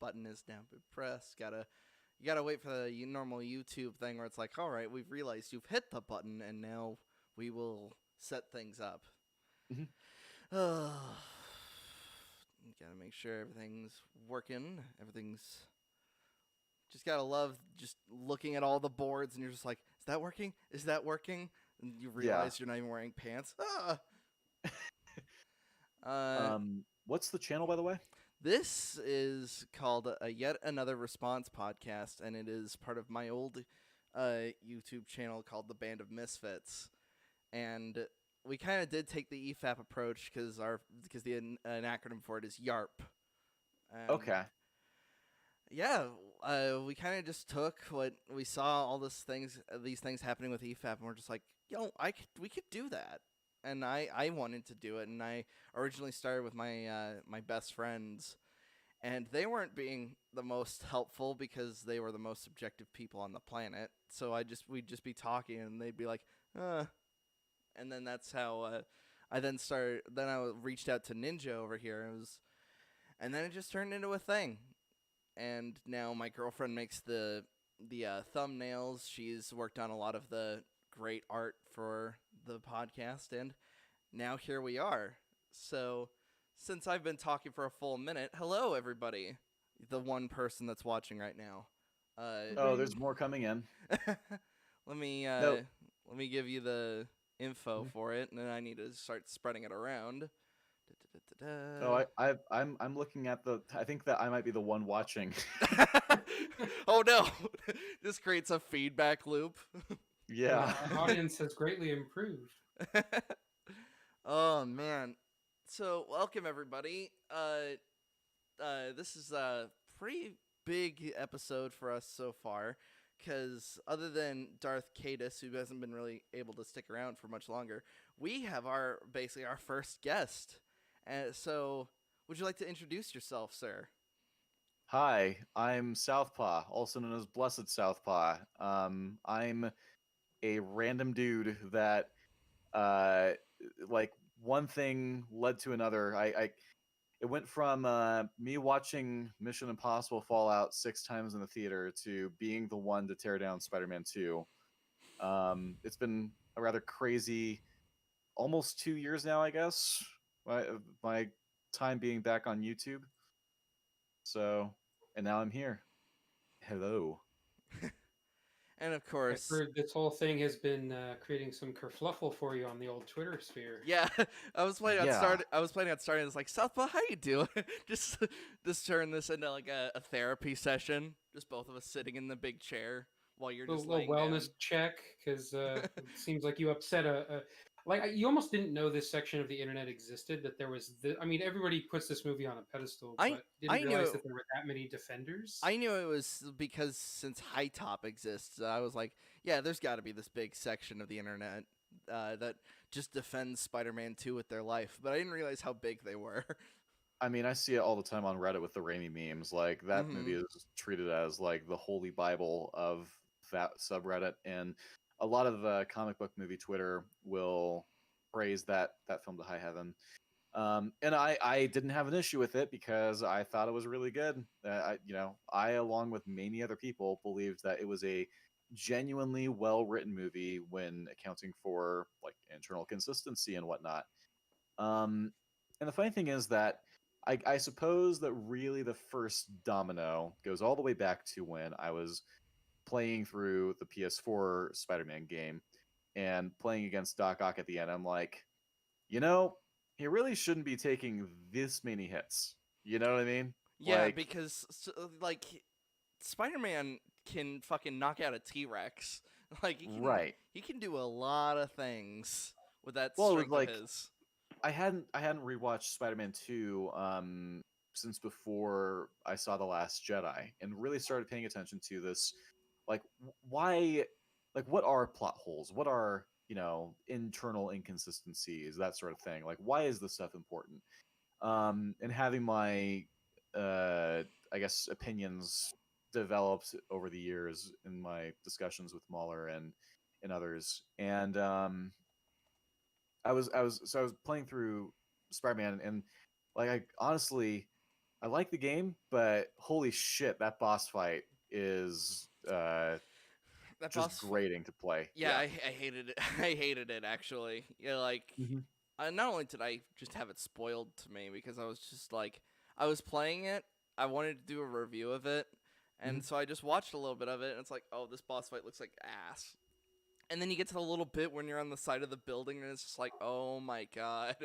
button has now been pressed. You gotta wait for the normal YouTube thing where it's like, all right, we've realized you've hit the button, and now we will set things up. Mm-hmm. Gotta make sure everything's working. Everything's just gotta love just looking at all the boards, and you're just like, is that working? Is that working? And you Yeah. realize you're not even wearing pants. Uh, What's the channel, by the way? this is called a Yet Another Response podcast, and it is part of my old YouTube channel called the Band of Misfits. And we kind of did take the EFAP approach because an acronym for it is Y.A.R.P. And Okay. yeah, we kind of just took what we saw, all these things happening with EFAP, and we're just like, we could do that. And I wanted to do it, and I originally started with my best friends, and they weren't being the most helpful because they were the most subjective people on the planet. So we'd just be talking, and they'd be like, and then that's how I then started. Then I reached out to Ninja over here, and then it just turned into a thing. And now my girlfriend makes the thumbnails. She's worked on a lot of the great art for the podcast, and now here we are. So, since I've been talking for a full minute, hello everybody, the one person that's watching right now. Oh, there's more coming in. let me No. let me give you the info for it, and then I need to start spreading it around. Oh, I'm looking at the. I think that I might be the one watching. Oh no! This creates a feedback loop. Yeah. Our audience has greatly improved. Oh man! So welcome everybody. This is a pretty big episode for us so far, because other than Darth Cadus, who hasn't been really able to stick around for much longer, we have basically our first guest. So, would you like to introduce yourself, sir? Hi, I'm Southpaw, also known as Blessed Southpaw. I'm a random dude that, uh, like one thing led to another. It went from me watching Mission Impossible Fallout 6 times in the theater to being the one to tear down Spider-Man 2. It's been a rather crazy, almost 2 years now, I guess. My time being back on YouTube. So, and now I'm here. Hello. And of I've course, heard this whole thing has been creating some kerfluffle for you on the old Twitter sphere. yeah, I was planning on Yeah. starting this like, Southpaw, how you doing? just turn this into like a therapy session. Just both of us sitting in the big chair while you're A just little laying wellness down. check because it seems like you upset you almost didn't know this section of the internet existed. That there was I mean, everybody puts this movie on a pedestal, I but didn't I realize knew that there were that many defenders. I knew it was because since High Top exists, I was like, yeah, there's got to be this big section of the internet that just defends Spider-Man 2 with their life. But I didn't realize how big they were. I mean, I see it all the time on Reddit with the Raimi memes. Like, that movie Mm-hmm. is treated as, like, the holy Bible of that subreddit. And a lot of comic book movie Twitter will praise that film to high heaven. And I didn't have an issue with it because I thought it was really good. I, along with many other people, believed that it was a genuinely well-written movie when accounting for, like, internal consistency and whatnot. And the funny thing is that I suppose that really the first domino goes all the way back to when I was playing through the PS4 Spider-Man game and playing against Doc Ock at the end. I'm like, you know, he really shouldn't be taking this many hits. You know what I mean? Yeah, Like, because like Spider-Man can fucking knock out a T-Rex. Like right. he can do a lot of things with that Well, strength of like, his. I hadn't rewatched Spider-Man 2 since before I saw The Last Jedi and really started paying attention to this, like, why, like, what are plot holes? What are, internal inconsistencies, that sort of thing? Like, why is this stuff important? And having my I guess opinions developed over the years in my discussions with Mahler and others. And I was playing through Spider-Man, and like, I honestly, I like the game, but holy shit, that boss fight is That just boss fight. grating to play. Yeah, Yeah. I hated it. I hated it actually. Yeah, like Hmm. not only did I just have it spoiled to me because I was just like I was playing it, I wanted to do a review of it, Hmm. and so I just watched a little bit of it, and it's like, oh, this boss fight looks like ass. And then you get to the little bit when you're on the side of the building, and it's just like, oh my god,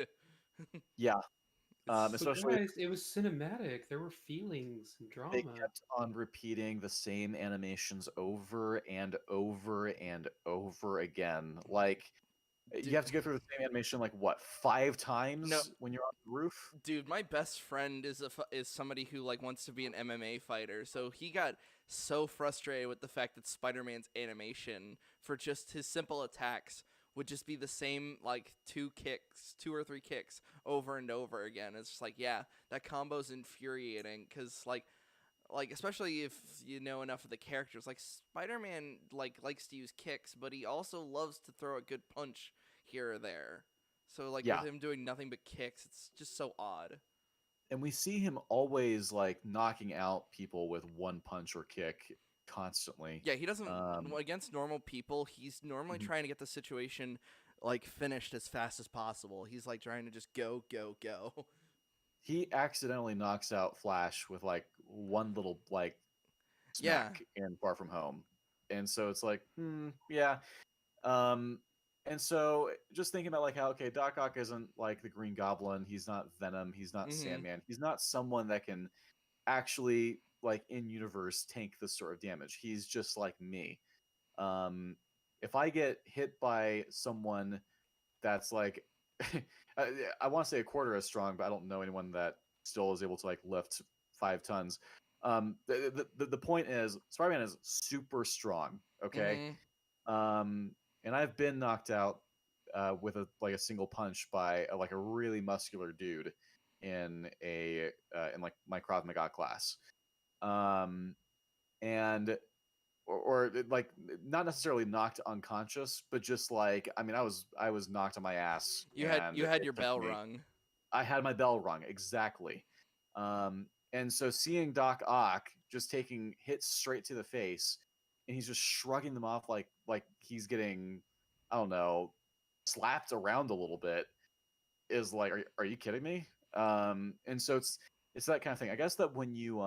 Yeah. it's But Especially guys, it was cinematic. There were feelings and they drama. kept on repeating the same animations over and over and over again. Like you dude. have to go through the same animation like what, 5 No, times when you're on the roof? dude, my best friend is somebody who like wants to be an MMA fighter. So he got so frustrated with the fact that Spider-Man's animation for just his simple attacks would just be the same like two or three kicks over and over again. It's just like, yeah, that combo's infuriating cuz like especially if you know enough of the characters, like Spider-Man like likes to use kicks, but he also loves to throw a good punch here or there. So like with Yeah. him doing nothing but kicks, it's just so odd. And we see him always like knocking out people with one punch or kick constantly. Yeah, he doesn't Um, against normal people. He's normally mhm. trying to get the situation like finished as fast as possible. He's like trying to just go, go, go. He accidentally knocks out Flash with like one little like Yeah. smack in Far From Home. And so it's like, yeah. Um, and so just thinking about like how okay, Doc Ock isn't like the Green Goblin, he's not Venom, he's not Mhm. Sandman, he's not someone that can actually like in universe tank this sort of damage. He's just like me. Um, if I get hit by someone that's like, I, I want to say a quarter as strong, but I don't know anyone that still is able to like lift 5 tons. The point is, Spider-Man is super strong. Okay, Mhm. um, and I've been knocked out with a like a single punch by like a really muscular dude in like my Krav Maga class. Um, and like not necessarily knocked unconscious, but just like I mean, I was knocked on my ass, and You had it your took bell me. rung. I had my bell rung exactly, and so seeing Doc Ock just taking hits straight to the face, and he's just shrugging them off like he's getting, I don't know, slapped around a little bit is like, are you kidding me? And so it's that kind of thing. I guess that when you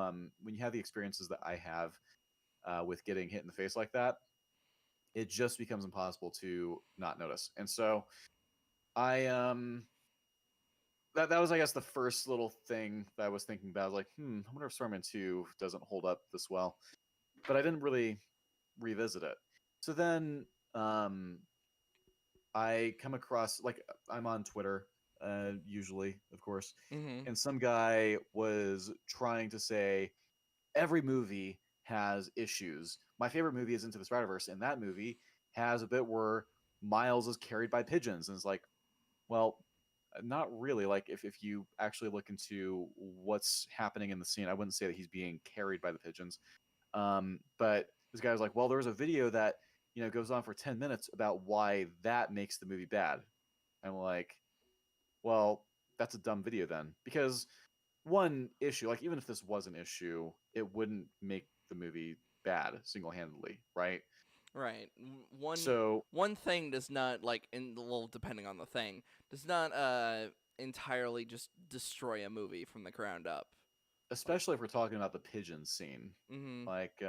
have the experiences that I have with getting hit in the face like that, it just becomes impossible to not notice. And so I that was I guess the first little thing that I was thinking about. I was like, I wonder if Spider-Man 2 doesn't hold up this well. But I didn't really revisit it. So then um I come across like I'm on Twitter, usually, of course, Mhm. and some guy was trying to say every movie has issues. My favorite movie is Into the Spider-Verse, and that movie has a bit where Miles is carried by pigeons, and it's like, well, not really. Like if you actually look into what's happening in the scene, I wouldn't say that he's being carried by the pigeons. But this guy was like, well, there was a video that goes on for 10 minutes about why that makes the movie bad. I'm like, well, that's a dumb video then, because one issue, like even if this was an issue, it wouldn't make the movie bad single-handedly, right? Right. So One thing does not like in well depending on the thing does not entirely just destroy a movie from the ground up. Like especially if we're talking about the pigeon scene, mhm. like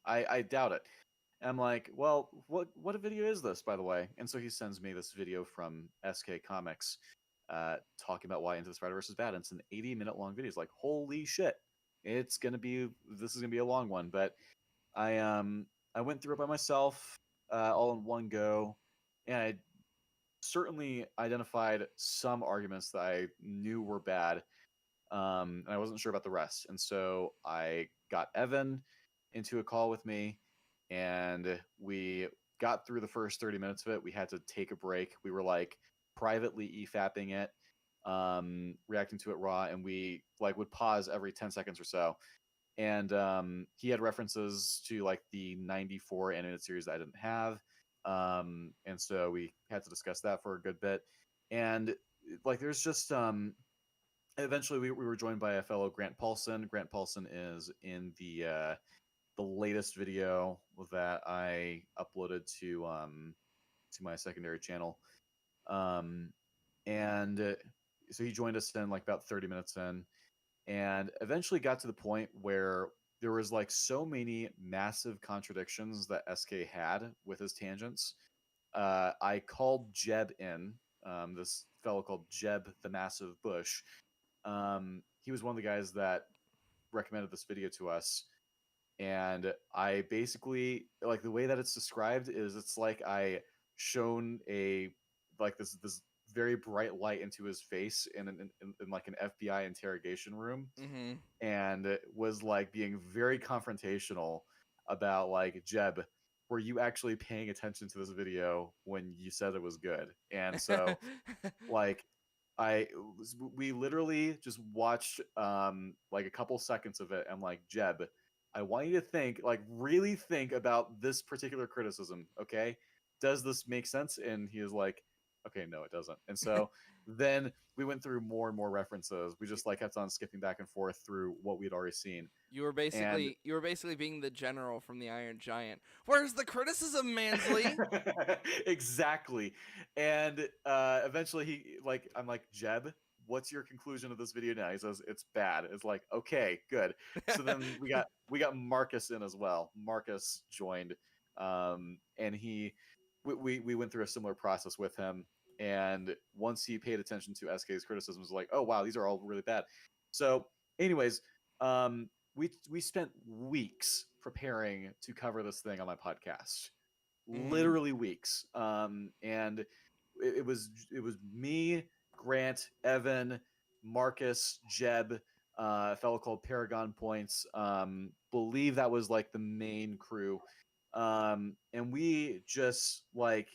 I doubt it. I'm like, well, what video is this, by the way? And so he sends me this video from SK Comics, talking about why Into the Spider Verse is bad. And it's an 80-minute long video. It's like, holy shit, this is gonna be a long one. But I went through it by myself, all in one go, and I certainly identified some arguments that I knew were bad, and I wasn't sure about the rest. And so I got Evan into a call with me, and we got through the first 30 minutes of it. We had to take a break. We were like privately EFAPing it, reacting to it raw, and we like would pause every 10 seconds or so. And he had references to like the 94 animated series that I didn't have. And so we had to discuss that for a good bit. And like there's just eventually we were joined by a fellow Grant Paulson. Grant Paulson is in the latest video that I uploaded to my secondary channel. Um, and so he joined us in like about 30 minutes in, and eventually got to the point where there was like so many massive contradictions that SK had with his tangents. I called Jeb in, this fellow called Jeb the Massive Bush. He was one of the guys that recommended this video to us, and I basically, like, the way that it's described is it's like I shone a like this very bright light into his face in like an FBI interrogation room, Mm-hmm. and was like being very confrontational about like, Jeb, were you actually paying attention to this video when you said it was good? And so like I we literally just watched like a couple seconds of it. I'm like, Jeb, I want you to think, like, really think about this particular criticism, okay? Does this make sense? And he was like, okay, no, it doesn't. And so then we went through more and more references. We just like kept on skipping back and forth through what we'd already seen. And You were basically being the general from the Iron Giant. Where's the criticism, Mansley? exactly. And eventually I'm like, Jeb, what's your conclusion of this video now? He says it's bad. It's like, okay, good. So then we got Marcus in as well. Marcus joined, and we went through a similar process with him. And once he paid attention to SK's criticisms, like, oh wow, these are all really bad. So, anyways, we spent weeks preparing to cover this thing on my podcast, Mm-hmm. literally weeks. And it was me, Grant, Evan, Marcus, Jeb, a fellow called Paragon Points. Believe that was like the main crew. And we just like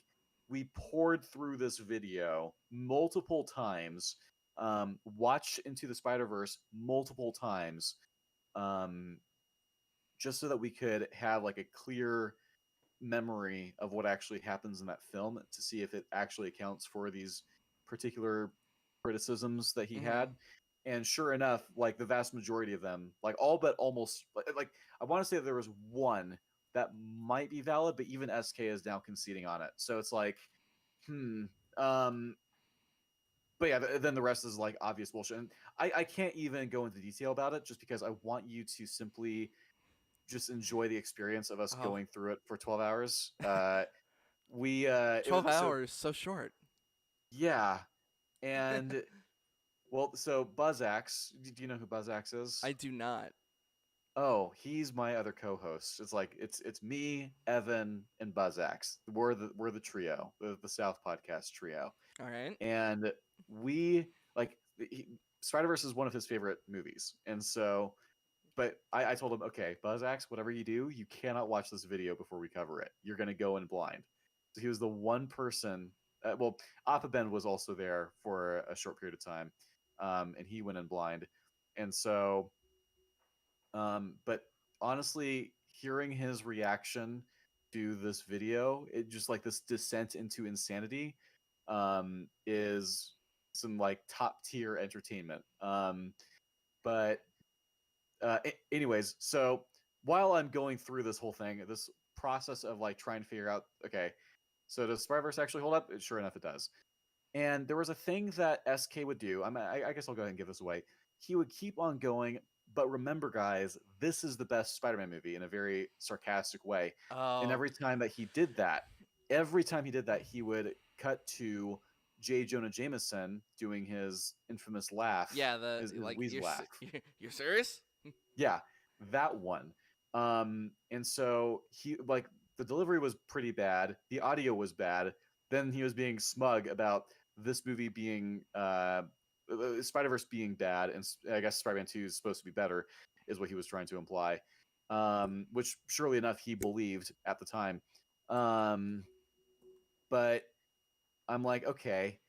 we poured through this video multiple times. Watched Into the Spider-Verse multiple times. Um, just so that we could have like a clear memory of what actually happens in that film, to see if it actually accounts for these particular criticisms that he Mm-hmm. had. And sure enough, like the vast majority of them, like all but almost, like I want to say that there was one that might be valid, but even SK is now conceding on it. So it's like, hmm. Um, but yeah, then the rest is like obvious bullshit. And I can't even go into detail about it just because I want you to simply just enjoy the experience of us Oh, going through it for 12 hours. We it 12 was so hours, so short. yeah. And well, so Buzzax, do you know who Buzzax I is? do not. Oh, he's my other co-host. It's like it's me, Evan, and Buzzax. We're the trio, the South podcast trio. All right. And we like Spider-Verse is one of his favorite movies. And so, but I told him, okay, Buzzax, whatever you do, you cannot watch this video before we cover it. You're going to go in blind. So he was the one person. Well, Appa Ben was also there for a short period of time, and he went in blind. And so, but honestly, hearing his reaction to this video, it just like this descent into insanity, is some like top tier entertainment. But anyways, so while I'm going through this whole thing, this process of like trying to figure out, okay, so does Spider-Verse actually hold up? Sure enough, it does. And there was a thing that SK would do. I guess I'll go ahead and give this away. He would keep on going, but remember, guys, this is the best Spider-Man movie, in a very sarcastic way. And Oh, every time he did that, he would cut to J. Jonah Jameson doing his infamous laugh, yeah. his Like Weasel laugh. you're serious? Yeah, that one. And so he like the delivery was pretty bad. The audio was bad. Then he was being smug about this movie being Spider Verse being bad, and I guess Spider Man 2 is supposed to be better, is what he was trying to imply. Which surely enough he believed at the time. Um, but I'm like, okay,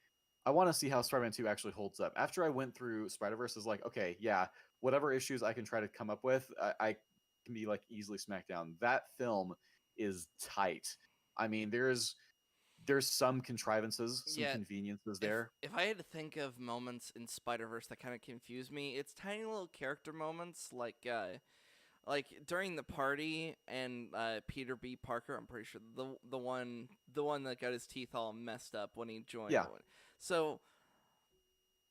I want to see how Spider-Man 2 actually holds up. After I went through Spider-Verse, is like, okay, yeah, whatever issues I can try to come up with, I can be like easily smacked down. That film is tight. I mean, there's there's some contrivances, some Yeah, conveniences if there. if I had to think of moments in Spider-Verse that kind of confuse me, it's tiny little character moments like during the party and Peter B. Parker. I'm pretty sure the one that got his teeth all messed up when he joined. Yeah. So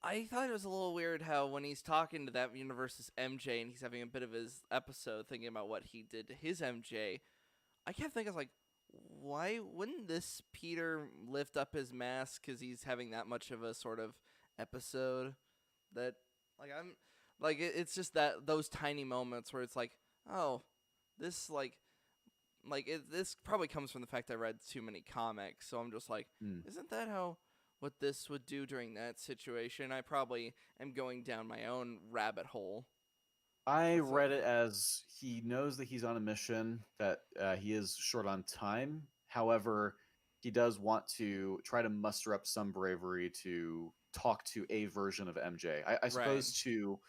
I thought it was a little weird how when he's talking to that universe's MJ and he's having a bit of his episode thinking about what he did to his MJ, I kept thinking, I was like, why wouldn't this Peter lift up his mask because he's having that much of a sort of episode that, like, it's just that those tiny moments where it's like, oh, this this probably comes from the fact I read too many comics, so I'm just like, Mm. isn't that how what this would do during that situation? I probably am going down my own rabbit hole. I What's read it as he knows that he's on a mission, that he is short on time. However, he does want to try to muster up some bravery to talk to a version of MJ. I right? suppose to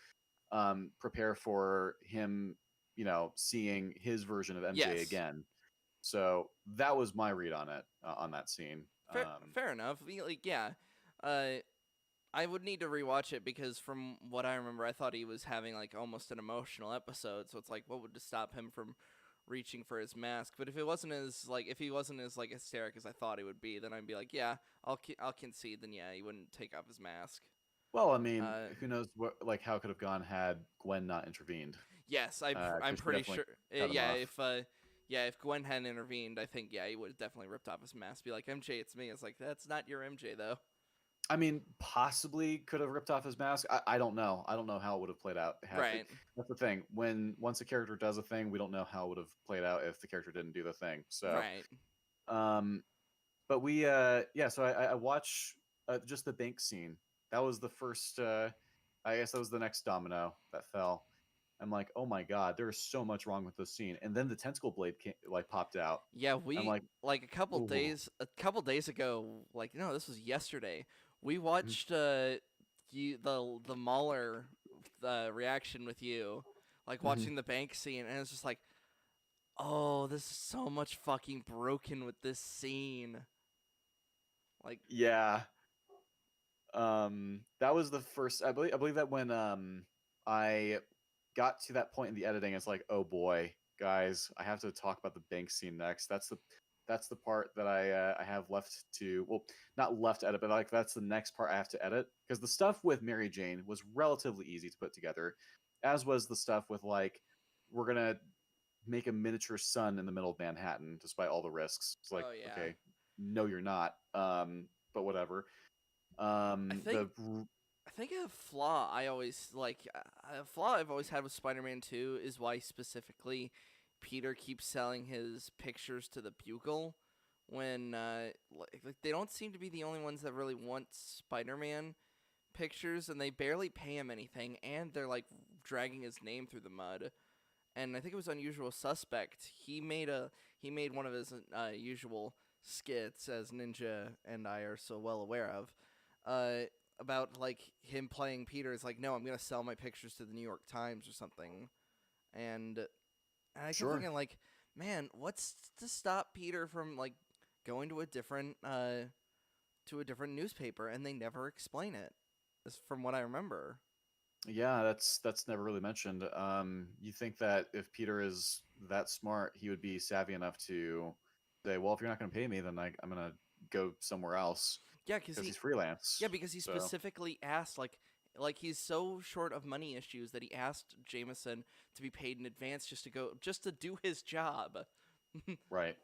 prepare for him, seeing his version of MJ Yes. again. So that was my read on it, on that scene. Fair enough. Like, yeah, uh, I would need to rewatch it because from what I remember, I thought he was having like almost an emotional episode. So it's like, what would stop him from reaching for his mask? But if he wasn't as like hysteric as I thought he would be, then I'd be like, yeah, I'll concede. Then yeah, he wouldn't take off his mask. Well, I mean, Uh, who knows how it could have gone had Gwen not intervened? yes, I'm Because she pretty definitely sure. cut him Yeah, off. if Gwen hadn't intervened, I think yeah, he would have definitely ripped off his mask. Be like, MJ, it's me. It's like that's not your MJ though. I mean, possibly could have ripped off his mask. I don't know. I don't know how it would have played out. Right. That's the thing. Once a character does a thing, we don't know how it would have played out if the character didn't do the thing. So, Right. um, but yeah. So I watch just the bank scene. That was the first. I guess that was the next domino that fell. I'm like, oh my god, there's so much wrong with this scene. And then the tentacle blade popped out. Yeah, I'm we like, like ooh. a couple days ago, like no, this was yesterday. We Mhm. watched the Mauler reaction with you, like Mhm. watching the bank scene, and it's just like, oh, this is so much fucking broken with this scene. Like, Yeah. That was the first. I believe that when I got to that point in the editing, it's like, oh boy, guys, I have to talk about the bank scene next. That's the part that I have left to, well, not left to edit, but like that's the next part I have to edit, because the stuff with Mary Jane was relatively easy to put together, as was the stuff with, like, we're gonna make a miniature sun in the middle of Manhattan despite all the risks. It's like, oh yeah, okay, no, you're not. But whatever. I think The I think a flaw I always like a flaw I've always had with Spider-Man 2 is why specifically Peter keeps selling his pictures to the Bugle when like they don't seem to be the only ones that really want Spider-Man pictures and they barely pay him anything and they're like dragging his name through the mud. And I think it was Unusual Suspect. He made one of his usual skits, as Ninja and I are so well aware of, uh, about like him playing Peter. Is like, no, I'm gonna sell my pictures to the New York Times or something. And I kept Sure. thinking like, man, what's to stop Peter from like going to a different newspaper? And they never explain it, as from what I remember. Yeah, that's never really mentioned. You think that if Peter is that smart, he would be savvy enough to say, "Well, if you're not going to pay me, then I'm going to go somewhere else," Yeah, because because he he's freelance. Yeah, because he So, specifically asked, like he's so short of money issues that he asked Jameson to be paid in advance just to do his job. and right.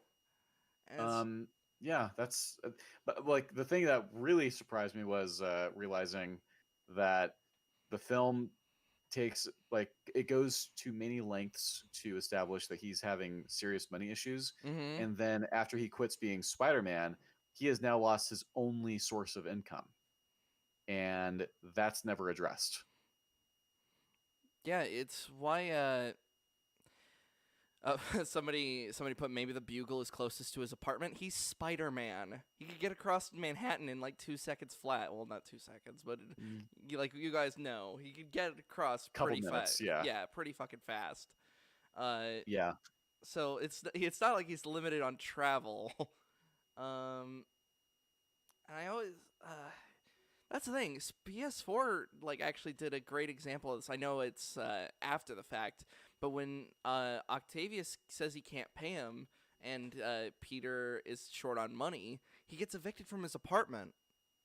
it's Um, yeah, that's. But like the thing that really surprised me was realizing that the film takes, like, it goes to many lengths to establish that he's having serious money issues, mm-hmm. and then after he quits being Spider-Man, he has now lost his only source of income, and that's never addressed. Yeah, it's why somebody put maybe the Bugle is closest to his apartment. He's Spider-Man. He could get across Manhattan in like 2 seconds flat. Well, not 2 seconds, but Mm, like you guys know, he could get across couple pretty fast. minutes, yeah. Yeah, pretty fucking fast. Uh, Yeah. so it's not like he's limited on travel. um, I always that's the thing. PS4 like actually did a great example of this. I know it's after the fact, but when Octavius says he can't pay him and Peter is short on money, he gets evicted from his apartment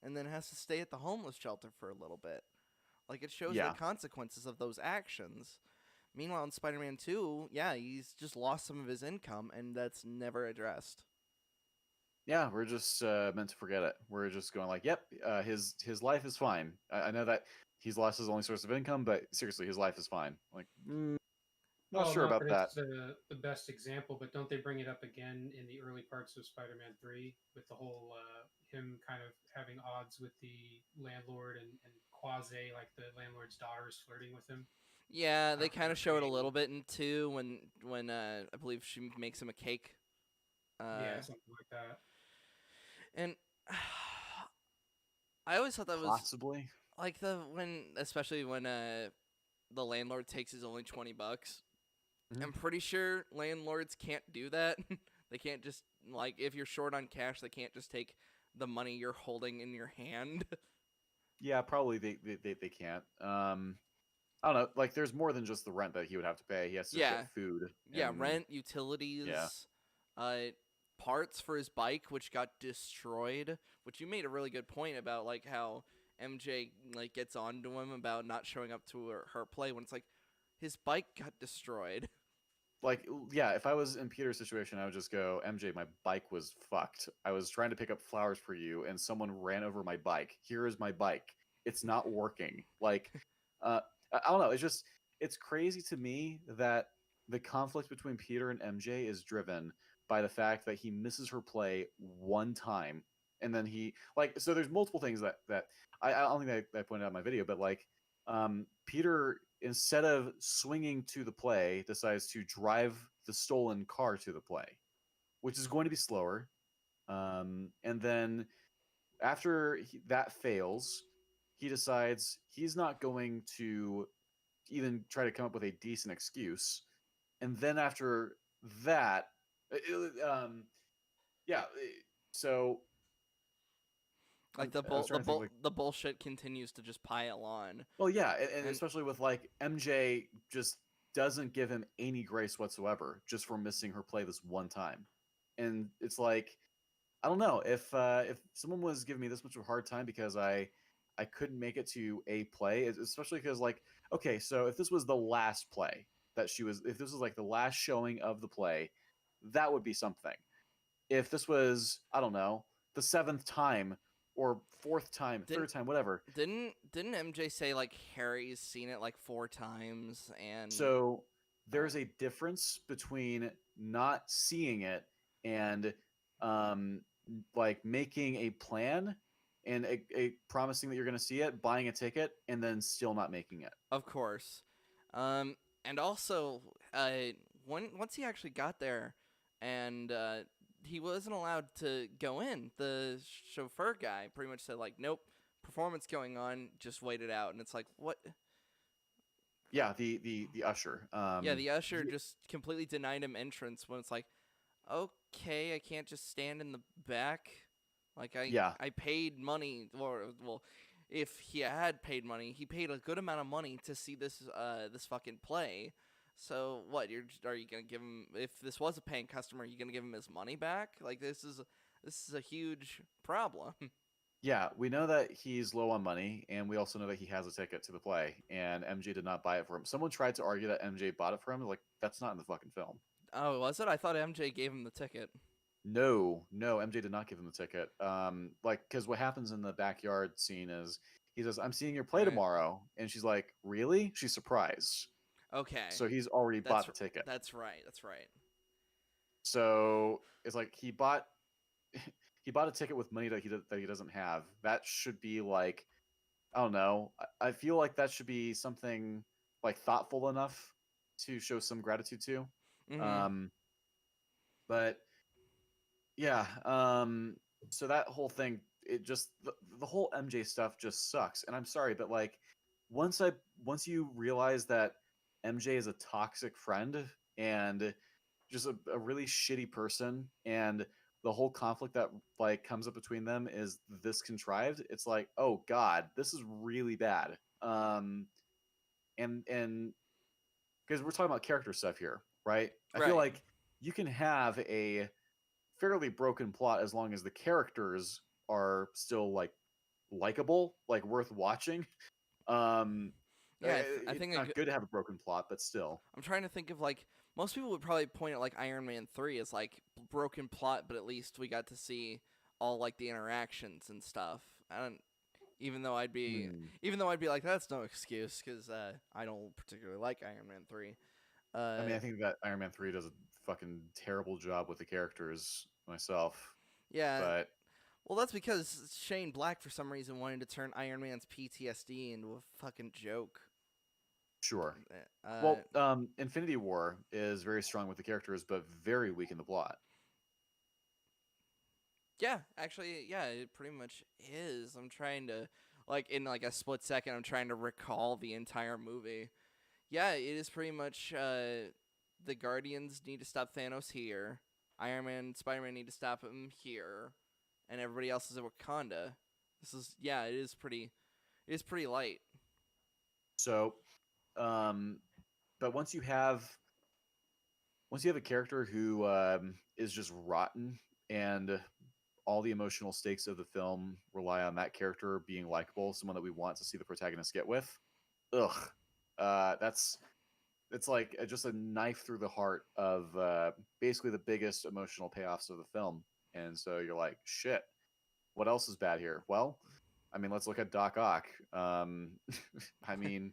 and then has to stay at the homeless shelter for a little bit. Like it shows the Yeah, consequences of those actions. Meanwhile, in Spider-Man 2, yeah, he's just lost some of his income and that's never addressed. yeah, we're just meant to forget it. We're just going like, yep, his life is fine. I know that he's lost his only source of income, but seriously, his life is fine. Like, not Well, sure not about that that. it's the best example, but don't they bring it up again in the early parts of Spider-Man 3 with the whole him kind of having odds with the landlord and Quasi, like the landlord's daughter, is flirting with him? Yeah, Kind they of from kind a of show it a little triangle. bit in 2 when I believe she makes him a cake. Yeah, Uh, something like that. and I always thought that was Possibly. like especially when the landlord takes his only $20. Mhm. I'm pretty sure landlords can't do that. They can't just like if you're short on cash, they can't just take the money you're holding in your hand. Yeah, probably they can't. I don't know. Like, there's more than just the rent that he would have to pay. He has to get Yeah, food, yeah, and rent, yeah, utilities, uh, parts for his bike, which got destroyed. Which you made a really good point about, like how MJ like gets on to him about not showing up to her play when it's like his bike got destroyed. like yeah. If I was in Peter's situation, I would just go, MJ, my bike was fucked. I was trying to pick up flowers for you, and someone ran over my bike. Here is my bike. It's not working. Like, uh, I don't know. It's crazy to me that the conflict between Peter and MJ is driven by the fact that he misses her play one time, and then he like so. There's multiple things that I don't think I pointed out in my video, but like Peter, instead of swinging to the play, decides to drive the stolen car to the play, which is going to be slower. And then after that fails, he decides he's not going to even try to come up with a decent excuse. And then after that, yeah. So Like the I was bull, trying to think like, the bullshit continues to just pile on, well, yeah, and and especially with like MJ just doesn't give him any grace whatsoever just for missing her play this one time, and it's like I don't know if someone was giving me this much of a hard time because I couldn't make it to a play, especially because like okay, so if this was the last play that she was, if this was like the last showing of the play, that would be something. If this was I don't know the seventh time or fourth time, didn't third time, whatever. didn't MJ say like Harry's seen it like 4 times and So uh, there's a difference between not seeing it and um, like making a plan and a promising that you're going to see it, buying a ticket, and then still not making it. of course, um, and also once he actually got there, and he wasn't allowed to go in. The chauffeur guy pretty much said like, nope, performance going on, just wait it out, and it's like what? Yeah, the usher. Yeah, the usher just completely denied him entrance when it's like, okay, I can't just stand in the back. Like Yeah, I paid money, or well, if he had paid money, he paid a good amount of money to see this fucking play. So what? Are you gonna give him? If this was a paying customer, are you gonna give him his money back? Like this is a huge problem. yeah. We know that he's low on money, and we also know that he has a ticket to the play, and MJ did not buy it for him. Someone tried to argue that MJ bought it for him. Like that's not in the fucking film. Oh, was it? I thought MJ gave him the ticket. No, no, MJ did not give him the ticket. Like, because what happens in the backyard scene is he says, "I'm seeing your play Right. tomorrow," and she's like, "Really?" She's surprised. Okay. So he's already bought That's the ticket. that's right. That's right. So it's like he bought he bought a ticket with money that he doesn't have. That should be like I don't know. I feel like that should be something like thoughtful enough to show some gratitude to. Mhm. Um, but yeah. So that whole thing, it just the whole MJ stuff just sucks. And I'm sorry, but like once I once you realize that MJ is a toxic friend and just a really shitty person, and the whole conflict that like comes up between them is this contrived. It's like, oh god, this is really bad. And because we're talking about character stuff here, right? I feel Right. like you can have a fairly broken plot as long as the characters are still like likable, like worth watching. Um, Yeah, I it's think not good to have a broken plot, but still, I'm trying to think of like most people would probably point at like Iron Man 3 as like broken plot, but at least we got to see all like the interactions and stuff. I don't even though I'd be Hmm. even though I'd be like that's no excuse cuz I don't particularly like Iron Man 3. I mean, Uh I think that Iron Man 3 does a fucking terrible job with the characters myself, yeah, but well that's because Shane Black for some reason wanted to turn Iron Man's PTSD into a fucking joke. sure. Uh Well, Infinity War is very strong with the characters, but very weak in the plot. Yeah, actually, yeah, it pretty much is. I'm trying to, like, in like a split second, I'm trying to recall the entire movie. Yeah, it is pretty much. The Guardians need to stop Thanos here. Iron Man, and Spider-Man need to stop him here, and everybody else is at Wakanda. This is yeah, it is pretty. It is pretty light. So, um, but once you have a character who is just rotten and all the emotional stakes of the film rely on that character being likable, someone that we want to see the protagonist get with. Ugh, that's it's like just a knife through the heart of basically the biggest emotional payoffs of the film. And so you're like, shit, what else is bad here? Well, I mean, let's look at Doc Ock. I mean,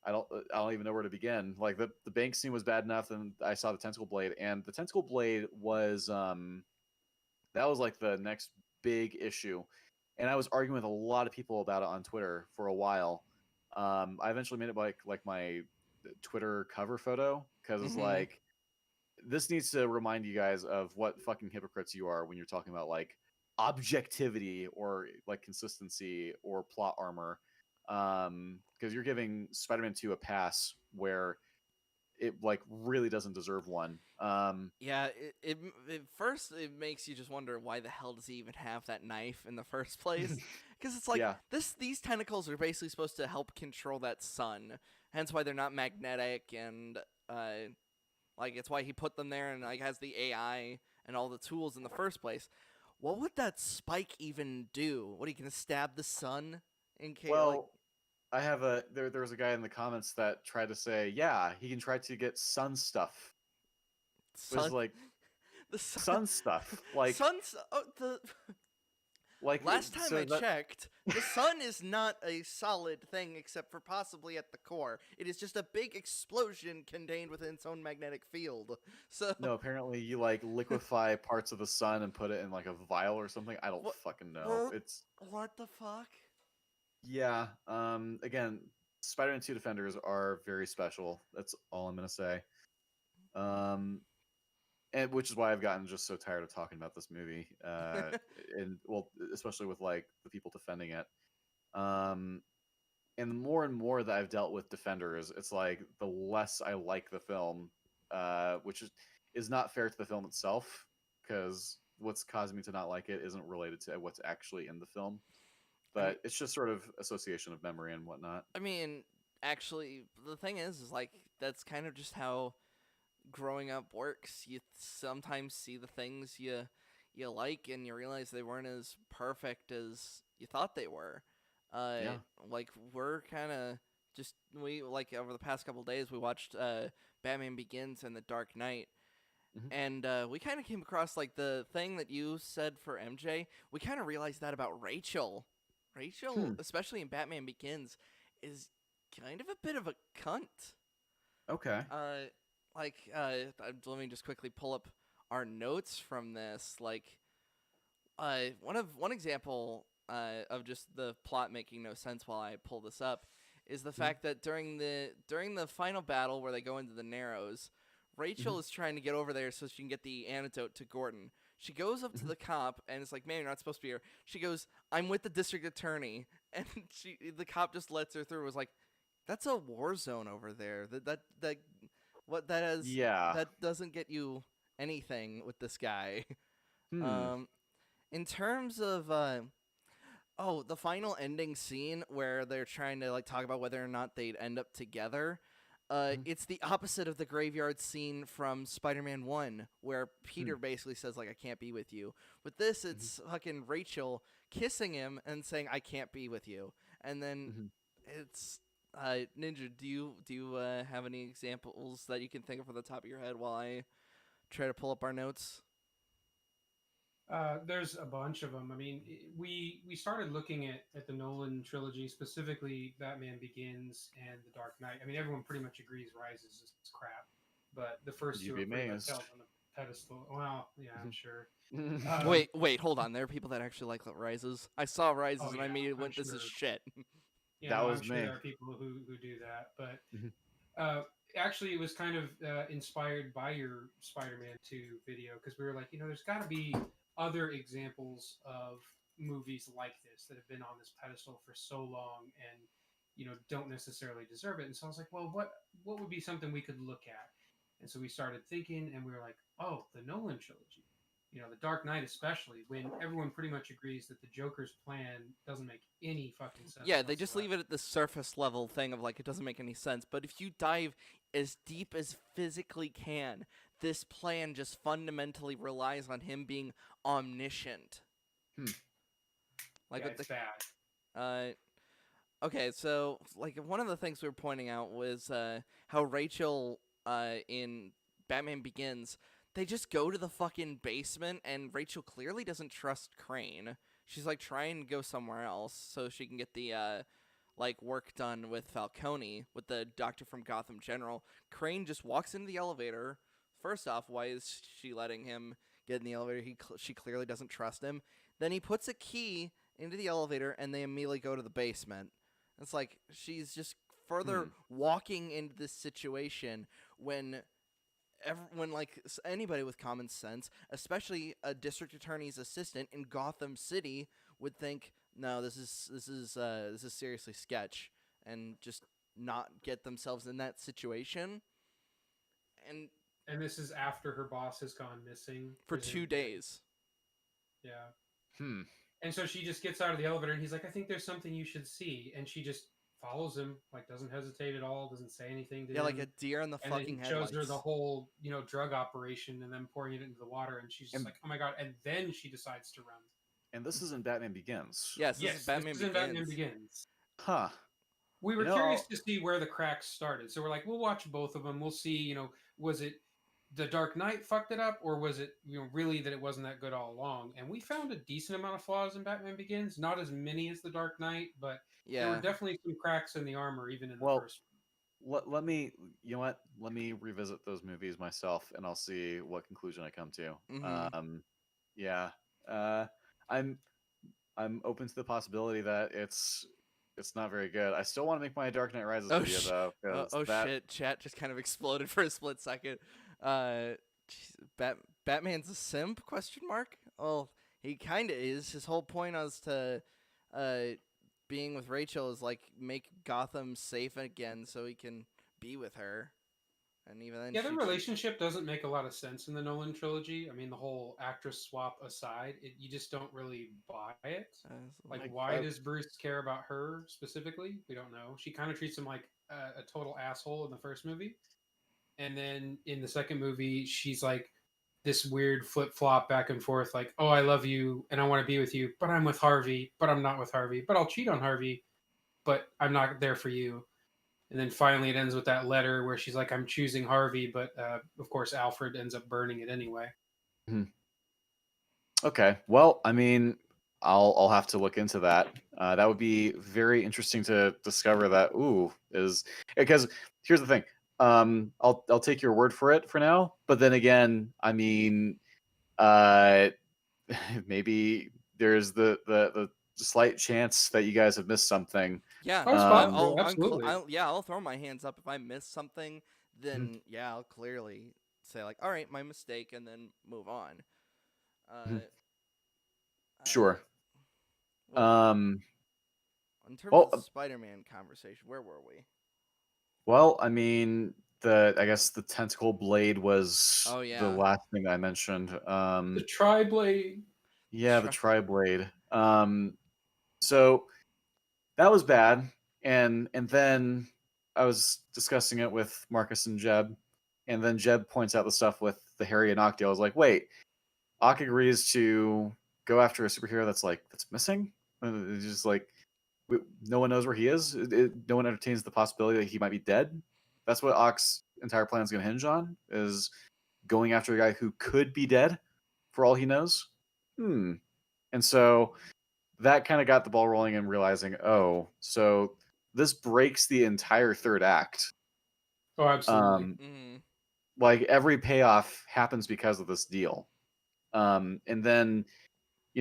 I don't even know where to begin. Like the bank scene was bad enough, and I saw the tentacle blade, and the tentacle blade was that was like the next big issue, and I was arguing with a lot of people about it on Twitter for a while. I eventually made it like my Twitter cover photo because it's Mm-hmm. like this needs to remind you guys of what fucking hypocrites you are when you're talking about like objectivity or like consistency or plot armor. Because you're giving Spider-Man 2 a pass where it like really doesn't deserve one. Yeah, first it makes you just wonder why the hell does he even have that knife in the first place? Because it's like Yeah. these tentacles are basically supposed to help control that sun, hence why they're not magnetic and like it's why he put them there and like has the AI and all the tools in the first place. What would that spike even do? What are you gonna stab the sun in case like Well, I have a there was a guy in the comments that tried to say, yeah, he can try to get sun stuff. It was sun like the sun sun stuff. Like sun's the last time so I that checked, the sun is not a solid thing except for possibly at the core. It is just a big explosion contained within its own magnetic field. So, no, apparently you like liquefy parts of the sun and put it in like a vial or something. I don't what? fucking know. What, It's what the fuck? yeah. Again, Spider-Man 2 Defenders are very special. That's all I'm gonna say. Um, and which is why I've gotten just so tired of talking about this movie. And well, especially with like the people defending it. Um, and the more and more that I've dealt with Defenders, it's like the less I like the film, which is not fair to the film itself because what's causing me to not like it isn't related to what's actually in the film, I mean, but it's just sort of association of memory and whatnot. I mean, actually, the thing is like that's kind of just how growing up works. You sometimes see the things you like, and you realize they weren't as perfect as you thought they were. Uh, Yeah. like we're kind of just we like over the past couple days we watched Batman Begins and The Dark Knight, Hmm. and we kind of came across like the thing that you said for MJ. We kind of realized that about Rachel. Hmm. Rachel, especially in Batman Begins, is kind of a bit of a cunt. Okay. Uh, let me just quickly pull up our notes from this. Like, one example of just the plot making no sense while I pull this up is the Hmm. fact that during the final battle where they go into the Narrows, Hmm. Rachel is trying to get over there so she can get the antidote to Gordon. She goes up to Hmm. the cop and it's like, "Man, you're not supposed to be here." She goes, "I'm with the district attorney," and the cop just lets her through. It was like, "That's a war zone over there. That what that is Yeah. that doesn't get you anything with this guy." Hmm. Um, in terms of oh, the final ending scene where they're trying to like talk about whether or not they'd end up together. Mhm. It's the opposite of the graveyard scene from Spider-Man 1, where Hmm. Peter basically says, like, I can't be with you. With this, Mhm. it's fucking Rachel kissing him and saying, I can't be with you. And then Mhm. it's Ninja, do you have any examples that you can think of off the top of your head while I try to pull up our notes? There's a bunch of them. I mean, we started looking at the Nolan trilogy, specifically Batman Begins and The Dark Knight. I mean, everyone pretty much agrees Rises is crap, but the first You'd two be are pretty much amazed. held on a pedestal. Well, yeah, I'm sure. Mhm. Um, Wait, hold on. There are people that actually like Rises. I saw oh Rises and I yeah, immediately I'm went, this is sure. shit. Yeah, That no, was I'm sure me. there are people who do that, but Mhm. uh, actually, it was kind of inspired by your Spider-Man 2 video because we were like, there's got to be other examples of movies like this that have been on this pedestal for so long and don't necessarily deserve it. And so I was like, well, what would be something we could look at? And so we started thinking, and we were like, oh, the Nolan trilogy. The Dark Knight, especially when everyone pretty much agrees that the Joker's plan doesn't make any fucking sense Yeah, they just whatsoever. leave it at the surface level thing of like it doesn't make any sense. But if you dive as deep as physically can, this plan just fundamentally relies on him being omniscient. Hmm. Like Yeah, with it's the bad. uh okay, so like one of the things we were pointing out was how Rachel in Batman Begins, they just go to the fucking basement and Rachel clearly doesn't trust Crane. She's like trying to go somewhere else so she can get the like work done with Falcone, with the doctor from Gotham General. Crane just walks into the elevator. First off, why is she letting him get in the elevator? She clearly doesn't trust him. Then he puts a key into the elevator and they immediately go to the basement. It's like she's just further Hmm. walking into this situation when when like anybody with common sense, especially a district attorney's assistant in Gotham City, would think, no, this is seriously sketch, and just not get themselves in that situation. And And this is after her boss has gone missing, for two presumably. days, Yeah. Hmm. And so she just gets out of the elevator and he's like, I think there's something you should see. And she just follows him, like doesn't hesitate at all, doesn't say anything to yeah, like a him. deer in the And then fucking shows her the headlights. whole, drug operation and then pouring it into the water. And she's just And like, oh my God. And then she decides to run. this is in Batman Begins. Yes, this is Yes, this Batman is in Batman Begins. Begins. Huh. We You were know, curious to see where the cracks started. So we're like, we'll watch both of them. We'll see, was it the Dark Knight fucked it up, or was it really that it wasn't that good all along? And we found a decent amount of flaws in Batman Begins, not as many as the Dark Knight, but there were Yeah. definitely some cracks in the armor even in the well, first let me, you know what? Let me revisit those movies myself, and I'll see what conclusion I come to. Mm-hmm. Yeah. Uh, I'm I'm open to the possibility that it's not very good. I still want to make my Dark Knight Rises Oh video though, because oh that shit! Chat just kind of exploded for a split second. Uh, Batman's a simp? Question mark. Oh, he kind of is. His whole point as to, uh, being with Rachel is like make Gotham safe again so he can be with her. And even then, Yeah, their she treats. relationship doesn't make a lot of sense in the Nolan trilogy. I mean, the whole actress swap aside, you just don't really buy it. Like, So, I, why I does Bruce care about her specifically? We don't know. She kind of treats him like a total asshole in the first movie, and then in the second movie, she's like this weird flip flop back and forth. Like, oh, I love you and I want to be with you, but I'm with Harvey, but I'm not with Harvey, but I'll cheat on Harvey, but I'm not there for you. And then finally, it ends with that letter where she's like, "I'm choosing Harvey," but of course, Alfred ends up burning it anyway. Hmm. Okay. Well, I mean, I'll have to look into that. That would be very interesting to discover that. Ooh, is because here's the thing. I'll take your word for it for now. But then again, I mean, uh, maybe there's the slight chance that you guys have missed something. yeah, Oh, it's Um, possible, absolutely. I'll throw my hands up if I miss something. Then yeah, I'll clearly say like, all right, my mistake, and then move on. Uh, uh, sure. what Um, in terms well, of the Spider-Man conversation, where were we? I mean, I guess the tentacle blade was Oh the yeah. last thing I mentioned. The Tri-Blade. Yeah, the Try- tri-blade. So that was bad, and then I was discussing it with Marcus and Jeb, and then Jeb points out the stuff with the Harry and Octi. I was like, wait, Ock agrees to go after a superhero that's missing. It's just like no one knows where he is. No one entertains the possibility that he might be dead. That's what Ock's entire plan is going to hinge on, is going after a guy who could be dead for all he knows. And so that kind of got the ball rolling and realizing, oh, so this breaks the entire third act. Oh, absolutely. Mhm. Like every payoff happens because of this deal. And then,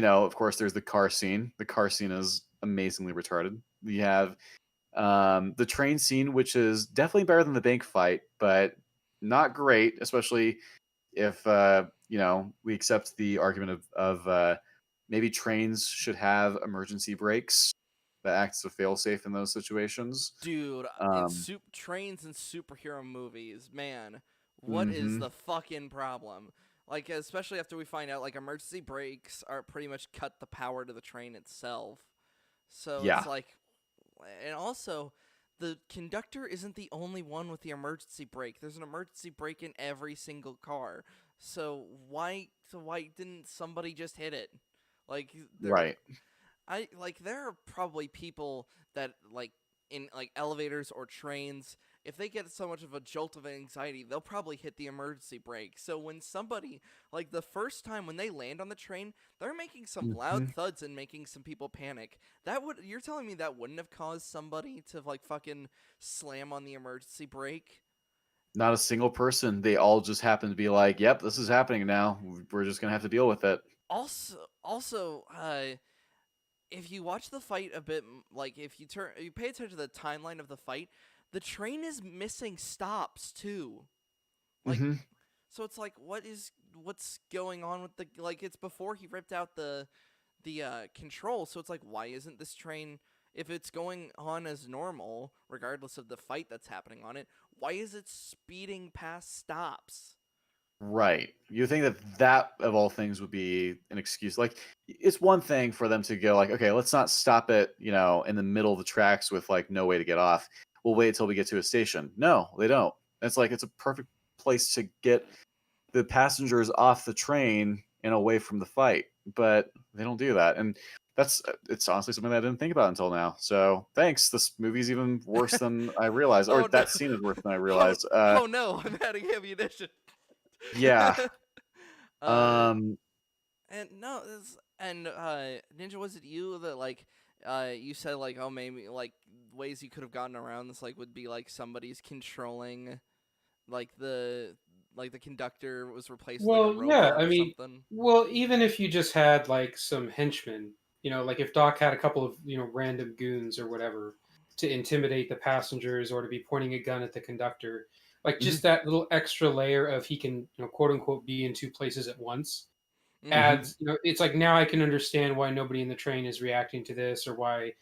of course, there's the car scene. The car scene is amazingly retarded. We have the train scene, which is definitely better than the bank fight, but not great, especially if we accept the argument of maybe trains should have emergency brakes that act as a failsafe in those situations. Dude, in Um, trains and superhero movies, man, what is hmm the fucking problem? Like, especially after we find out, like, emergency brakes are pretty much cut the power to the train itself. So yeah, it's like, and also, the conductor isn't the only one with the emergency brake. There's an emergency brake in every single car. So why didn't somebody just hit it? Like, right, there are probably people that like in like elevators or trains, if they get so much of a jolt of anxiety, they'll probably hit the emergency brake. So when somebody, like, the first time when they land on the train, they're making some hmm loud thuds and making some people panic. You're telling me that wouldn't have caused somebody to like fucking slam on the emergency brake? not a single person. They all just happen to be like, "Yep, this is happening now. We're just gonna have to deal with it." Also, if you watch the fight a bit, like if you pay attention to the timeline of the fight, the train is missing stops too. Like, hmm so it's like, what's going on with the, like, it's before he ripped out the control. So it's like, why isn't this train, if it's going on as normal, regardless of the fight that's happening on it, why is it speeding past stops? Right. You think that of all things would be an excuse. Like, it's one thing for them to go like, okay, let's not stop it, in the middle of the tracks with like no way to get off. We'll wait till we get to a station. No, they don't. It's like it's a perfect place to get the passengers off the train and away from the fight, but they don't do that. And it's honestly something that I didn't think about until now. So thanks. This movie's even worse than I realized, or Oh no! that scene is worse than I Oh, realized. oh no! I'm adding ammunition. Yeah. uh, Um, And no, Ninja, was it you that like you said like, oh, maybe like ways you could have gotten around this, like, would be like somebody's controlling, like the conductor was replaced with like a Well, yeah, robot I or mean, something. well, even if you just had like some henchmen, like if Doc had a couple of, random goons or whatever to intimidate the passengers or to be pointing a gun at the conductor, like just mhm, that little extra layer of he can, quote unquote, be in two places at once Mhm. mhm. adds, it's like now I can understand why nobody in the train is reacting to this or why,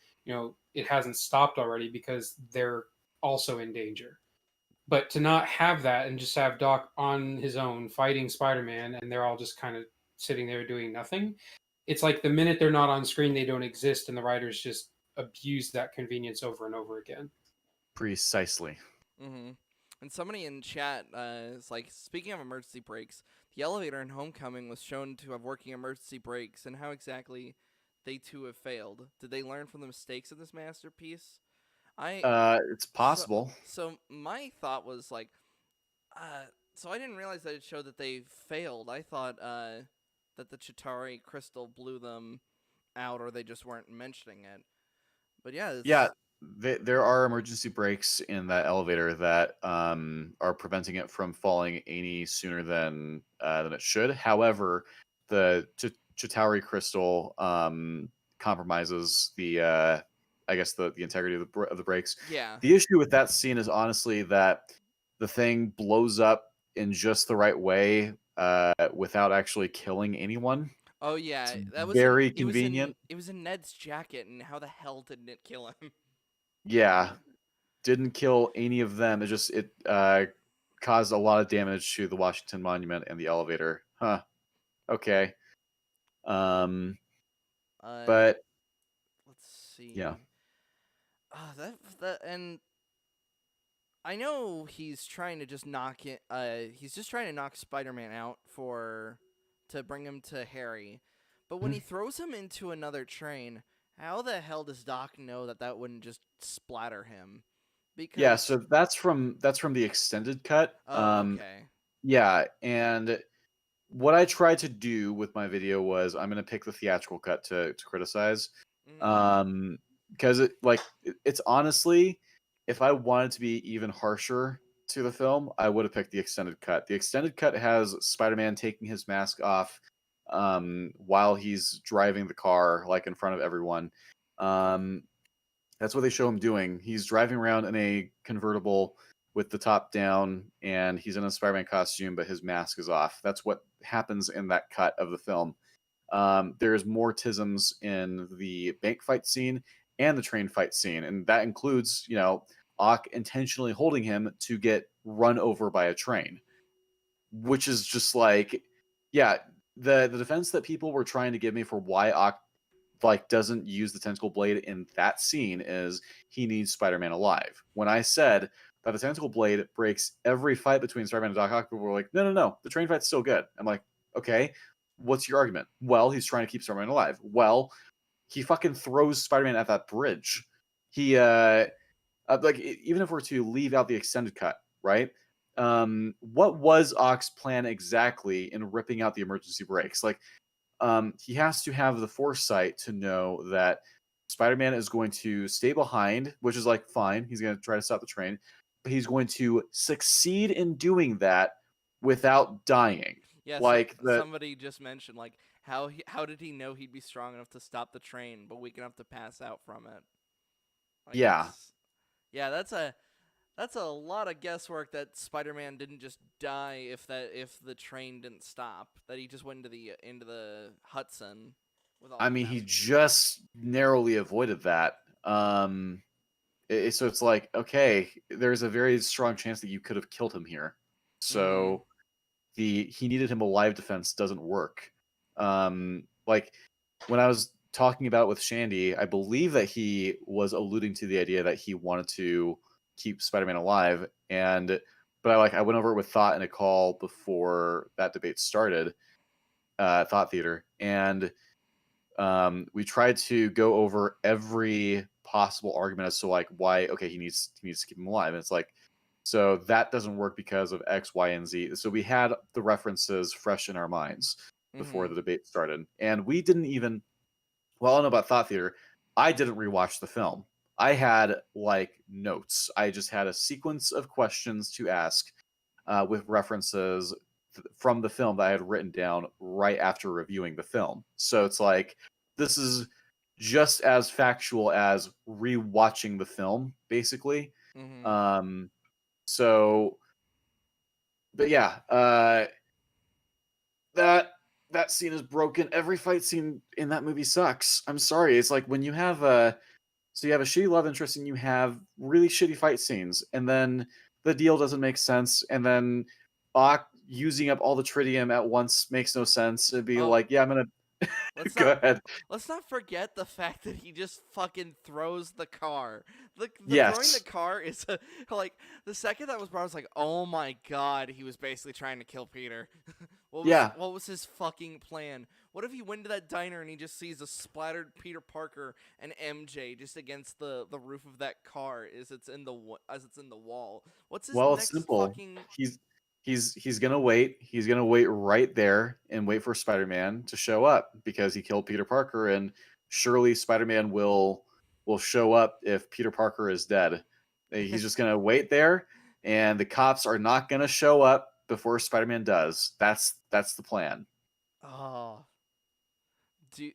it hasn't stopped already because they're also in danger. But to not have that and just have Doc on his own fighting Spider-Man and they're all just kind of sitting there doing nothing, it's like the minute they're not on screen, they don't exist, and the writers just abuse that convenience over and over again. Precisely. Mhm. And somebody in chat is like, speaking of emergency brakes, the elevator in Homecoming was shown to have working emergency brakes, and how exactly they too have failed. Did they learn from the mistakes of this masterpiece? I It's so possible. so my thought was like, uh, so I didn't realize that it showed that they failed. I thought that the Chitari crystal blew them out, or they just weren't mentioning it. But yeah, Yeah, it's there are emergency brakes in that elevator that are preventing it from falling any sooner than it should. However, the Chitauri crystal compromises I guess the integrity of the brakes. yeah. The issue with that scene is honestly that the thing blows up in just the right way without actually killing anyone. Oh It's yeah, that was in very it was in convenient. it was in Ned's jacket, and how the hell didn't it kill him? Yeah, didn't kill any of them. It just caused a lot of damage to the Washington Monument and the elevator. Huh. Okay. Um, Uh, but let's yeah. see. That and I know he's trying to just knock it. He's just trying to knock Spider-Man out to bring him to Harry. But when Mhm. he throws him into another train, how the hell does Doc know that wouldn't just splatter him? Yeah, Because so that's from the extended cut. oh, okay. Yeah, and what I tried to do with my video was I'm gonna pick the theatrical cut to criticize. Mhm. Because it's honestly, if I wanted to be even harsher to the film, I would have picked the extended cut. The extended cut has Spider-Man taking his mask off while he's driving the car, like in front of everyone. Um, that's what they show him doing. He's driving around in a convertible with the top down, and he's in a Spider-Man costume, but his mask is off. That's what happens in that cut of the film. There's more tisms in the bank fight scene and the train fight scene, and that includes, Ock intentionally holding him to get run over by a train, which is just like, yeah, the defense that people were trying to give me for why Ock doesn't use the tentacle blade in that scene is he needs Spider-Man alive. When I said that the tentacle blade breaks every fight between Spider-Man and Doc Ock, people were like, no, the train fight's still good. I'm like, okay, what's your argument? Well, he's trying to keep Spider-Man alive. Well, he fucking throws Spider-Man at that bridge. He even if we're to leave out the extended cut, right? What was Ock's plan exactly in ripping out the emergency brakes? He has to have the foresight to know that Spider-Man is going to stay behind, which is like fine. He's going to try to stop the train, but he's going to succeed in doing that without dying. Yeah. Like the Somebody just mentioned like how did he know he'd be strong enough to stop the train, but weak enough to pass out from it? Like yeah, that's yeah. That's a lot of guesswork that Spider-Man didn't just die if the train didn't stop. That he just went into the Hudson with all I his mean, he mask ready. just narrowly avoided that. So it's like, okay, there's a very strong chance that you could have killed him here. Mm-hmm. So the he needed him alive defense doesn't work. Like when I was talking about it with Shandy, I believe that he was alluding to the idea that he wanted to keep Spider-Man alive, but I went over it with Thought in a call before that debate started, Thought Theater, and we tried to go over every possible argument as to why he needs to keep him alive, and it's like, so that doesn't work because of X, Y, and Z. So we had the references fresh in our minds before Mm-hmm. the debate started, and we didn't even. Well, I don't know about Thought Theater. I didn't rewatch the film. I had notes. I just had a sequence of questions to ask with references from the film that I had written down right after reviewing the film. So it's like this is just as factual as rewatching the film, basically. Mm-hmm. Um, so, but yeah, that that scene is broken. Every fight scene in that movie sucks. I'm sorry. It's like when you have you have a shitty love interest and you have really shitty fight scenes, and then the deal doesn't make sense, and then Bach using up all the tritium at once makes no sense. It'd be Oh, like, yeah, I'm gonna let's go not ahead. let's not forget the fact that he just fucking throws the car. The throwing the Yes, car is like the second that was brought, I was like, oh my god, he was basically trying to kill Peter. yeah. What was his fucking plan? What if he went to that diner and he just sees a splattered Peter Parker and MJ just against the roof of that car as it's in the wall? What's his Well, it's next simple. fucking He's gonna wait. He's gonna wait right there and wait for Spider-Man to show up because he killed Peter Parker, and surely Spider-Man will show up if Peter Parker is dead. He's just gonna wait there, and the cops are not gonna show up before Spider-Man does. That's the plan. oh do you-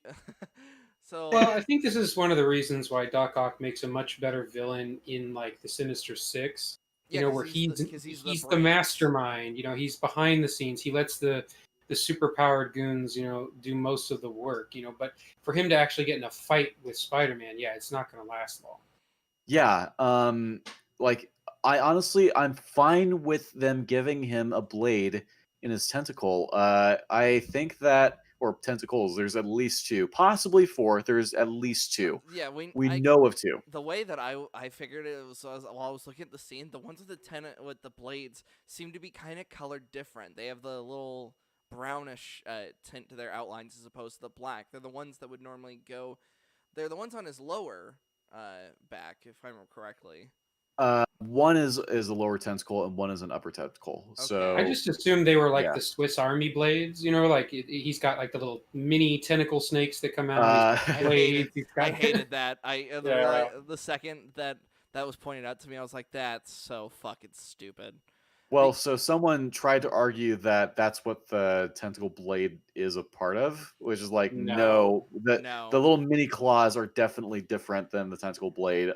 Well, so I think this is one of the reasons why Doc Ock makes a much better villain in like the Sinister Six. yeah, Where because he's the he's the brains. mastermind. He's behind the scenes. He lets the superpowered goons, do most of the work. But for him to actually get in a fight with Spider-Man, yeah, it's not going to last long. Yeah, like I'm fine with them giving him a blade in his tentacle. I think that, or tentacles, there's at least two, possibly four. There's at least two. Yeah, We know of two. the way that I figured it was while I was looking at the scene, the ones with the blades seem to be kind of colored different. They have the little brownish tint to their outlines as opposed to the black. They're the ones that would normally go. They're the ones on his lower back, if I remember correctly. One is a lower tentacle and one is an upper tentacle. Okay. I So just assumed they were like yeah. the Swiss Army blades, you know, like he's got like the little mini tentacle snakes that come out. Uh, He's got blades. I hated that. Yeah. The second that was pointed out to me, I was like, that's so fucking stupid. well, so someone tried to argue that that's what the tentacle blade is a part of, which is like No. the No. little mini claws are definitely different than the tentacle blade.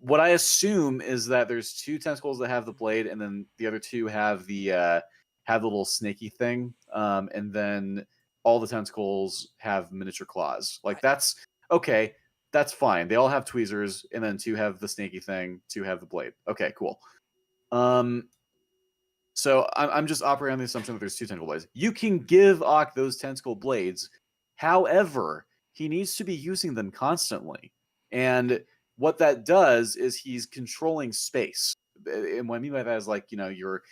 What I assume is that there's two tentacles that have the blade, and then the other two have the little snaky thing, and then all the tentacles have miniature claws. Like that's okay. That's fine. They all have tweezers, and then two have the snaky thing, two have the blade. Okay, cool. So I'm just operating on the assumption that there's two tentacle blades. You can give Ock those tentacle blades. However, he needs to be using them constantly. And what that does is he's controlling space. And what I mean by that is like, you're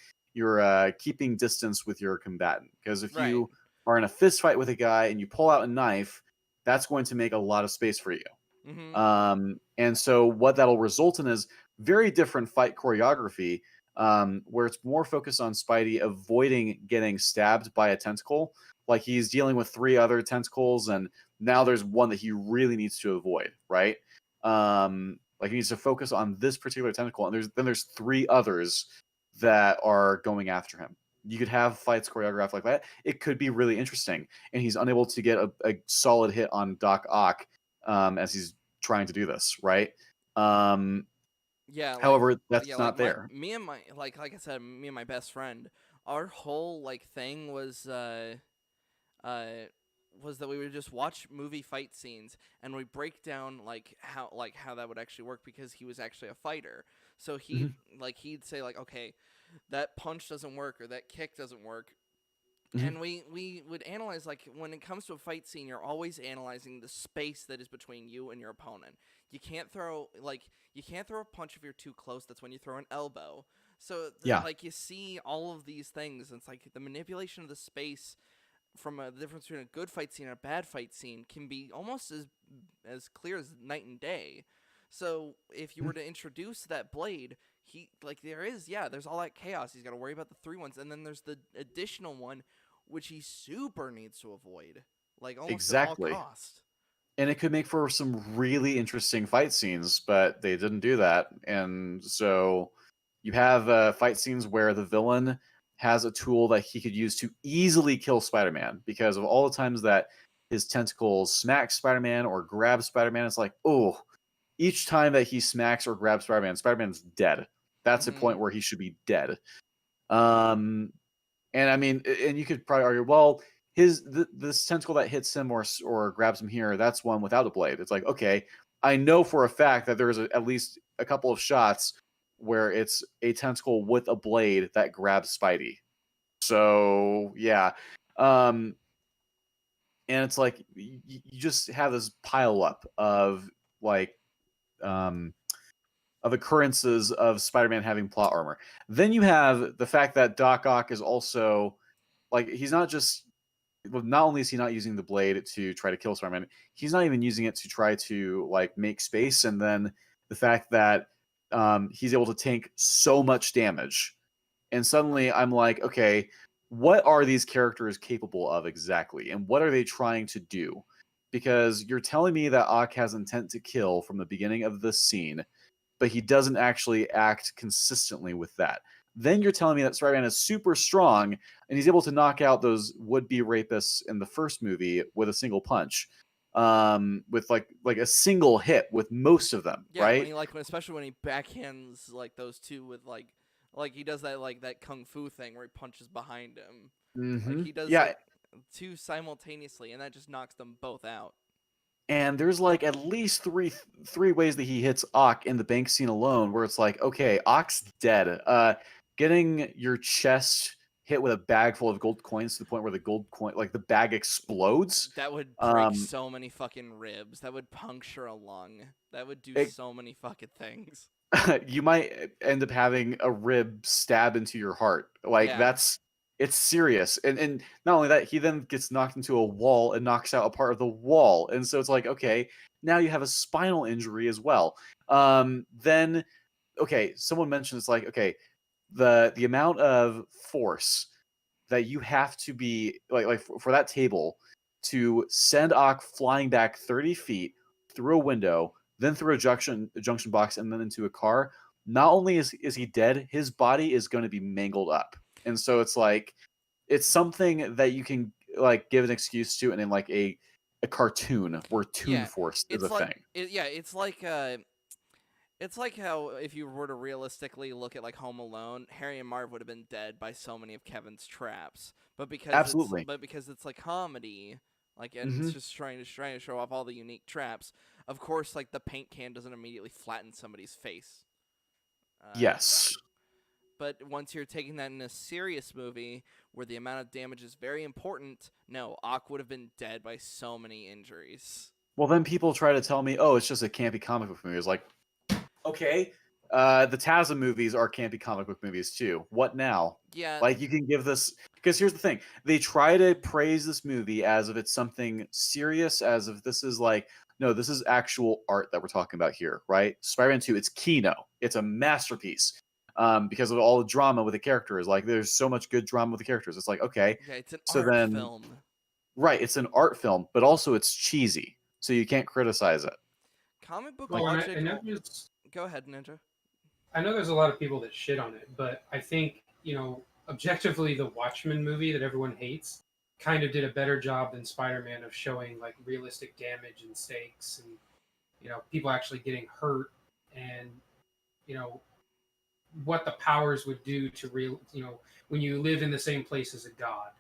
keeping distance with your combatant. Because if you are in a fist fight with a guy and you pull out a knife, that's going to make a lot of space for you. Mm-hmm. And so what that'll result in is very different fight choreography, where it's more focused on Spidey avoiding getting stabbed by a tentacle. Like he's dealing with three other tentacles, and now there's one that he really needs to avoid, right? Like he needs to focus on this particular tentacle, and there's three others that are going after him. You could have fights choreographed like that. It could be really interesting, and he's unable to get a solid hit on Doc Ock as he's trying to do this, right? Yeah. However, that's yeah, not there. me and my like I said, me and my best friend, our whole thing uh was that we would just watch movie fight scenes and we break down how that would actually work because he was actually a fighter. So he'd say okay, that punch doesn't work or that kick doesn't work. And we would analyze when it comes to a fight scene, you're always analyzing the space that is between you and your opponent. You can't throw a punch if you're too close. That's when you throw an elbow. So you see all of these things. And it's the manipulation of the space from the difference between a good fight scene and a bad fight scene can be almost as clear as night and day. So if you were to introduce that blade, there's all that chaos. He's got to worry about the three ones, and then there's the additional one, which he super needs to avoid, almost at all cost. And it could make for some really interesting fight scenes, but they didn't do that. And so you have fight scenes where the villain has a tool that he could use to easily kill Spider-Man because of all the times that his tentacles smack Spider-Man or grab Spider-Man. It's like, oh, each time that he smacks or grabs Spider-Man, Spider-Man's dead. That's a point where he should be dead. And I mean, and you could probably argue, well, this tentacle that hits him or grabs him here, that's one without a blade. It's like, okay, I know for a fact that there's at least a couple of shots where it's a tentacle with a blade that grabs Spidey. So yeah, and it's like you just have this pile up of of occurrences of Spider-Man having plot armor. Then you have the fact that Doc Ock is also he's not just not only is he not using the blade to try to kill Spider-Man, he's not even using it to try to make space. And then the fact that he's able to tank so much damage, and suddenly I'm like, okay, what are these characters capable of exactly, and what are they trying to do? Because you're telling me that Ock has intent to kill from the beginning of this scene, but he doesn't actually act consistently with that. Then you're telling me that Spider-Man is super strong and he's able to knock out those would-be rapists in the first movie with a single punch, with like a single hit with most of them, Yeah, right? especially when he backhands those two with he does that that kung fu thing where he punches behind him. He does two simultaneously, and that just knocks them both out. And there's like at least three ways that he hits Ock in the bank scene alone, where it's like, okay, Ock's dead. Getting your chest hit with a bag full of gold coins to the point where the gold coin, like the bag explodes. That would break so many fucking ribs. That would puncture a lung. That would do It, so many fucking things. you might end up having a rib stab into your heart. Like Yeah. it's serious. And not only that, he then gets knocked into a wall and knocks out a part of the wall. And so it's like, okay, now you have a spinal injury as well. Then okay, someone mentioned it's like, okay, the amount of force that you have to be like for that table to send Ock flying back 30 feet through a window, then through a junction box, and then into a car. Not only is he dead, his body is going to be mangled up, and so it's like it's something that you can like give an excuse to, and in like a cartoon where Toon Force is a thing. It's like how if you were to realistically look at like Home Alone, Harry and Marv would have been dead by so many of Kevin's traps. Absolutely. But because it's like comedy, like and Mm-hmm. it's just trying to show off all the unique traps. Of course, like the paint can doesn't immediately flatten somebody's face. Yes. But once you're taking that in a serious movie where the amount of damage is very important, no, Ock would have been dead by so many injuries. Well, then people try to tell me, oh, it's just a campy comic book movie. It's like, okay, the TASM movies are campy comic book movies too. What now? Yeah. Like you can give this because here's the thing: they try to praise this movie as if it's something serious, as if this is like, no, this is actual art that we're talking about here, right? Spider-Man 2, it's Kino, it's a masterpiece. Because of all the drama with the characters, like there's so much good drama with the characters. It's like, okay, Yeah, it's an so art then, film. right, it's an art film, but also it's cheesy, so you can't criticize it. Comic book Well, logic. I know Go ahead, Ninja. there's a lot of people that shit on it, but I think objectively, the Watchmen movie that everyone hates kind of did a better job than Spider-Man of showing like realistic damage and stakes, and people actually getting hurt, and you know what the powers would do to when you live in the same place as a god.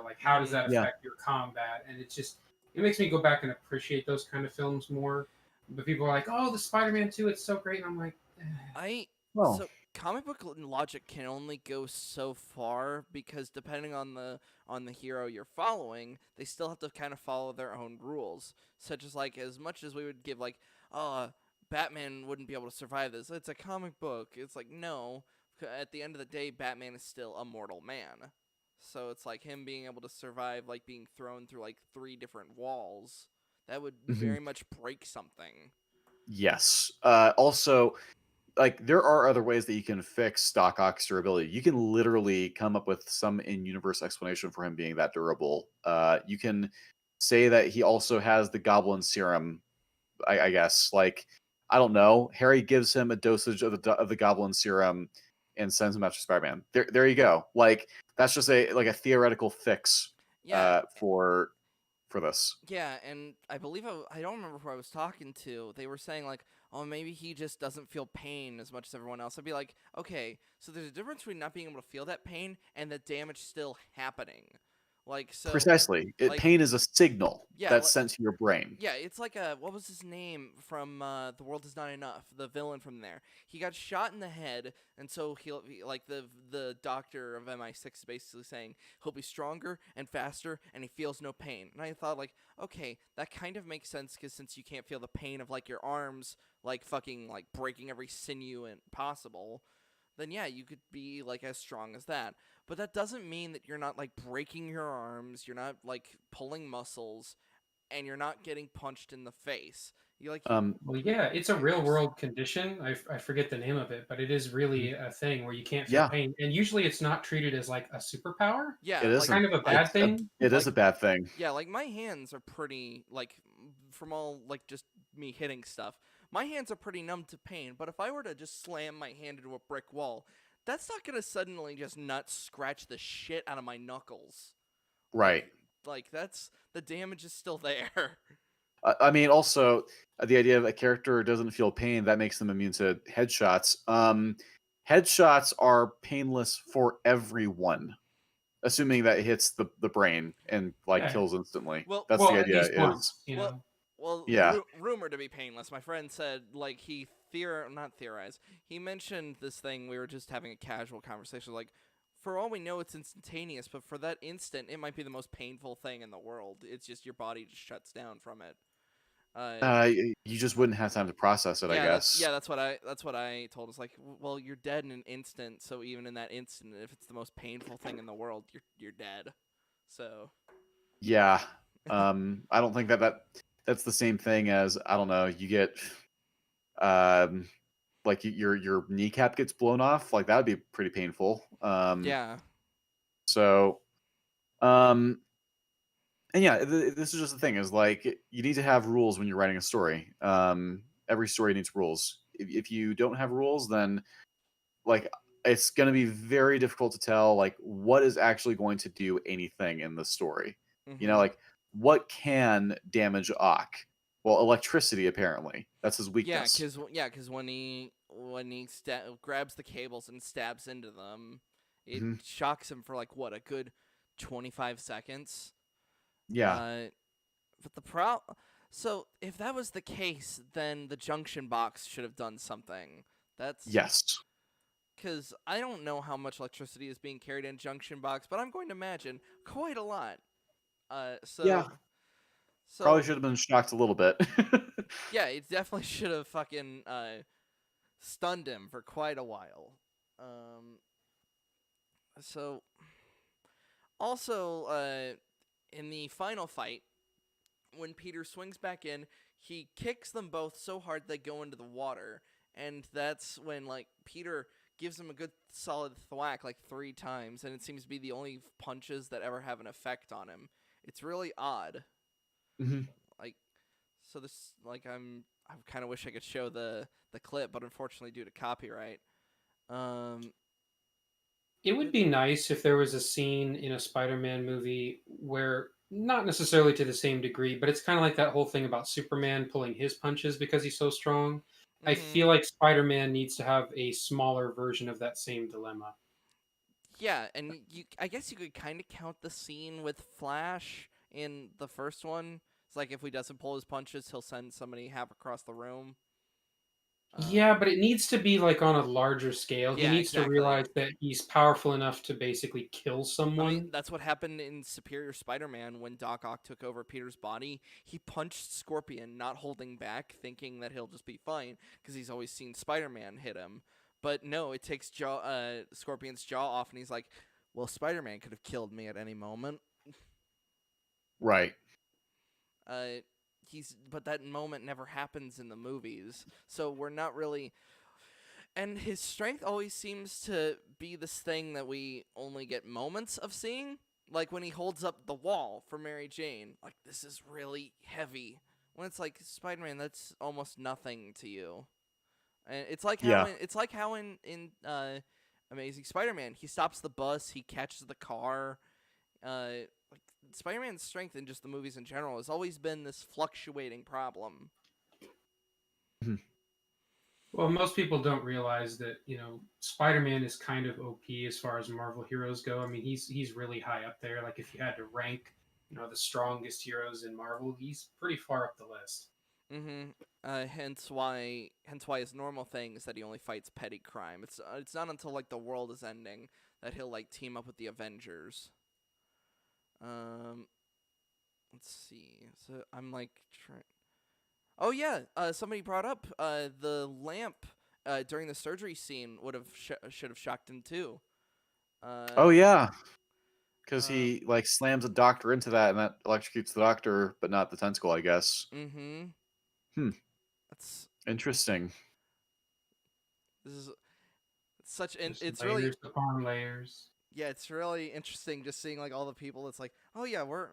Like how does that Yeah. affect your combat? And it makes me go back and appreciate those kind of films more. But people are like, "Oh, the Spider-Man 2, it's so great," and I'm like, Well, So comic book logic can only go so far because depending on the hero you're following, they still have to kind of follow their own rules. Such as like as much as we would give like, oh, Batman wouldn't be able to survive this. It's a comic book. It's like no. At the end of the day, Batman is still a mortal man. So it's like him being able to survive like being thrown through like 3 different walls. That would very much break something. yes. Also, like there are other ways that you can fix Doc Ock's durability. You can literally come up with some in-universe explanation for him being that durable. You can say that he also has the Goblin Serum. I guess, like, I don't know. Harry gives him a dosage of the Goblin Serum and sends him after Spider-Man. There you go. Like that's just a theoretical fix. Yeah, For this. Yeah, and I believe I don't remember who I was talking to. They were saying like, "Oh, maybe he just doesn't feel pain as much as everyone else." I'd be like, "Okay, so there's a difference between not being able to feel that pain and the damage still happening." Like so, Precisely. like Pain is a signal yeah, that's sent to your brain. yeah, it's like what was his name from The World Is Not Enough, the villain from there. He got shot in the head, and so like the doctor of MI6 is basically saying he'll be stronger and faster, and he feels no pain. And I thought like, okay, that kind of makes sense because since you can't feel the pain of like your arms like fucking like breaking every sinew and possible, then yeah, you could be like as strong as that. But that doesn't mean that you're not like breaking your arms, you're not like pulling muscles, and you're not getting punched in the face. You like well, yeah, it's a real world condition. I forget the name of it, but it is really a thing where you can't feel Yeah, pain, and usually it's not treated as like a superpower. yeah, it It's like isn't. kind of a bad thing. It is like a bad thing. yeah, like my hands are pretty like from all like just me hitting stuff. My hands are pretty numb to pain, but if I were to just slam my hand into a brick wall, that's not gonna suddenly just nut scratch the shit out of my knuckles. Right. Like that's the damage is still there. I mean, also the idea of a character doesn't feel pain that makes them immune to headshots. Headshots are painless for everyone, assuming that it hits the brain and like Yeah. kills instantly. Well, That's Well, the at idea. least Is once. well, well, Yeah. rumored to be painless. My friend said like he not theorized. He mentioned this thing. We were just having a casual conversation. Like, for all we know, it's instantaneous, but for that instant, it might be the most painful thing in the world. It's just your body just shuts down from it. You just wouldn't have time to process it, I guess. That's what I told us. Like, well, you're dead in an instant. So even in that instant, if it's the most painful thing in the world, you're dead. So Yeah. I don't think that's the same thing as, I don't know, you get um like your kneecap gets blown off, like that would be pretty painful. yeah, So um and yeah, this is just the thing, is like you need to have rules when you're writing a story. Every story needs rules. If you don't have rules, then like it's going to be very difficult to tell like what is actually going to do anything in the story. mm-hmm. Like what can damage Ock? Well, electricity apparently. That's his Yeah, weakness. cause when he grabs the cables and stabs into them, it Hmm. shocks him for like what, a good 25 seconds. Yeah. Uh, but so if that was the case, then the junction box should have done something. That's Yes. because I don't know how much electricity is being carried in junction box, but I'm going to imagine quite a lot. Uh, Yeah. so Probably so should have been shocked a little bit. yeah, it definitely should have fucking stunned him for quite a while. Um, so also in the final fight, when Peter swings back in, he kicks them both so hard they go into the water, and that's when like Peter gives him a good solid thwack like 3 times, and it seems to be the only punches that ever have an effect on him. It's really odd. Hmm. Like, so this like I kind of wish I could show the clip, but unfortunately due to copyright. Um, It would be nice if there was a scene in a Spider-Man movie where, not necessarily to the same degree, but it's kind of like that whole thing about Superman pulling his punches because he's so strong. I mm-hmm. feel like Spider-Man needs to have a smaller version of that same dilemma. Yeah, and I guess you could kind of count the scene with Flash in the first one. It's like if he doesn't pull his punches, he'll send somebody half across the room. Yeah, Um, but it needs to be like on a larger scale. He yeah, needs to realize exactly. that he's powerful enough to basically kill I mean, someone. that's what happened in Superior Spider-Man when Doc Ock took over Peter's body. He punched Scorpion, not holding back, thinking that he'll just be fine because he's always seen Spider-Man hit him. But no, it takes Scorpion's jaw off, and he's like, "Well, Spider-Man could have killed me at any moment." Right. Uh, but that moment never happens in the movies, so we're not really. And his strength always seems to be this thing that we only get moments of seeing. Like when he holds up the wall for Mary Jane, like this is really heavy. When it's like Spider-Man, that's almost nothing to you. And Yeah. it's like how in Amazing Spider-Man, he stops the bus, he catches the car. Like Spider-Man's strength in just the movies in general has always been this fluctuating problem. Mhm. Well, most people don't realize that, Spider-Man is kind of OP as far as Marvel heroes go. I mean, he's really high up there. Like if you had to rank, the strongest heroes in Marvel, he's pretty far up the list. Mm-hmm. Hence why his normal thing is that he only fights petty crime. It's not until like the world is ending that he'll like team up with the Avengers. Um, let's see. So I'm like trying. Oh yeah. Somebody brought up the lamp during the surgery scene would have should have shocked him too. Uh, Oh yeah, because uh, he like slams a doctor into that, and that electrocutes the doctor, but not the tentacle, I guess. mm-hmm. Hmm. That's Interesting. this is such and Just it's really layers upon layers. yeah, it's really interesting just seeing like all the people. It's like, oh yeah, we're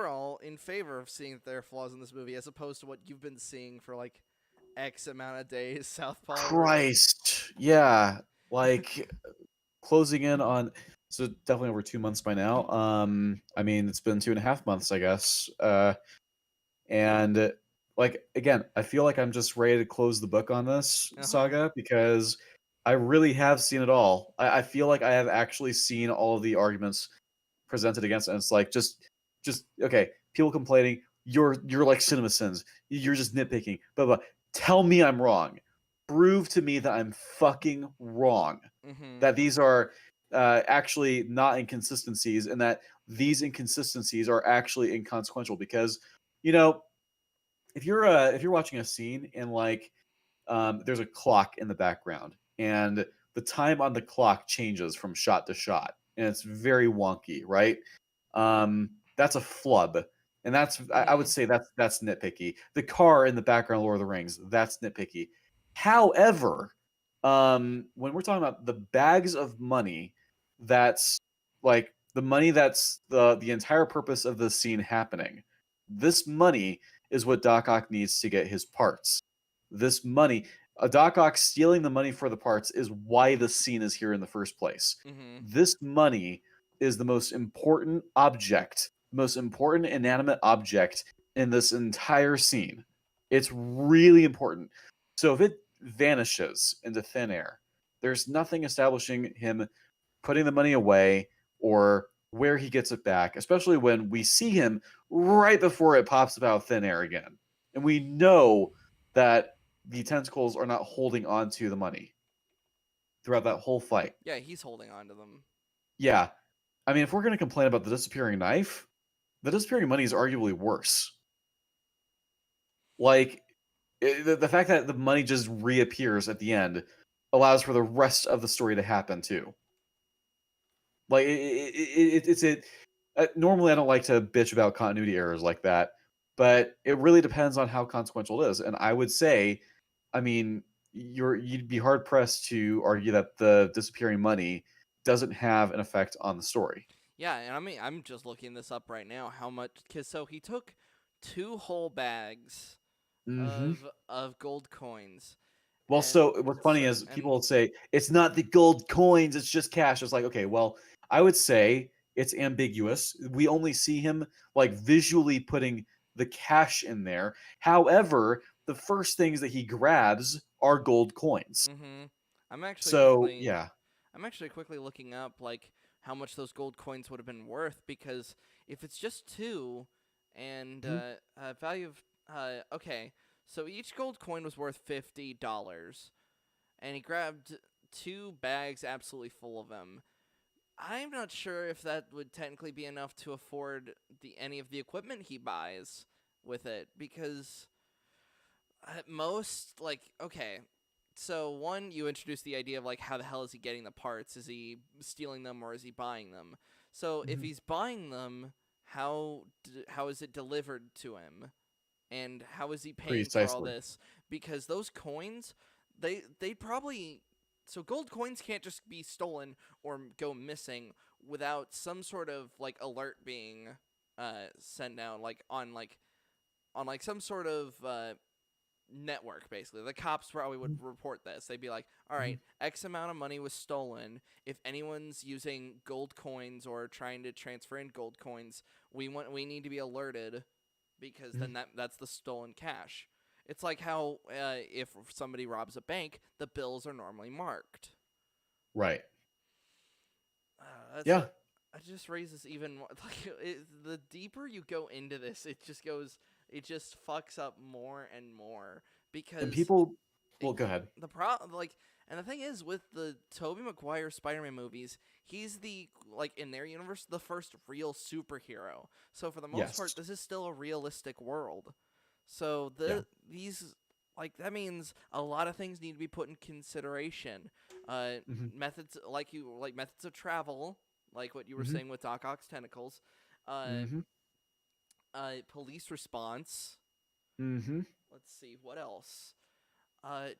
all in favor of seeing that there are flaws in this movie, as opposed to what you've been seeing for like X amount of days, Southpaw, where it's like, Christ. Yeah. Like closing in on, so definitely over 2 months by now. I mean, it's been 2.5 months, I guess. And like again, I feel like I'm just ready to close the book on this uh huh, saga because I really have seen it all. I feel like I have actually seen all of the arguments presented against it. And it's like just okay, people complaining. you're like cinema sins. You're just nitpicking. But tell me I'm wrong. Prove to me that I'm fucking wrong. Mm-hmm. That these are actually not inconsistencies, and that these inconsistencies are actually inconsequential. Because you know, if you're watching a scene and like there's a clock in the background, and the time on the clock changes from shot to shot, and it's very wonky, right? That's a flub, and I would Mm-hmm. say that's nitpicky. The car in the background, of Lord of the Rings, that's nitpicky. However, when we're talking about the bags of money, that's like the money that's the entire purpose of the scene happening. This money is what Doc Ock needs to get his parts. This money, Doc Ock stealing the money for the parts is why the scene is here in the first place. Mm-hmm. This money is the most important object, the most important inanimate object in this entire scene. It's really important. So if it vanishes into thin air, there's nothing establishing him putting the money away or where he gets it back, especially when we see him right before it pops out of thin air again. And we know that the tentacles are not holding on to the money throughout that whole fight. Yeah, he's holding on to them. Yeah. I mean, if we're going to complain about the disappearing knife, the disappearing money is arguably worse. Like, the fact that the money just reappears at the end allows for the rest of the story to happen too. Like it's it. Normally, I don't like to bitch about continuity errors like that, but it really depends on how consequential it is. And I would say, I mean, you'd be hard pressed to argue that the disappearing money doesn't have an effect on the story. Yeah, and I mean, I'm just looking this up right now. How much? Cause so he took 2 whole bags Hmm. of gold coins, Well, and so what's funny so is people and will say it's not the gold coins; it's just cash. It's like, okay, well, I would say it's ambiguous. We only see him like visually putting the cash in there. However, the first things that he grabs are gold coins. mm-hmm. I'm actually So quickly yeah. I'm actually quickly looking up like how much those gold coins would have been worth because if it's just two, and Mhm. value of okay, so each gold coin was worth $50, and he grabbed 2 bags absolutely full of them. I'm not sure if that would technically be enough to afford the any of the equipment he buys with it because at most, like, okay, so one, you introduce the idea of like how the hell is he getting the parts? Is he stealing them or is he buying them? So if Mhm. he's buying them, how is it delivered to him, and how is he paying for all Precisely. this? Because those coins, they probably, so gold coins can't just be stolen or go missing without some sort of like alert being sent out on like some sort of network. Basically the cops probably would Mhm. report this. They'd be like, all Mhm. right, x amount of money was stolen. If anyone's using gold coins or trying to transfer in gold coins, we need to be alerted, because Mhm. then that's the stolen cash. It's like how if somebody robs a bank, the bills are normally marked. Right. That's Yeah. it just raises even more, like the deeper you go into this, it just fucks up more and more And because people. it, Well, go ahead. the pro like and the thing is with the Tobey Maguire Spider-Man movies, he's the, like, in their universe, the first real superhero. So for the most part, Yes. this is still a realistic world. So Yeah. these, like, that means a lot of things need to be put in consideration. Uh, Hmm. methods of travel, like what you were Hmm. saying with Doc Ock's tentacles, uh, Hmm. police response. Hmm. Let's see what else.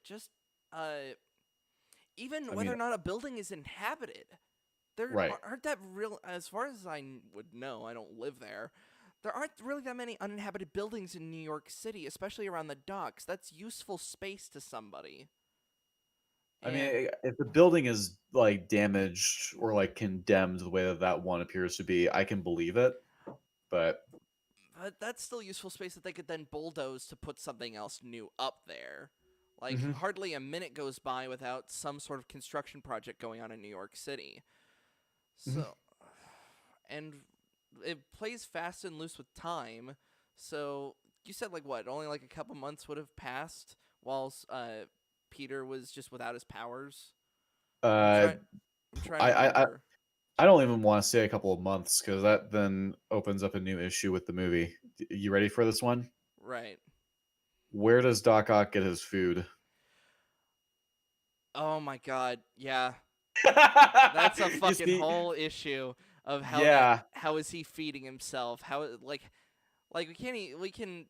Just uh, even I whether mean, or not a building is inhabited. There right. aren't that real, as far as would know. I don't live there. There aren't really that many uninhabited buildings in New York City, especially around the docks. That's useful space to somebody. I mean, And if the building is like damaged or like condemned the way that that one appears to be, I can believe it. But but that's still useful space that they could then bulldoze to put something else new up there. Like, hmm. hardly a minute goes by without some sort of construction project going on in New York City. Hmm. So, and it plays fast and loose with time. So you said like what? Only like a couple months would have passed whilst Peter was just without his powers. I'm Uh, trying. I'm trying to I I I remember. I don't even want to say a couple of months because that then opens up a new issue with the movie. You ready for this one? Right. Where does Doc Ock get his food? Oh my God. Yeah. That's a You fucking see, whole issue of yeah. how is he feeding himself? How like we can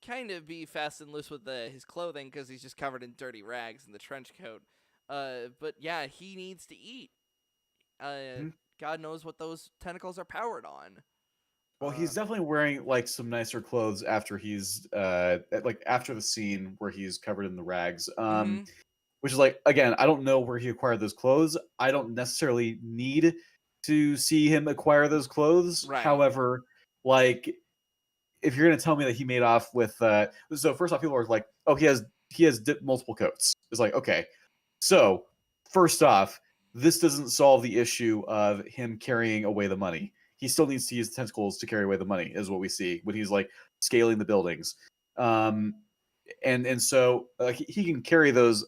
kind of be fast and loose with his clothing because he's just covered in dirty rags and the trench coat. But yeah, he needs to eat. Mhm. God knows what those tentacles are powered on. Well, Uh, he's definitely wearing like some nicer clothes after he's like after the scene where he's covered in the rags. mm-hmm. Which is like, again, I don't know where he acquired those clothes. I don't necessarily need to see him acquire those clothes. Right. However, like if you're going to tell me that he made off with so first off, people are like, oh, he has multiple coats. It's like, okay, so first off, this doesn't solve the issue of him carrying away the money. He still needs to use the tentacles to carry away the money, is what we see when he's like scaling the buildings. um and so he can carry those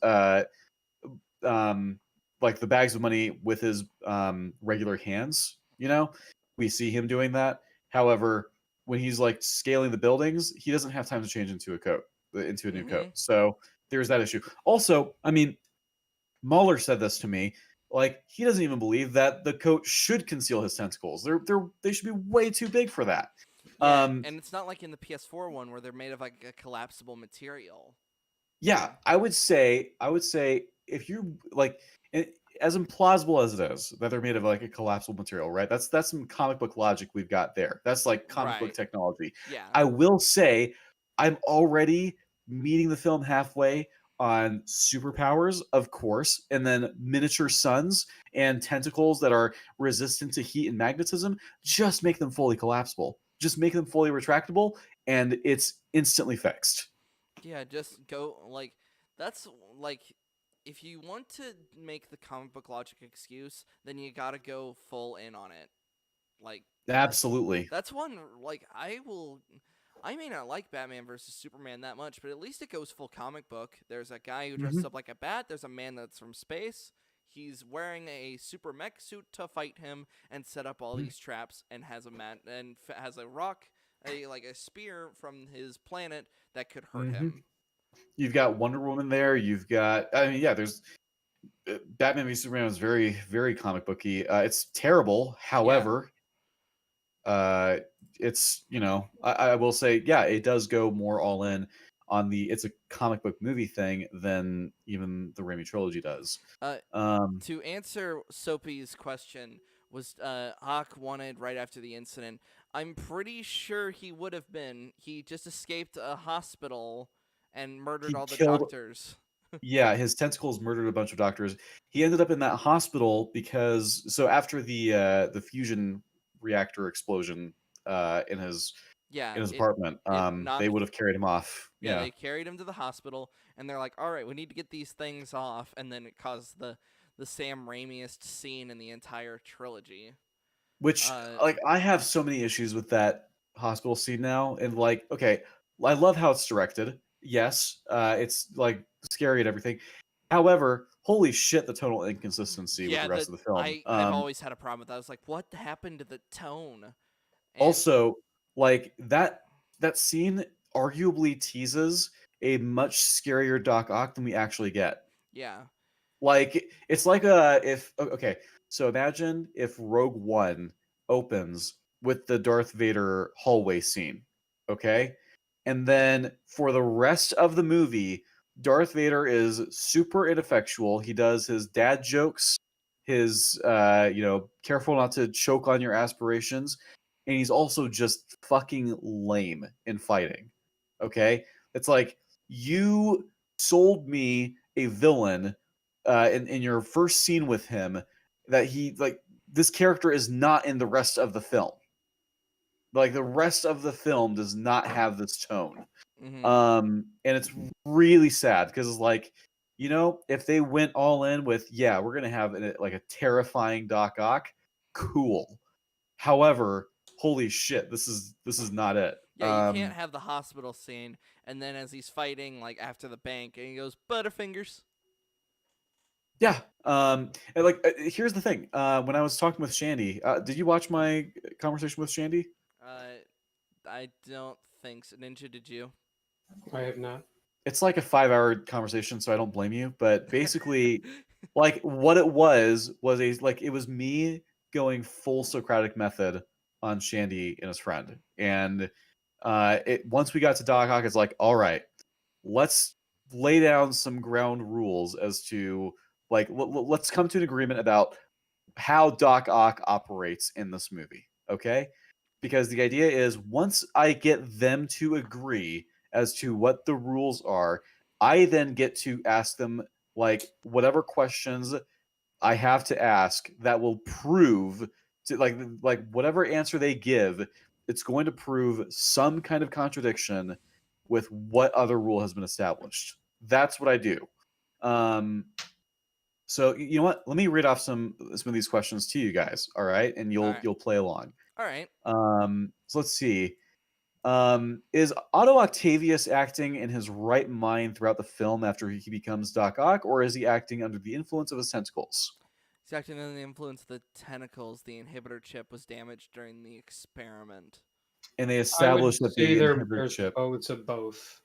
um like the bags of money with his regular hands. We see him doing that. However, when he's like scaling the buildings, he doesn't have time to change into a new coat. Mm-hmm. So there's that issue. Also, I mean, Mahler said this to me. Like, he doesn't even believe that the coat should conceal his tentacles. They should be way too big for that. Yeah, um and it's not like in the PS4 one where they're made of like a collapsible material. yeah, I would say if you like, it, as implausible as it is that they're made of like a collapsible material, right? That's some comic book logic we've got there. That's like comic book Right. technology. Yeah. I will say I'm already meeting the film halfway on superpowers, of course, and then miniature suns and tentacles that are resistant to heat and magnetism. Just make them fully collapsible. Just make them fully retractable, and it's instantly fixed. Yeah, just go like that's like if you want to make the comic book logic excuse, then you got to go full in on it. Like that's Absolutely. that's one like I may not like Batman versus Superman that much, but at least it goes full comic book. There's a guy who dresses Mhm. up like a bat, there's a man that's from space. He's wearing a super mech suit to fight him and set up all Mhm. these traps and has has a rock like a spear from his planet that could hurt Mhm. him. You've got Wonder Woman there. You've got, I mean, yeah. There's Batman v Superman is very, very comic booky. It's terrible. Yeah. However, uh, it's I will say, yeah, it does go more all in on the. It's a comic book movie thing than even the Raimi trilogy does. Uh Um, to answer Soapy's question, was Hawk wanted right after the incident? I'm pretty sure he would have been. He just escaped a hospital and murdered he all the killed. doctors. Yeah, his tentacles murdered a bunch of doctors. He ended up in that hospital because so after the fusion reactor explosion Yeah, in his it apartment, it they knocked. would have carried him off. Yeah, Yeah, they carried him to the hospital, and they're like, "All right, we need to get these things off," and then it caused the Sam Raimiest scene in the entire trilogy. which Uh, like I have so many issues with that hospital scene now, and like okay, I love how it's directed. Yes, it's like scary and everything. However, holy shit, the tonal inconsistency with the yeah, rest of the film. I've always had a problem with that. I was like, "What happened to the tone?" And Also, like that scene arguably teases a much scarier Doc Ock than we actually get. yeah, Like it's like a if okay, so imagine if Rogue One opens with the Darth Vader hallway scene, okay? And then for the rest of the movie, Darth Vader is super ineffectual. He does his dad jokes, his careful not to choke on your aspirations, and he's also just fucking lame in fighting. Okay? It's like you sold me a villain in your first scene with him that he like this character is not in the rest of the film. Like the rest of the film does not have this tone. mm-hmm. And it's really sad because it's like, if they went all in with, yeah, we're gonna have like a terrifying Doc Ock, cool. However, holy shit, this is not it. Yeah, you can't have the hospital scene, and then as he's fighting, like after the bank, and he goes Butterfingers. Yeah. And like, here's the thing. When I was talking with Shandy, did you watch my conversation with Shandy? I don't think so. Ninja, did you? I have not. It's like a 5-hour conversation, so I don't blame you. But basically, like what it was a like it was me going full Socratic method on Shandy and his friend, and it once we got to Doc Ock, it's like, all right, let's lay down some ground rules as to like let's come to an agreement about how Doc Ock operates in this movie, okay? Because the idea is once I get them to agree as to what the rules are, I then get to ask them like whatever questions I have to ask that will prove to like whatever answer they give, it's going to prove some kind of contradiction with what other rule has been established. That's what I do. Um, so you know what? Let me read off some of these questions to you guys. All right, and All right. you'll play along. All right. So let's see. Is Otto Octavius acting in his right mind throughout the film after he becomes Doc Ock, or is he acting under the influence of his tentacles? He's acting under the influence of the tentacles. The inhibitor chip was damaged during the experiment. And they I would established that say the inhibitor there's chip. both of both.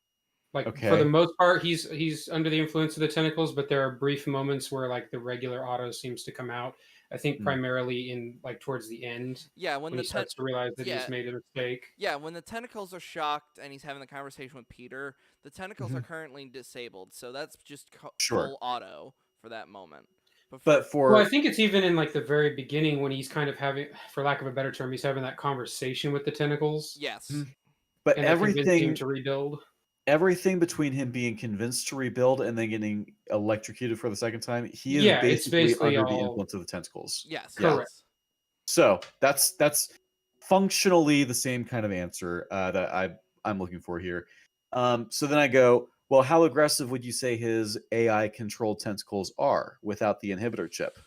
Like for the Okay. most part, he's under the influence of the tentacles, but there are brief moments where like the regular Otto seems to come out. I think Mm. primarily in like towards the end Yeah, when he starts to realize that he's made a mistake. Yeah, when the tentacles are shocked and he's having the conversation with Peter, the tentacles are currently disabled, so that's just Sure. full auto for that moment. But Well, I for think it's even in like the very beginning when he's kind of having, for lack of a better term, he's having that conversation with the tentacles, yes, but and they're convincing him to rebuild. everything between him being convinced to rebuild and then getting electrocuted for the second time, he is Yeah, it's basically basically under the all influence of the tentacles. yes, Yeah. correct. yes. So that's functionally the same kind of answer that I'm looking for here. So then I go, well, how aggressive would you say his AI controlled tentacles are without the inhibitor chip?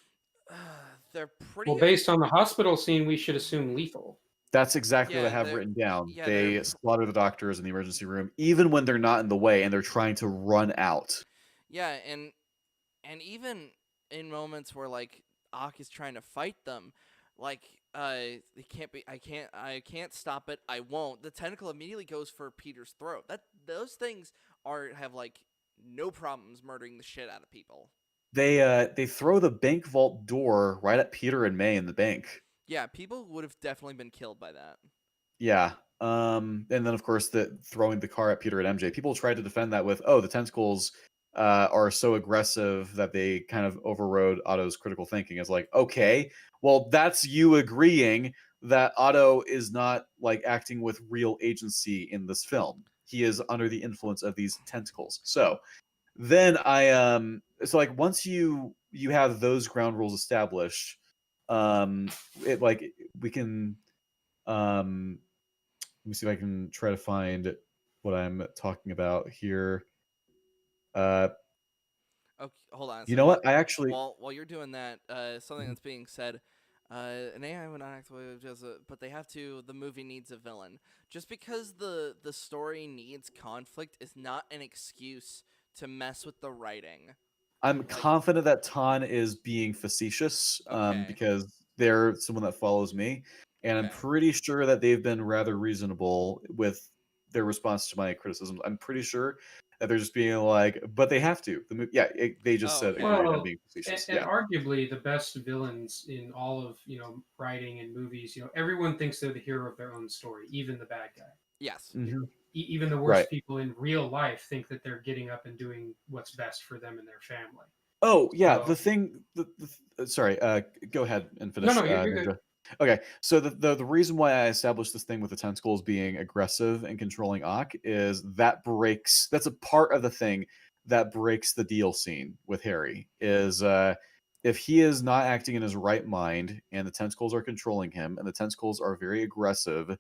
They're pretty. Well, based on the hospital scene, we should assume lethal. That's exactly what I Yeah, have they're written down. yeah, They they're slaughter the doctors in the emergency room, even when they're not in the way and they're trying to run out. yeah, and even in moments where like Ak is trying to fight them, like it can't be. I can't stop it. I won't. The tentacle immediately goes for Peter's throat. That those things have like no problems murdering the shit out of people. They throw the bank vault door right at Peter and May in the bank. Yeah, people would have definitely been killed by that. Yeah. And then of course the throwing the car at Peter and MJ. People tried to defend that with, oh, the tentacles are so aggressive that they kind of overrode Otto's critical thinking. It's like, okay, well, that's you agreeing that Otto is not like acting with real agency in this film. He is under the influence of these tentacles. So then so like once you have those ground rules established, it like we can um let me see if I can try to find what I'm talking about here. Uh, Okay, hold on a you know second. what? I actually While you're doing that, something that's being said. An AI would not act the way it does it, but they have to. The movie needs a villain. Just because the story needs conflict is not an excuse to mess with the writing. I'm Like, confident that Tan is being facetious okay, because they're someone that follows me, and I'm okay, pretty sure that they've been rather reasonable with their response to my criticisms. I'm pretty sure that they're just being like, but they have to. Yeah, they just oh, said okay. agreed. I'm Well, being facetious. and Yeah. arguably the best villains in all of writing and movies. Everyone thinks they're the hero of their own story, even the bad guy. Yes, Hmm. Even the Right. worst people in real life think that they're getting up and doing what's best for them and their family. Oh yeah, So the thing. Sorry, go ahead and no, finish, no, you're good. Ninja. Okay, so the reason why I established this thing with the tentacles being aggressive and controlling Ak is that breaks. That's a part of the thing that breaks the deal scene with Harry. Is if he is not acting in his right mind and the tentacles are controlling him and the tentacles are very aggressive,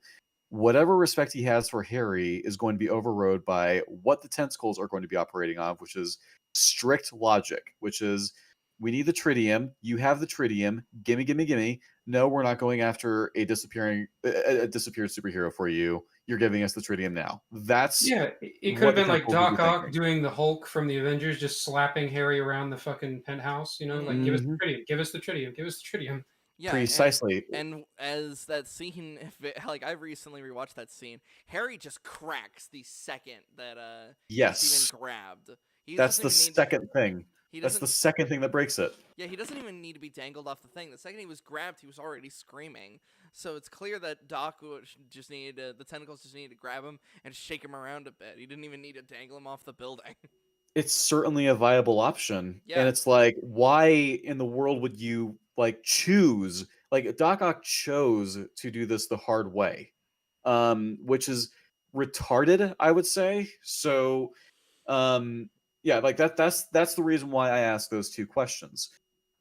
whatever respect he has for Harry is going to be overrode by what the tentacles are going to be operating on, which is strict logic, which is we need the tritium. You have the tritium. Gimme, gimme, gimme. No, we're not going after a disappeared superhero for you. You're giving us the tritium now. That's Yeah, it could what have the been like tentacles would be Doc Ock thinking. doing the Hulk from the Avengers, just slapping Harry around the fucking penthouse. You know, like give us Mhm. the tritium, give us the tritium, give us the tritium. Yeah, Precisely. and as that scene, if it, like I recently rewatched that scene, Harry just cracks the second that he's even Yes. grabbed. He That's doesn't the even need to. second thing. He That's doesn't. the second thing that breaks it. Yeah, he doesn't even need to be dangled off the thing. The second he was grabbed, he was already screaming. So it's clear that Doc just needed the tentacles just needed to grab him and shake him around a bit. He didn't even need to dangle him off the building. It's certainly a viable option. And Yeah. it's like, why in the world would you like choose? Like Doc Ock chose to do this the hard way, which is retarded, I would say. So, yeah, like that's the reason why I asked those two questions.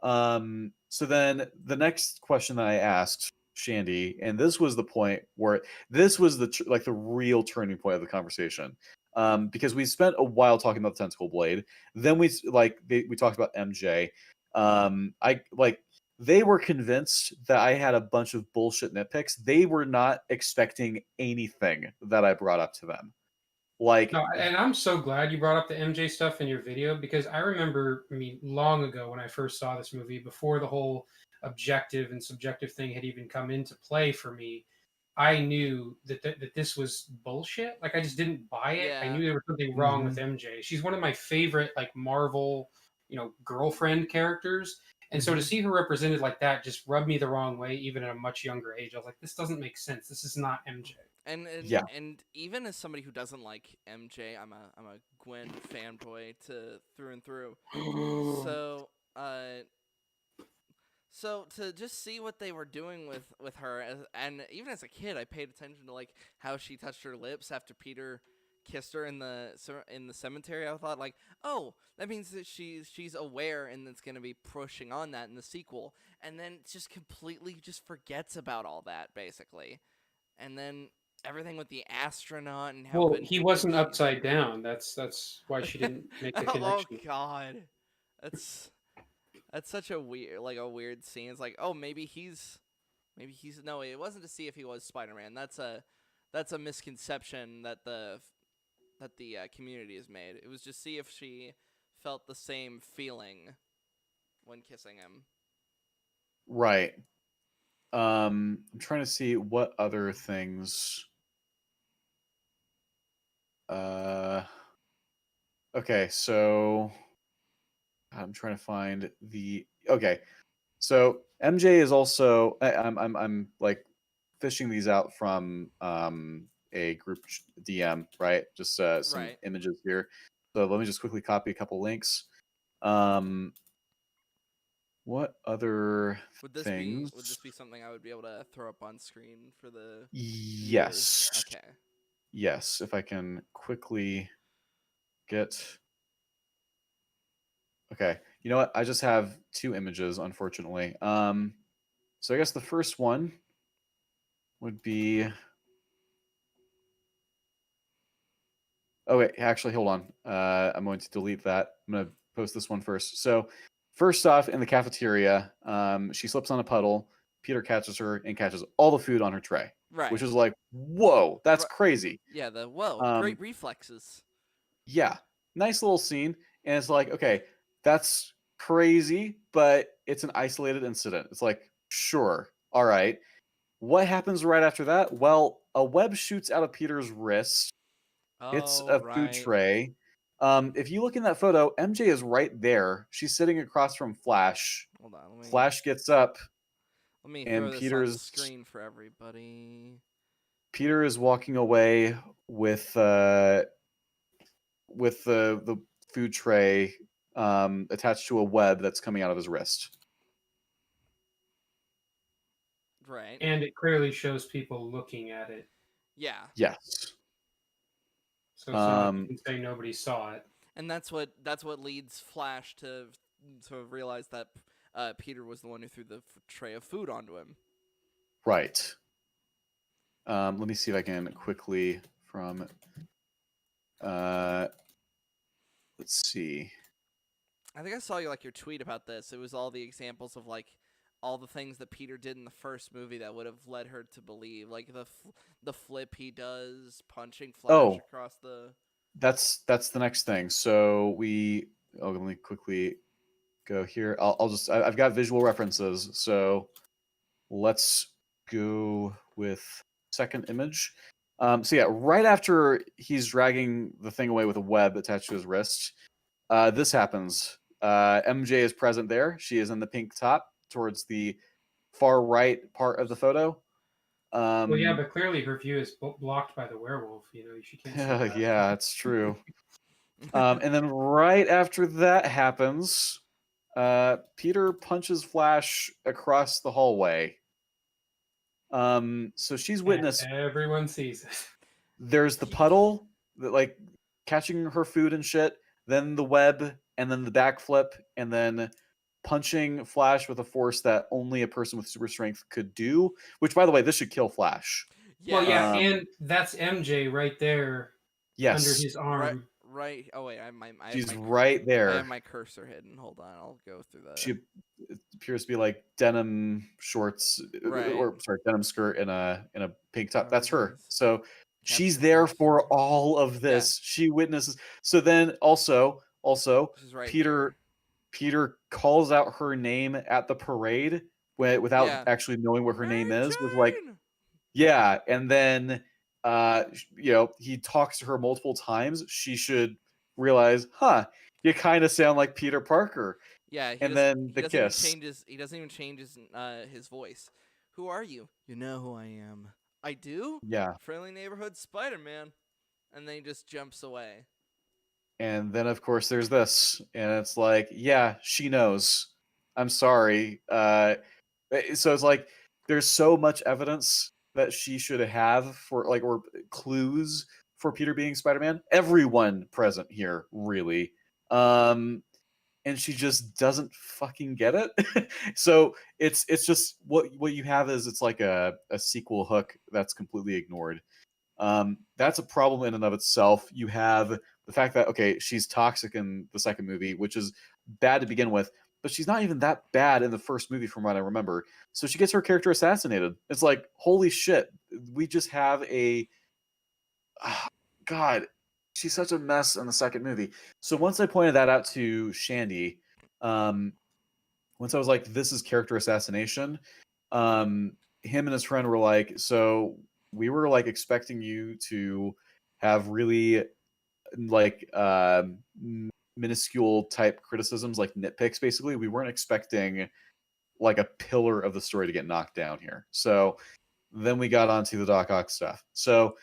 So then the next question that I asked Shandy, and this was the point where this was like the real turning point of the conversation. Because we spent a while talking about the tentacle blade. Then we we talked about MJ. I like they were convinced that I had a bunch of bullshit nitpicks. They were not expecting anything that I brought up to them. Like, No, and I'm so glad you brought up the MJ stuff in your video because I remember, I mean, long ago when I first saw this movie, before the whole objective and subjective thing had even come into play for me, I knew that this was bullshit. Like I just didn't buy it. I Yeah. knew there was something wrong with mhm, MJ. She's one of my favorite like Marvel, girlfriend characters. And so to mhm. see her represented like that just rubbed me the wrong way, even at a much younger age. I was like, this doesn't make sense. This is not MJ. And Yeah, and even as somebody who doesn't like MJ, I'm a Gwen fanboy to through and through. So so to just see what they were doing with her, and even as a kid, I paid attention to like how she touched her lips after Peter kissed her in the cemetery. I thought like, oh, that means that she's aware and that's gonna be pushing on that in the sequel, and then just completely just forgets about all that basically, and then everything with the astronaut and how Well, he vindictive wasn't she is. upside down. That's why she didn't make the Oh connection. God, that's that's such a weird scene. It's like, oh, maybe he's no. It wasn't to see if he was Spider-Man. That's a misconception that the community has made. It was just see if she felt the same feeling when kissing him. right. I'm trying to see what other things. Uh, okay, so I'm trying to find the. Okay, so MJ is also. I'm like fishing these out from a group DM, right? Just some Right. images here. So let me just quickly copy a couple links. Um, what other Would this be things? something I would be able to throw up on screen for the viewers? Yes. Okay. Yes, if I can quickly get. Okay, you know what? I just have two images, unfortunately. So I guess the first one would be. Oh wait, actually, hold on. I'm going to delete that. I'm going to post this one first. So, first off, in the cafeteria, she slips on a puddle. Peter catches her and catches all the food on her tray, which Right. is like, whoa, that's crazy. Yeah. The whoa, Um, great reflexes. yeah, nice little scene, and it's like, okay, that's crazy, but it's an isolated incident. It's like, sure, all right. What happens right after that? Well, a web shoots out of Peter's wrist. It's Oh a food right. tray. If you look in that photo, MJ is right there. She's sitting across from Flash. Hold on. Flash gets up, Let me and throw this on screen for everybody. Peter is walking away with the food tray attached to a web that's coming out of his wrist. Right. And it clearly shows people looking at it. Yeah. Yes. So it's not like you Um, can say nobody saw it. And that's what leads Flash to realize that Peter was the one who threw the tray of food onto him. right. Let me see if I can quickly from. Let's see. I think I saw your tweet about this. It was all the examples of all the things that Peter did in the first movie that would have led her to believe, like the flip he does, punching Flash Oh, across the. that's the next thing. So let me quickly go here. I've got visual references. So let's go with second image. So yeah, right after he's dragging the thing away with a web attached to his wrist, this happens. MJ is present there. She is in the pink top towards the far right part of the photo. Well, yeah, but clearly her view is blocked by the werewolf. She can't see that. Yeah, it's true. And then right after that happens, Peter punches Flash across the hallway. So she's witness. And everyone sees it. There's the puddle that catching her food and shit, then the web, and then the backflip, and then punching Flash with a force that only a person with super strength could do. Which, by the way, this should kill Flash. Well, yeah, Yes. and that's MJ right there under Yes, his Right. arm. Right. Oh wait, I have she's my right I there. have my cursor hidden. Hold on, I'll go through that. She appears to be like denim shorts, Right. or sorry, denim skirt and a pink top. That's her. Yes. So she's Capture there first. for all of this. She witnesses. So then also She's right Peter Peter calls out her name at the parade without Yeah. actually knowing what her Mary name is. Was like, Jane! yeah, and then he talks to her multiple times. She should realize, huh, you kind of sound like Peter Parker. Yeah, And then the kiss. He doesn't even change his voice. Who are you? You know who I am. I do? Yeah. Friendly neighborhood Spider-Man. And then he just jumps away. And then of course there's this, and it's like, yeah, she knows. I'm sorry. So it's like there's so much evidence that she should have for or clues for Peter being Spider-Man. Everyone present here, really. And she just doesn't fucking get it. So it's just what you have is it's like a sequel hook that's completely ignored. That's a problem in and of itself. You have the fact that okay, she's toxic in the second movie, which is bad to begin with, but she's not even that bad in the first movie from what I remember. So she gets her character assassinated. It's like, holy shit, we just have a God, she's such a mess in the second movie. So once I pointed that out to Shandy, once I was like, this is character assassination, him and his friend were like, so we were like expecting you to have really like minuscule type criticisms, like nitpicks basically. We weren't expecting like a pillar of the story to get knocked down here. So then we got onto the Doc Ock stuff. So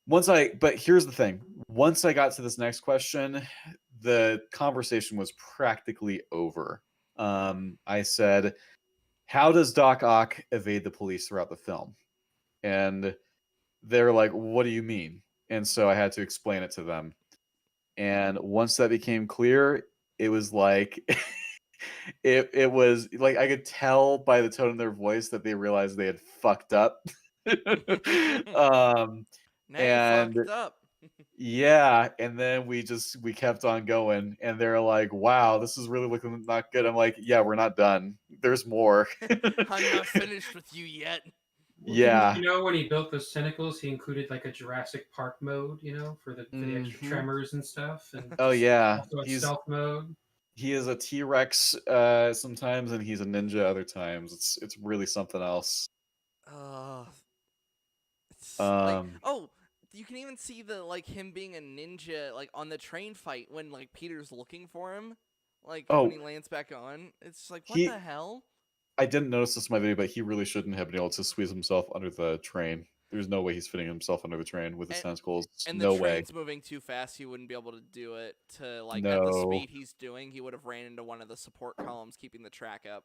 but here's the thing. Once I got to this next question, the conversation was practically over. I said, how does Doc Ock evade the police throughout the film? And they're like, what do you mean? And so I had to explain it to them. And once that became clear, it was like it was like I could tell by the tone of their voice that they realized they had fucked up. um Now you and fucked up. yeah, and then we kept on going, and they're like, wow, this is really looking not good. I'm like, yeah, we're not done, there's more. I'm not finished with you yet. Well, Yeah. when he built those tentacles, he included like a Jurassic Park mode, for the extra tremors and stuff, and Oh yeah, also a stealth mode. he is a T-Rex sometimes, and he's a ninja other times. It's really something else. It's Um, you can even see the him being a ninja on the train fight when Peter's looking for him, when oh, he lands back on. It's like what the he hell? I didn't notice this in my video, but he really shouldn't have been able to squeeze himself under the train. There's no way he's fitting himself under the train with his And tentacles. and the No way. train's moving too fast. He wouldn't be able to do it at the No. speed he's doing. He would have ran into one of the support columns keeping the track up.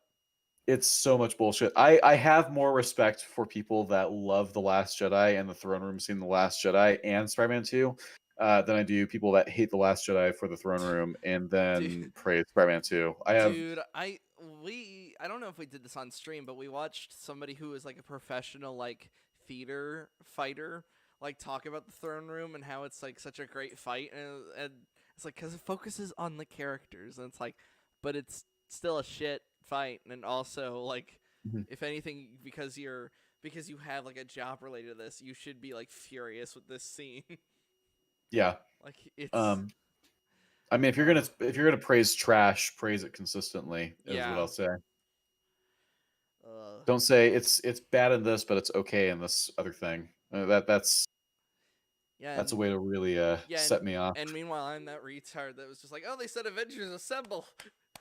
It's so much bullshit. I have more respect for people that love The Last Jedi and the throne room scene in The Last Jedi and Spider-Man 2 than I do people that hate The Last Jedi for the throne room and Dude, then praise Spider-Man 2. I have dude, I don't know if we did this on stream, but we watched somebody who is a professional theater fighter talk about the throne room and how it's such a great fight, and It's like because it focuses on the characters, and it's like, but it's still a shit fight, and also like, Mhm. if anything, because you have like a job related to this, you should be like furious with this scene. Yeah. Like it's Um, I mean, uh, if you're gonna praise trash, praise it consistently is what yeah. I'll say. Uh, Don't say it's bad in this, but it's okay in this other thing. yeah, That's a and way to really yeah, set me off. and meanwhile, I'm that retard that was just like, oh, they said Avengers Assemble.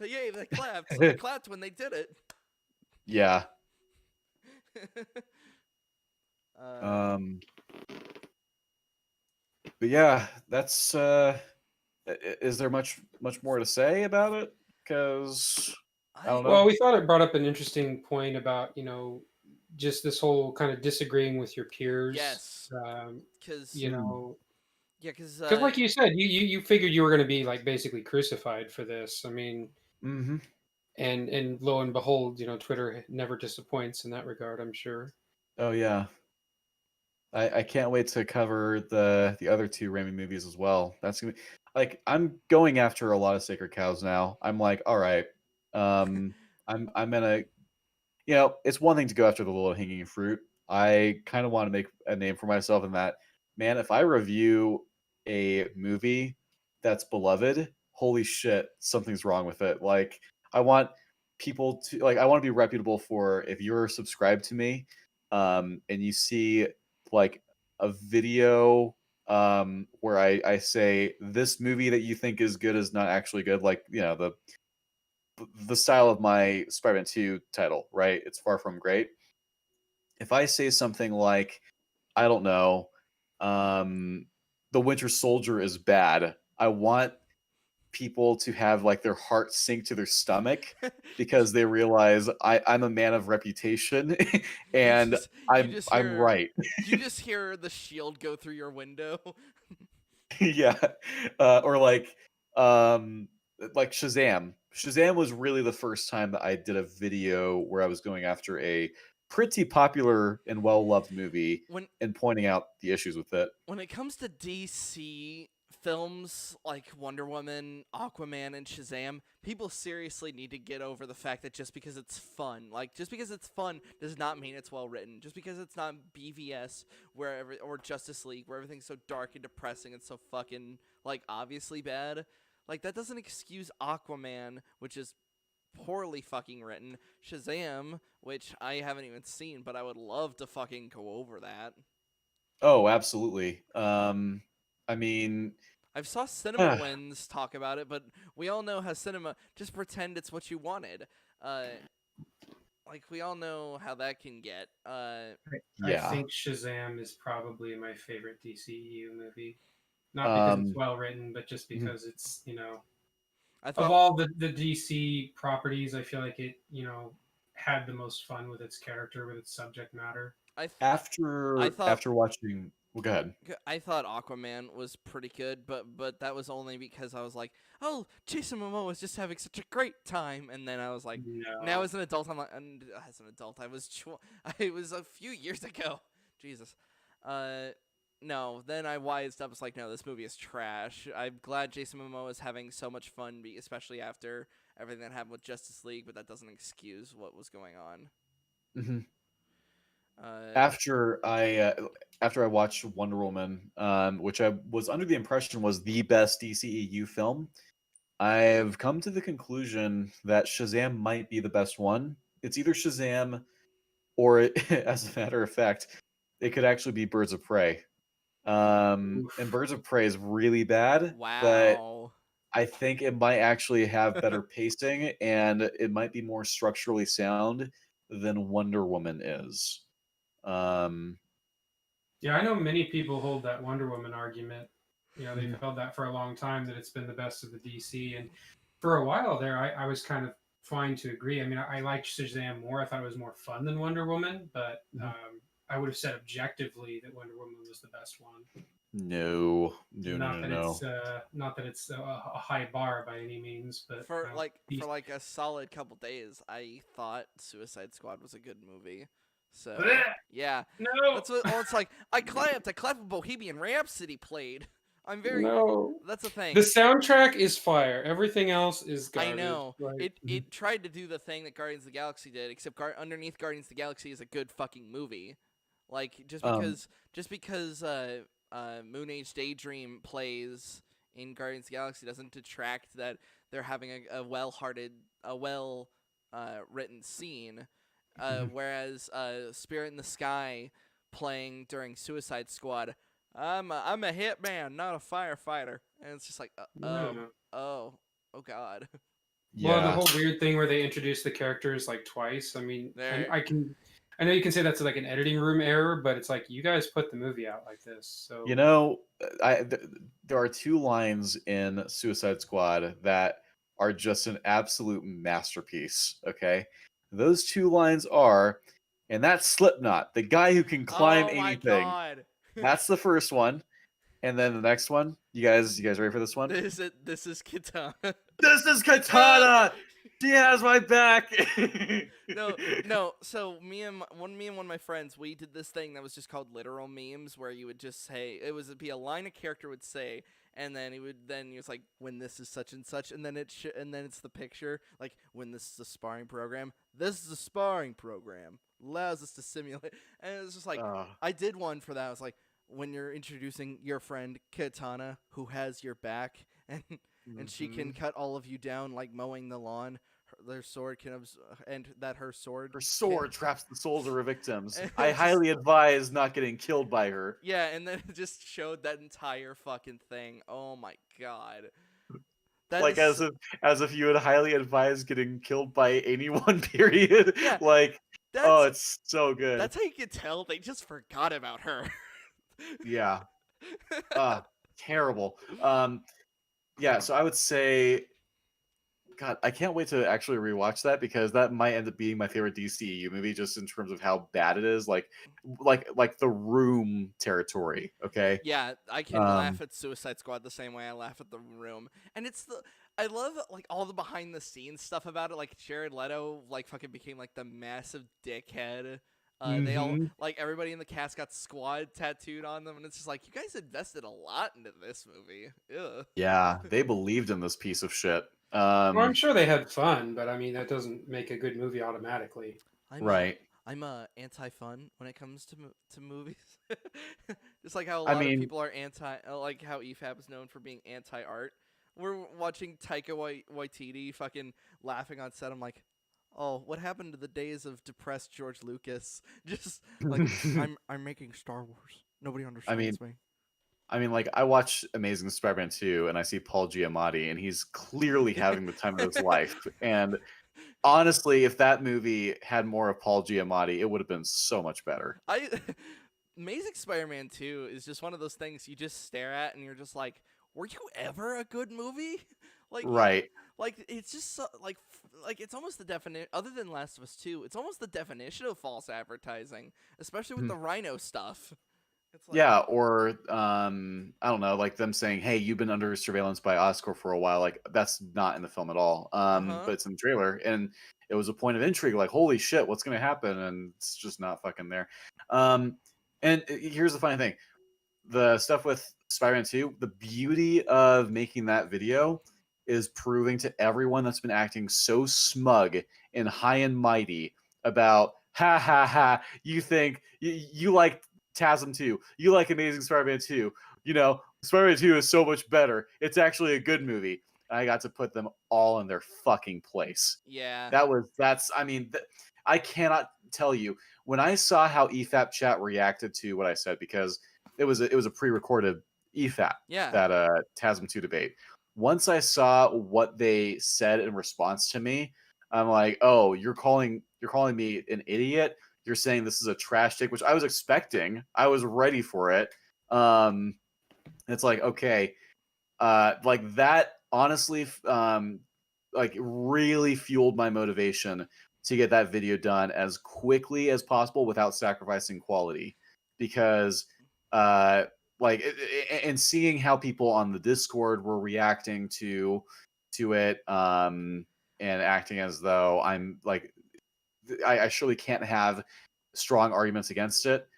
Yay, they clapped. I clapped when they did it. Yeah. uh, Um, but yeah, that's is there much more to say about it? Because I don't I Well, know. we thought it brought up an interesting point about, just this whole kind of disagreeing with your peers. yes, Um, because you know, yeah, because because like you said, you figured you were going to be like basically crucified for this. I mean, Mm-hmm. and lo and behold, Twitter never disappoints in that regard, I'm sure. Oh yeah. I can't wait to cover the other two Raimi movies as well. That's gonna be like I'm going after a lot of sacred cows now. I'm like, all right, I'm gonna it's one thing to go after the low hanging fruit. I kind of want to make a name for myself in that, man, if I review a movie that's beloved, holy shit, something's wrong with it. Like, I want people to, like, I want to be reputable for if you're subscribed to me, and you see, like, a video where I say this movie that you think is good is not actually good, like, the style of my Spider-Man 2 title, right? It's far from great. If I say something like, I don't know, um, The Winter Soldier is bad, I want people to have like their heart sink to their stomach because they realize I'm a man of reputation you and just I'm right. you just hear the shield go through your window. Yeah. Or like Shazam. Shazam was really the first time that I did a video where I was going after a pretty popular and well-loved movie when and pointing out the issues with it. when it comes to DC films like Wonder Woman, Aquaman, and Shazam, people seriously need to get over the fact that just because it's fun, just because it's fun does not mean it's well written. Just because it's not BVS or Justice League where everything's so dark and depressing and so fucking like obviously bad, like that doesn't excuse Aquaman, which is poorly fucking written, Shazam, which I haven't even seen, but I would love to fucking go over that. Oh, absolutely. I mean, I've saw Cinema Wins talk about it, but we all know how cinema just pretend it's what you wanted. Uh, like we all know how that can get. I yeah. think Shazam is probably my favorite DCEU movie. Not because it's Um, well written, but just mhm. because it's, I of thought all the DC properties, I feel like it, had the most fun with its character, with its subject matter. I th- I after thought after watching, well, go ahead. I thought Aquaman was pretty good, but that was only because I was like, oh, Jason Momoa is just having such a great time, and then I was like, now No. as an adult, I'm like, and as an adult, I was a few years ago, Jesus, uh, no, then I wised up. It's like, no, this movie is trash. I'm glad Jason Momoa is having so much fun, especially after everything that happened with Justice League, but that doesn't excuse what was going on. Hmm. Uh, After I watched Wonder Woman, which I was under the impression was the best DCEU film, I've come to the conclusion that Shazam might be the best one. It's either Shazam or, as a matter of fact, it could actually be Birds of Prey. And Oof. Birds of Prey is really bad, but wow. I think it might actually have better pacing and it might be more structurally sound than Wonder Woman is. Um, Yeah, I know many people hold that Wonder Woman argument. They've mhm, held that for a long time that it's been the best of the DC. And for a while there, I was kind of fine to agree. I mean, I liked Shazam more. I thought it was more fun than Wonder Woman, but mhm. I would have said objectively that Wonder Woman was the best one. No, no, no, Not no, that no. it's a high bar by any means, but For like a solid couple days, I thought Suicide Squad was a good movie. So Blech! yeah, No. that's what. Well, it's like I clapped when Bohemian Rhapsody played. I'm very. No. That's the The thing. soundtrack is fire. Everything else is I garbage. know Like, it tried to do the thing that Guardians of the Galaxy did, except underneath Guardians of the Galaxy is a good fucking movie. Like Um, just because Moon Age Daydream plays in Guardians of the Galaxy doesn't detract that they're having a well-hearted, a well written scene. Whereas Spirit in the Sky playing during Suicide Squad, I'm a hitman, not a firefighter, and it's just like yeah. oh god. Well, the yeah. whole weird thing where they introduce the characters like twice. I mean, There. I know you can say that's like an editing room error, but it's like you guys put the movie out like this, so You know, there are two lines in Suicide Squad that are just an absolute masterpiece. Okay, those two lines are, and that's Slipknot, the guy who can climb Oh my anything. god. That's the first one, and then the next one. You guys ready for this one? This is Kitana. This is Katana. She has my back. No, no. So me and one of my friends, we did this thing that was just called literal memes, where you would just say it'd be a line a character would say, and then he was like, when this is such and such, and then and then it's the picture like when this is a sparring program. This is a sparring program, allows us to simulate, and it was just like uh, I did one for that. I was like, when you're introducing your friend Katana, who has your back, and she can mhm. cut all of you down like mowing the lawn. Their sword can and that her sword Her can. sword traps the souls of her victims. And I it's just highly advise not getting killed by her. yeah, and then it just showed that entire fucking thing. Oh my god, that Like is as if you would highly advise getting killed by anyone, period. yeah. Like, oh, That's it's so good. that's how you can tell they just forgot about her. Yeah. Terrible. Yeah, so I would say, God, I can't wait to actually rewatch that because that might end up being my favorite DCEU movie, just in terms of how bad it is. Like the Room territory. Okay. Yeah, I can Um, laugh at Suicide Squad the same way I laugh at The Room, and I love like all the behind the scenes stuff about it. Like Jared Leto, like fucking became like the massive dickhead. They all mhm. like everybody in the cast got squad tattooed on them, and it's just like you guys invested a lot into this movie. Ugh. Yeah, they believed in this piece of shit. well, I'm sure they had fun, but I mean that doesn't make a good movie automatically. I'm a Right. I'm a anti-fun when it comes to to movies. Just like how a I lot of mean, people are anti, like how E.F.A.B is known for being anti-art. We're watching Taika Waititi fucking laughing on set. I'm like, oh, what happened to the days of depressed George Lucas? Just like I'm making Star Wars. Nobody I mean, understands me. like I watch Amazing Spider-Man 2 and I see Paul Giamatti and he's clearly having the time of his life. And honestly, if that movie had more of Paul Giamatti, it would have been so much better. I Amazing Spider-Man 2 is just one of those things you just stare at and you're just like, were you ever a good movie? Like you Right. like it's just so, like it's almost the definition other than Last of Us 2, it's almost the definition of false advertising, especially with Mhm. the Rhino stuff. It's like, Yeah, or I don't know, like them saying, "Hey, you've been under surveillance by Oscar for a while." Like that's not in the film at all. uh-huh. But it's in the trailer, and it was a point of intrigue. Like, holy shit, what's gonna happen? And it's just not fucking there. Um, and here's the funny thing: the stuff with Spider-Man 2, the beauty of making that video is proving to everyone that's been acting so smug and high and mighty about, ha ha ha, you think you like TASM 2, you like Amazing Spider-Man 2, Spider-Man 2 is so much better. It's actually a good movie. And I got to put them all in their fucking place. Yeah. I mean, I cannot tell you when I saw how EFAP chat reacted to what I said, because it was a pre-recorded EFAP, Yeah. that TASM 2 debate. Once I saw what they said in response to me, I'm like, oh, you're calling me an idiot. You're saying this is a trash take, which I was expecting. I was ready for it. It's like, okay, like that honestly, like really fueled my motivation to get that video done as quickly as possible without sacrificing quality, because uh like and seeing how people on the Discord were reacting to it, and acting as though I'm like, I surely can't have strong arguments against it.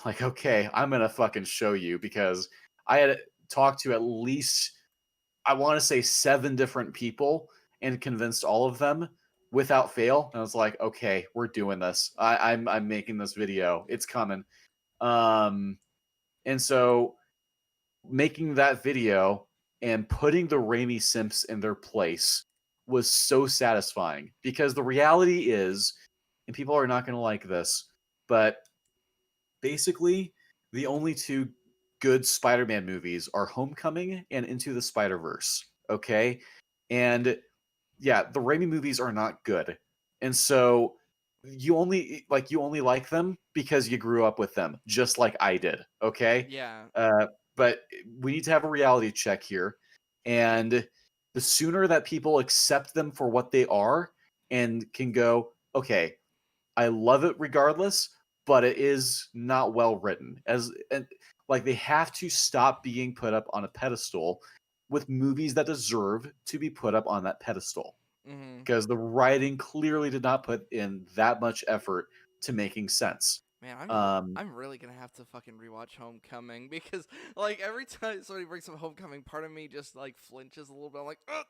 Like, okay, I'm gonna fucking show you, because I had talked to at least, I want to say 7 different people and convinced all of them without fail. And I was like, okay, we're doing this. I'm making this video. It's coming. Um, and so making that video and putting the Raimi simps in their place was so satisfying, because the reality is, and people are not going to like this, but basically the only 2 good Spider-Man movies are Homecoming and Into the Spider-Verse. Okay. And yeah, the Raimi movies are not good. And so you only like them because you grew up with them, just like I did. Okay. Yeah. But we need to have a reality check here. And the sooner that people accept them for what they are and can go, okay, I love it regardless, but it is not well written. Like, they have to stop being put up on a pedestal with movies that deserve to be put up on that pedestal, Mm-hmm. because the writing clearly did not put in that much effort to making sense. Man, Um, I'm really gonna have to fucking rewatch Homecoming because like every time somebody brings up Homecoming, part of me just like flinches a little bit. I'm like, ugh.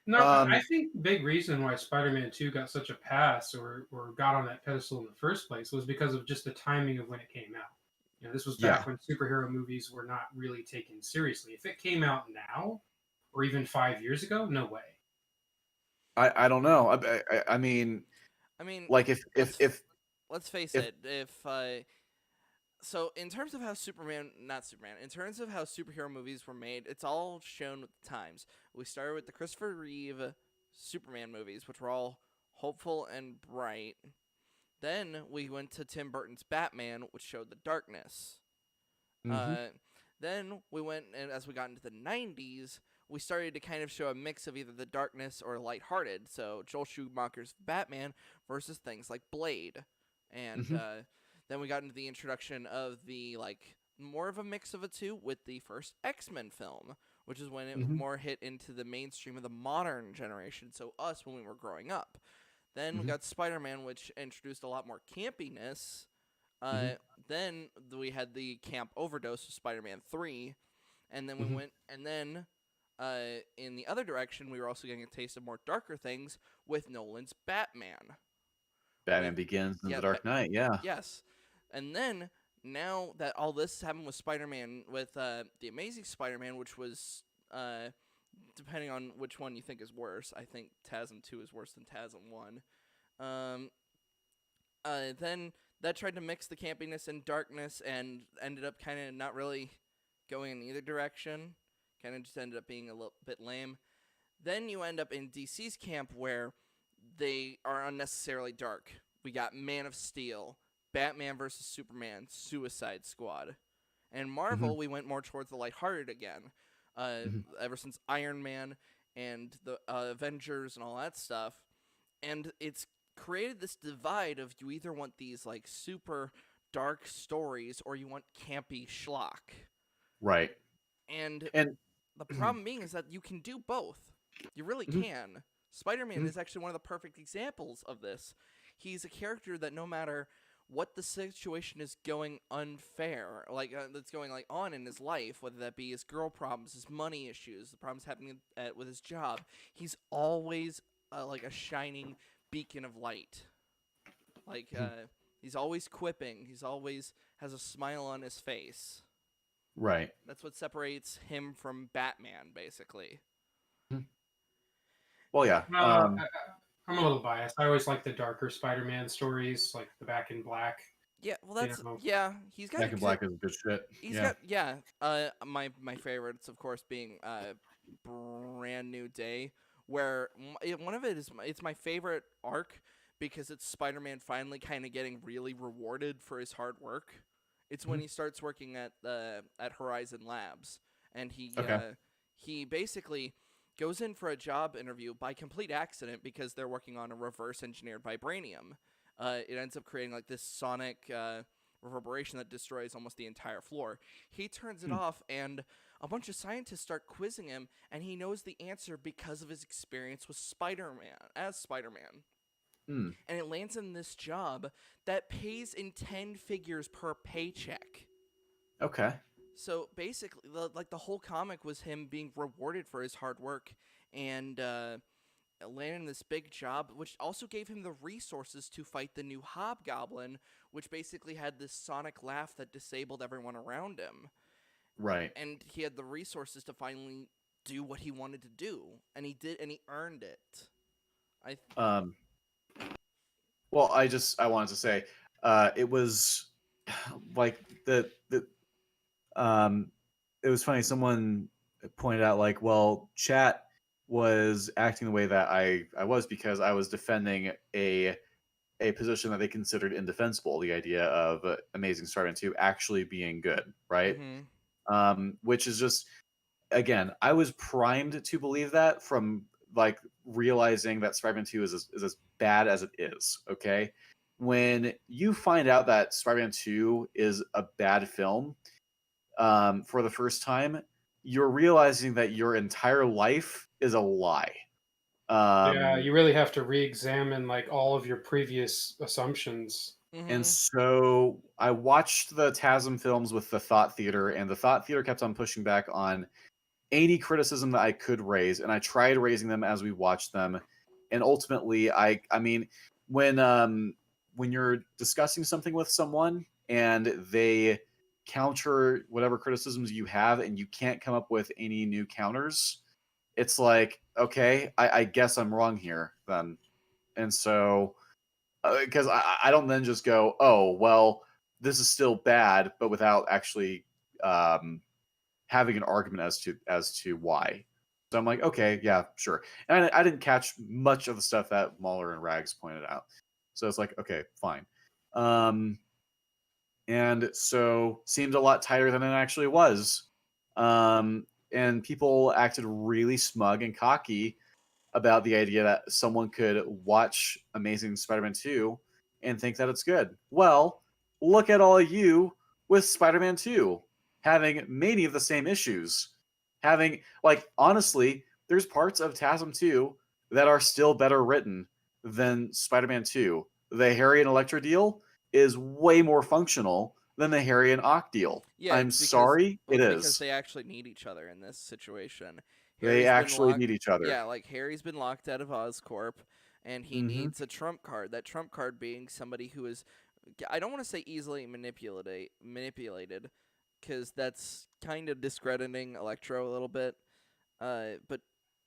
No, I um, think the big reason why Spider-Man 2 got such a pass, or got on that pedestal in the first place, was because of just the timing of when it came out. This was yeah, back when superhero movies were not really taken seriously. If it came out now, or even 5 years ago, no way. I don't know. I mean, I mean, like, if if let's if let's face if it. If so, in terms of how not Superman, in terms of how superhero movies were made, it's all shown with the times. We started with the Christopher Reeve Superman movies, which were all hopeful and bright. Then we went to Tim Burton's Batman, which showed the darkness. Mhm, Uh, then we went, and as we got into the 90s, we started to kind of show a mix of either the darkness or lighthearted. So Joel Schumacher's Batman versus things like Blade. And mhm, then we got into the introduction of the, like, more of a mix of the two with the first X-Men film, which is when it mhm, more hit into the mainstream of the modern generation. So us when we were growing up. Then we mhm, got Spider-Man, which introduced a lot more campiness. mhm, uh, then we had the camp overdose of Spider-Man 3, and then we mhm. went, and then in the other direction, we were also getting a taste of more darker things with Nolan's Batman. Batman With Begins and The yeah, Dark Knight. Yeah. yes, and then now that all this happened with Spider-Man, with the Amazing Spider-Man, which was depending on which one you think is worse, I think TASM 2 is worse than TASM 1. Um, then that tried to mix the campiness and darkness and ended up kind of not really going in either direction. Kind of just ended up being a little bit lame. Then you end up in DC's camp where they are unnecessarily dark. We got Man of Steel, Batman versus Superman, Suicide Squad. And Mhm, Marvel, we went more towards the lighthearted again. mhm, Ever since Iron Man and the Avengers and all that stuff, and it's created this divide of you either want these like super dark stories or you want campy schlock. right. And And the mhm, problem being is that you can do both. You really mhm, can. Spider-Man mhm, is actually one of the perfect examples of this. He's a character that no matter what the situation is going unfair, like that's going like on in his life, whether that be his girl problems, his money issues, the problems happening with his job, he's always like a shining beacon of light. Like mhm. he's always quipping. He's always has a smile on his face. Right. That's what separates him from Batman, basically. Mhm. Well, yeah. I'm a little biased. I always like the darker Spider-Man stories, like the Back in Black. Yeah, well, You that's know, yeah. He's got a Back in good. Black is good shit. He's Yeah. got yeah. My favorites, of course, being Brand New Day, where one of it is it's my favorite arc because it's Spider-Man finally kind of getting really rewarded for his hard work. It's when Mhm. he starts working at Horizon Labs, and Okay. he basically goes in for a job interview by complete accident because they're working on a reverse engineered vibranium. It ends up creating like this sonic reverberation that destroys almost the entire floor. He turns it Hmm. off, and a bunch of scientists start quizzing him, and he knows the answer because of his experience with Spider-Man, as Spider-Man. Hmm. And it lands in this job that pays in 10 figures per paycheck. Okay. So basically, like the whole comic was him being rewarded for his hard work and landing this big job, which also gave him the resources to fight the new Hobgoblin, which basically had this sonic laugh that disabled everyone around him. Right. And he had the resources to finally do what he wanted to do, and he did, and he earned it. I Um, well, I wanted to say, it was like the um, it was funny. Someone pointed out like, well, chat was acting the way that I was because I was defending a position that they considered indefensible, the idea of Amazing Spider-Man 2 actually being good, right? mm-hmm. Which is just, again, I was primed to believe that from like realizing that Spider-Man 2 is as bad as it is, okay? When you find out that Spider-Man 2 is a bad film, for the first time, you're realizing that your entire life is a lie. Yeah, Um, you really have to re-examine like all of your previous assumptions. and Mm-hmm. so I watched the TASM films with the Thought Theater, and the Thought Theater kept on pushing back on any criticism that I could raise, and I tried raising them as we watched them. And ultimately, I mean, when you're discussing something with someone and they counter whatever criticisms you have, and you can't come up with any new counters, it's like, okay, I guess I'm wrong here then. And so, because I don't then just go, oh well, this is still bad, but without actually um, having an argument as to why. So I'm like, okay, yeah, sure. And I didn't catch much of the stuff that Mahler and Rags pointed out. So it's like, okay, fine. Um, and so seemed a lot tighter than it actually was. And people acted really smug and cocky about the idea that someone could watch Amazing Spider-Man 2 and think that it's good. Well, look at all of you with Spider-Man 2 having many of the same issues. Having, like, honestly, there's parts of TASM 2 that are still better written than Spider-Man 2. The Harry and Electro deal is way more functional than the Harry and Ock deal. Yeah, I'm it's because sorry, well, it it's because is. they actually need each other in this situation. They Harry's been actually locked. need each other. Yeah, like Harry's been locked out of Oscorp, and he Mm-hmm. needs a trump card. That trump card being somebody who is, I don't want to say easily manipulated, because that's kind of discrediting Electro a little bit. But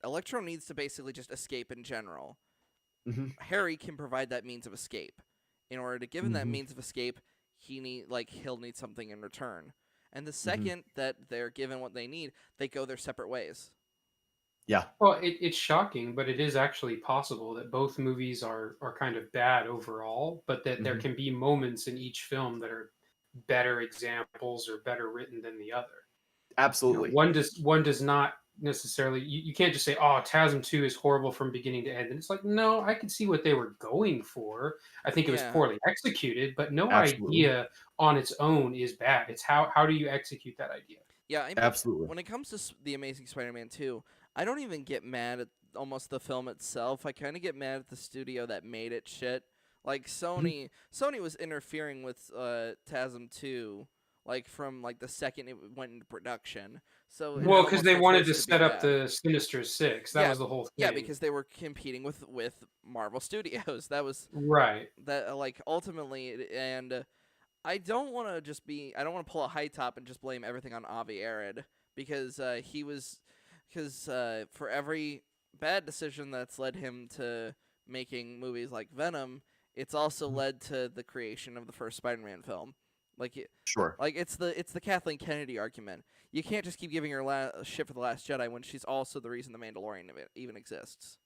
Electro needs to basically just escape in general. Mm-hmm. Harry can provide that means of escape. In order to give him that Mm-hmm. means of escape, he'll need something in return. And the Mm-hmm. second that they're given what they need, they go their separate ways. Yeah. Well, it's shocking, but it is actually possible that both movies are kind of bad overall, but that there Mm-hmm. can be moments in each film that are better examples or better written than the other. You know, Absolutely. one does not necessarily you can't just say, oh, TASM 2 is horrible from beginning to end. And it's like, no, I can see what they were going for. I think it was Yeah. poorly executed, but no Absolutely. idea on its own is bad. It's how do you execute that idea? Yeah, I mean, Absolutely. when it comes to The Amazing Spider-Man 2, I don't even get mad at almost the film itself. I kind of get mad at the studio that made it shit. Like Mhm. Sony was interfering with TASM 2 like from like the second it went into production. So it Well, had because almost they no wanted choice to to be set up bad. the Sinister Six. That Yeah, was the whole yeah, thing. because they were competing with Marvel Studios. That was Right. that like ultimately and I don't want to I don't want to pull a high top and just blame everything on Avi Arad because for every bad decision that's led him to making movies like Venom, it's also Mhm. led to the creation of the first Spider-Man film. Like it, Sure. like it's the Kathleen Kennedy argument. You can't just keep giving her shit for the Last Jedi when she's also the reason the Mandalorian even exists.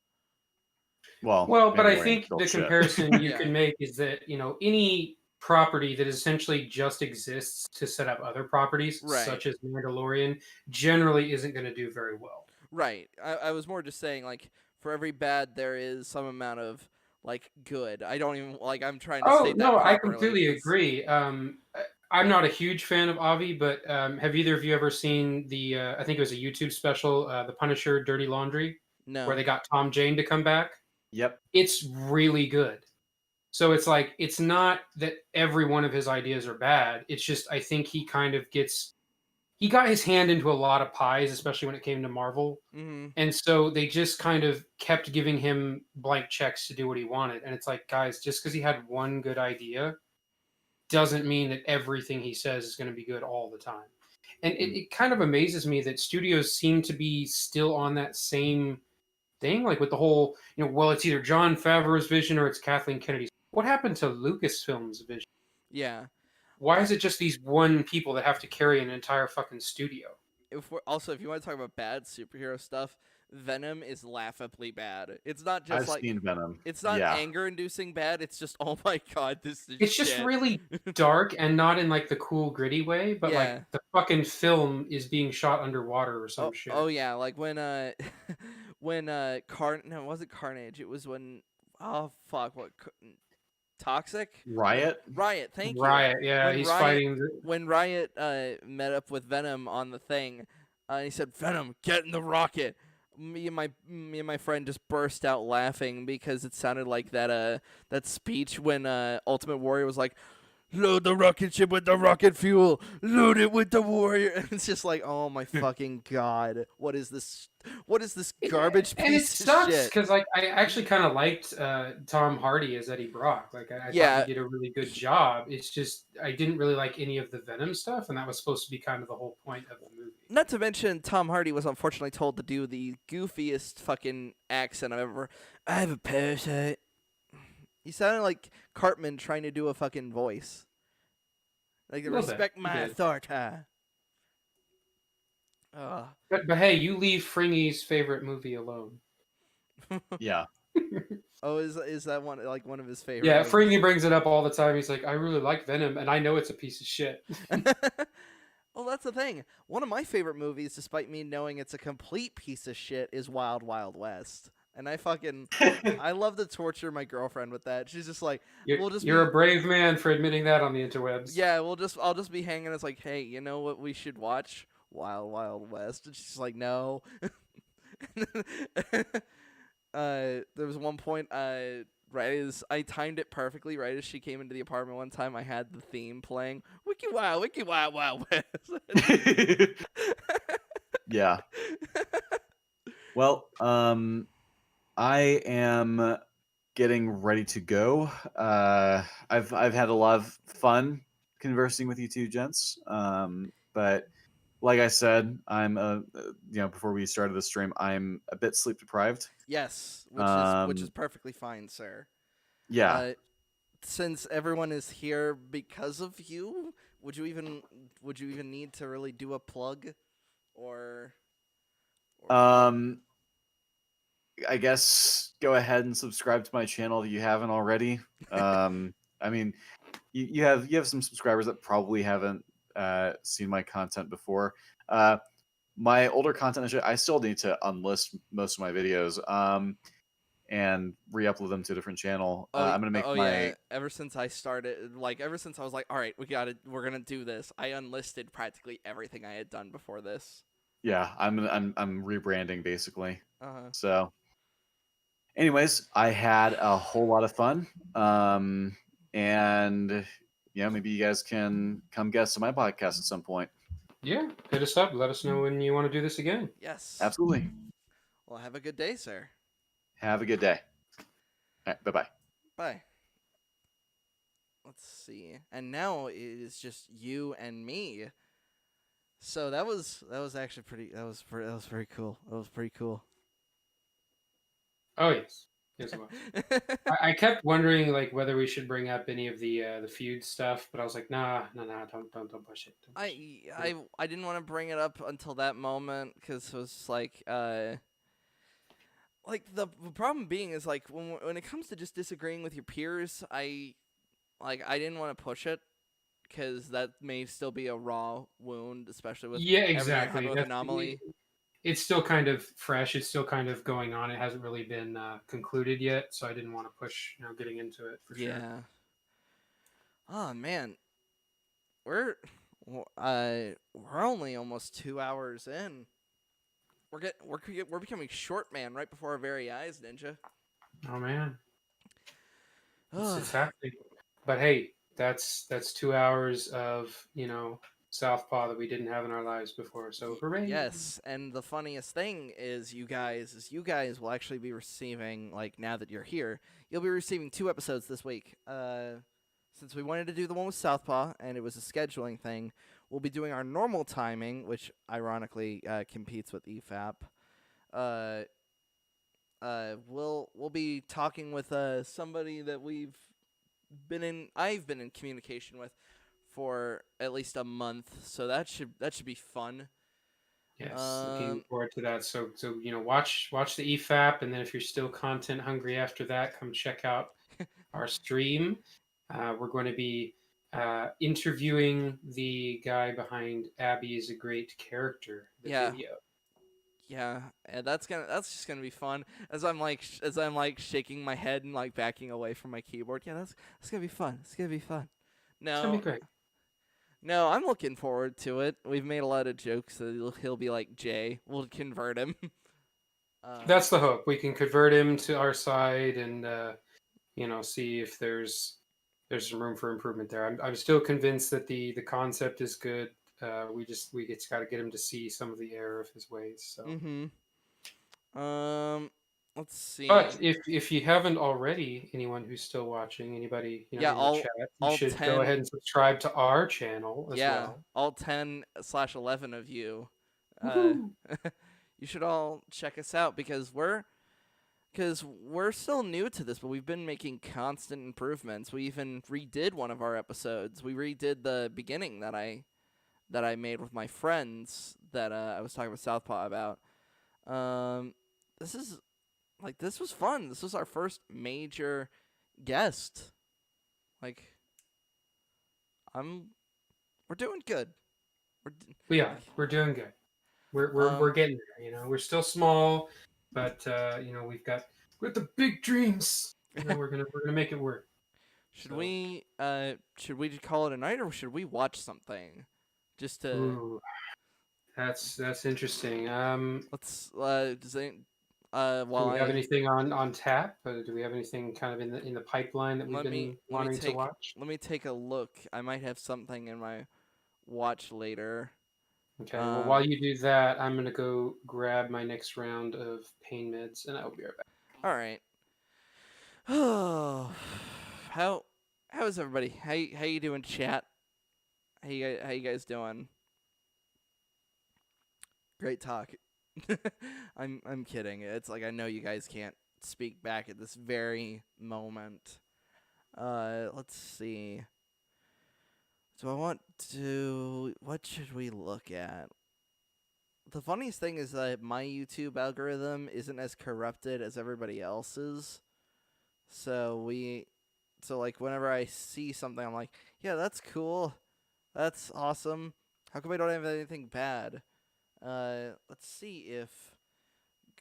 Well, Well, but I Mandalorian think still the shit. comparison you Yeah, can make is that, any property that essentially just exists to set up other properties, right. such as Mandalorian, generally isn't going to do very well. Right. I was more just saying like for every bad there is some amount of like good. I don't even like I'm trying to Oh, state that no, I properly completely cuz agree. I'm not a huge fan of Avi, but have either of you ever seen I think it was a YouTube special, The Punisher Dirty Laundry, where no. they got Tom Jane to come back? Yep. It's really good. So it's like it's not that every one of his ideas are bad. It's just I think he kind of gets he got his hand into a lot of pies, especially when it came to Marvel. Mm-hmm. And so they just kind of kept giving him blank checks to do what he wanted. And it's like, guys, just because he had one good idea doesn't mean that everything he says is going to be good all the time. And it kind of amazes me that studios seem to be still on that same thing, like with the whole, well, it's either John Favreau's vision or it's Kathleen Kennedy's. What happened to Lucasfilm's vision? Yeah. Why is it just these one people that have to carry an entire fucking studio? If you want to talk about bad superhero stuff, Venom is laughably bad. It's not just I've like seen Venom. it's not Yeah. anger-inducing bad. It's just oh my god, this is It's shit. just really dark and not in like the cool gritty way, but Yeah. like the fucking film is being shot underwater or some shit. Oh yeah, like when when no, it wasn't Carnage. It was when Toxic? Riot? Riot, thank you. Riot, yeah, When he's Riot- fighting. When Riot met up with Venom on the thing, he said, "Venom, get in the rocket." Me and my friend just burst out laughing because it sounded like that speech when Ultimate Warrior was like, "Load the rocket ship with the rocket fuel. Load it with the warrior." And it's just like, oh my fucking god, what is this? What is this garbage And it piece of sucks shit? because like I actually kind of liked Tom Hardy as Eddie Brock. Like I Yeah. thought he did a really good job. It's just I didn't really like any of the Venom stuff, and that was supposed to be kind of the whole point of the movie. Not to mention, Tom Hardy was unfortunately told to do the goofiest fucking accent I've ever. I have a parasite. He sounded like Cartman trying to do a fucking voice. Like, A little bit, respect he my did. authority. But hey, you leave Fringy's favorite movie alone. Yeah. Oh, is that one like one of his favorite? Yeah, movies? Fringy brings it up all the time. He's like, I really like Venom, and I know it's a piece of shit. Well, that's the thing. One of my favorite movies, despite me knowing it's a complete piece of shit, is Wild Wild West. And I love to torture my girlfriend with that. She's just like, You're a brave man for admitting that on the interwebs. Yeah, I'll just be hanging. It's like, hey, you know what we should watch? Wild Wild West. And she's like, no. There was one point, right as I timed it perfectly, right as she came into the apartment one time, I had the theme playing. Wiki Wild West. Yeah. Well, I am getting ready to go. I've had a lot of fun conversing with you two gents. But like I said, I'm before we started the stream, I'm a bit sleep deprived. Yes, which is perfectly fine, sir. Yeah. Since everyone is here because of you, would you even need to really do a plug, or I guess go ahead and subscribe to my channel if you haven't already. I mean, you have some subscribers that probably haven't seen my content before. My older content, I still need to unlist most of my videos and re-upload them to a different channel. I'm gonna make yeah. Ever since I started, ever since I was like, all right, we're gonna do this, I unlisted practically everything I had done before this. Yeah, I'm rebranding basically. Uh-huh. So, anyways, I had a whole lot of fun. And maybe you guys can come guest on my podcast at some point. Yeah, hit us up. Let us know when you want to do this again. Yes. Absolutely. Well, have a good day, sir. Have a good day. All right, bye-bye. Bye. Let's see. And now it is just you and me. So that was actually pretty. That was very cool. That was pretty cool. Oh yes, yes it was. I kept wondering whether we should bring up any of the feud stuff, but I was like, nah, don't push it. I didn't want to bring it up until that moment because it was the problem being is when it comes to just disagreeing with your peers, I didn't want to push it because that may still be a raw wound, especially with everything that happened with Anomaly. It's still kind of fresh. It's still kind of going on. It hasn't really been concluded yet, so I didn't want to push getting into it for sure. Yeah. Oh man, we're only almost 2 hours in. We're becoming short man right before our very eyes, Ninja. Oh man, it's happening. But hey, that's 2 hours of Southpaw that we didn't have in our lives before. So hooray! Yes, and the funniest thing is you guys will actually be receiving, like, now that you're here, you'll be receiving 2 episodes this week. Since we wanted to do the one with Southpaw and it was a scheduling thing, we'll be doing our normal timing, which ironically competes with E.F.A.P. We'll be talking with somebody that I've been in communication with for at least a month, so that should be fun. Yes, looking forward to that. So watch the EFAP, and then if you're still content hungry after that, come check out our stream. We're going to be interviewing the guy behind Abby is a Great Character, the Yeah. video. Yeah, and that's just gonna be fun. As I'm like shaking my head and like backing away from my keyboard. Yeah, that's gonna be fun. It's gonna be fun. It's gonna be great. No, I'm looking forward to it. We've made a lot of jokes. So he'll be like Jay. We'll convert him. That's the hope. We can convert him to our side and see if there's some room for improvement there. I'm still convinced that the concept is good. We just got to get him to see some of the error of his ways. So. Mm-hmm. Let's see. But if you haven't already, anyone who's still watching, anybody in the chat, you should go ahead and subscribe to our channel as well. All 10/11 of you. You should all check us out because we're still new to this, but we've been making constant improvements. We even redid one of our episodes. We redid the beginning that I made with my friends that I was talking with Southpaw about. This was fun. This was our first major guest. We're doing good. We're doing good. We're getting there. We're still small, but we've got the big dreams. We're gonna make it work. Should we call it a night, or should we watch something? Just to. Ooh, that's interesting. Let's. Does it? Do we have anything on tap? Do we have anything kind of in the pipeline that we've been wanting to watch? Let me take a look. I might have something in my watch later. Okay. Well, while you do that, I'm gonna go grab my next round of pain meds, and I'll be right back. All right. Oh, how is everybody? How you doing, chat? How you guys doing? Great talk. I'm kidding. It's like I know you guys can't speak back at this very moment. Let's see. What should we look at? The funniest thing is that my YouTube algorithm isn't as corrupted as everybody else's. So whenever I see something, I'm like, yeah, that's cool. That's awesome. How come I don't have anything bad? Let's see if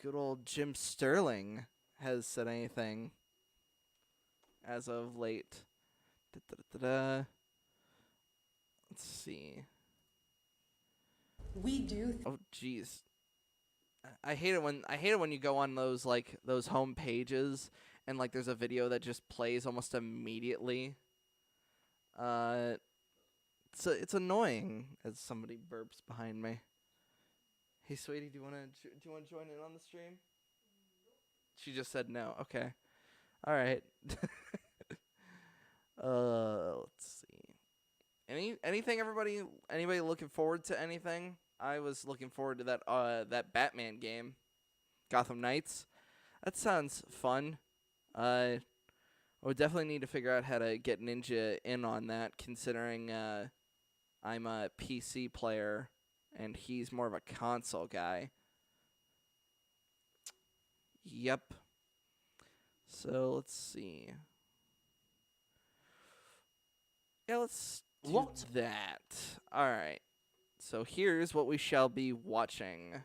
good old Jim Sterling has said anything as of late. Let's see. We do. Oh, jeez. I hate it when you go on those home pages and there's a video that just plays almost immediately. It's annoying as somebody burps behind me. Hey, sweetie, do you want to join in on the stream? She just said no. Okay. All right. Let's see. Anything anybody looking forward to anything? I was looking forward to that Batman game, Gotham Knights. That sounds fun. I would definitely need to figure out how to get Ninja in on that, considering I'm a PC player and he's more of a console guy. Yep. So let's see. Yeah, let's do that. All right. So here's what we shall be watching.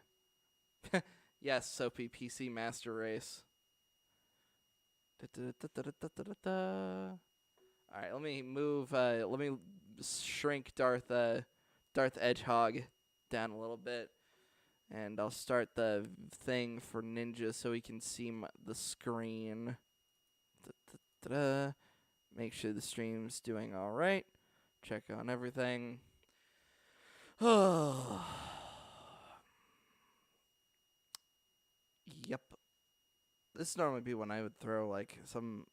Yes, Soapy PC Master Race. All right, let me move. Let me shrink Darth Edgehog down a little bit, and I'll start the thing for Ninja so he can see the screen. Make sure the stream's doing all right. Check on everything. Yep. This normally be when I would throw like some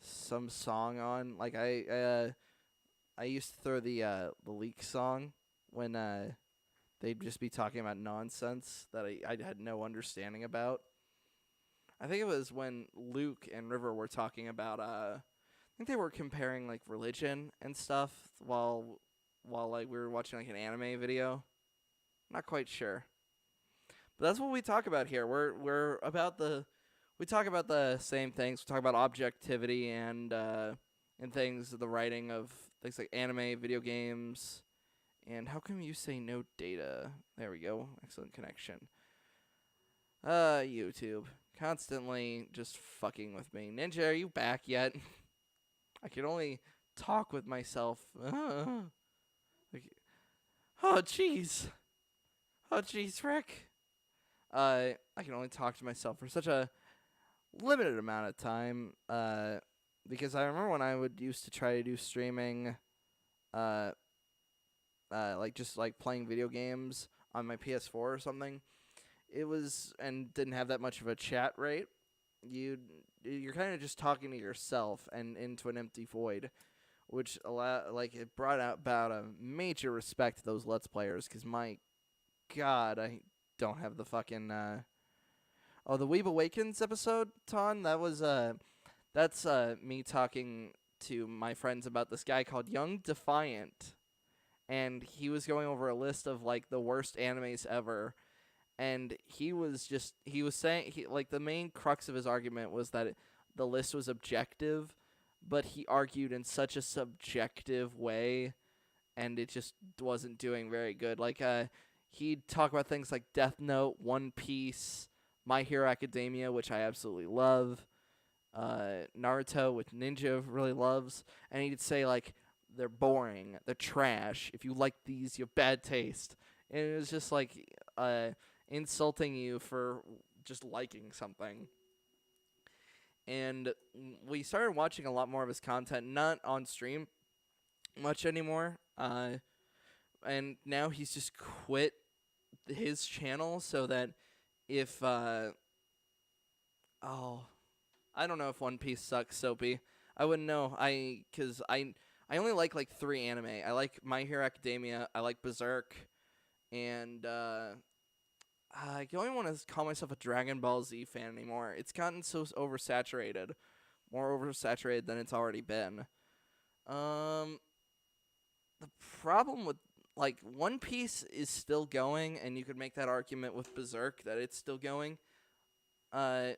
song on. Like I used to throw the leak song when they'd just be talking about nonsense that I had no understanding about. I think it was when Luke and River were talking about I think they were comparing like religion and stuff while like we were watching like an anime video. Not quite sure. But that's what we talk about here. We're about we talk about the same things. We talk about objectivity and things, the writing of things like anime, video games, and how come you say no data? There we go. Excellent connection. YouTube. Constantly just fucking with me. Ninja, are you back yet? I can only talk with myself. Like, oh, jeez. Oh, jeez, Rick. I can only talk to myself for such a limited amount of time. Because I remember when I would used to try to do streaming, uh, like just like playing video games on my PS4 or something. It was and didn't have that much of a chat rate. You're kind of just talking to yourself and into an empty void, which it brought out about a major respect to those Let's Players. Because my God, I don't have the fucking the Weeb Awakens episode, Ton. That's me talking to my friends about this guy called Young Defiant, and he was going over a list of like the worst animes ever. And he was saying like the main crux of his argument was that the list was objective, but he argued in such a subjective way, and it just wasn't doing very good. Like he'd talk about things like Death Note, One Piece, My Hero Academia, which I absolutely love, Naruto, which Ninja really loves, and he'd say like they're boring, they're trash. If you like these, you have bad taste. And it was just like insulting you for just liking something. And we started watching a lot more of his content, not on stream much anymore. And now he's just quit his channel so that if I don't know if One Piece sucks, Soapy. I wouldn't know. Cause I only like 3 anime. I like My Hero Academia, I like Berserk, and I don't even want to call myself a Dragon Ball Z fan anymore. It's gotten so oversaturated. More oversaturated than it's already been. The problem with like One Piece is still going, and you could make that argument with Berserk that it's still going. I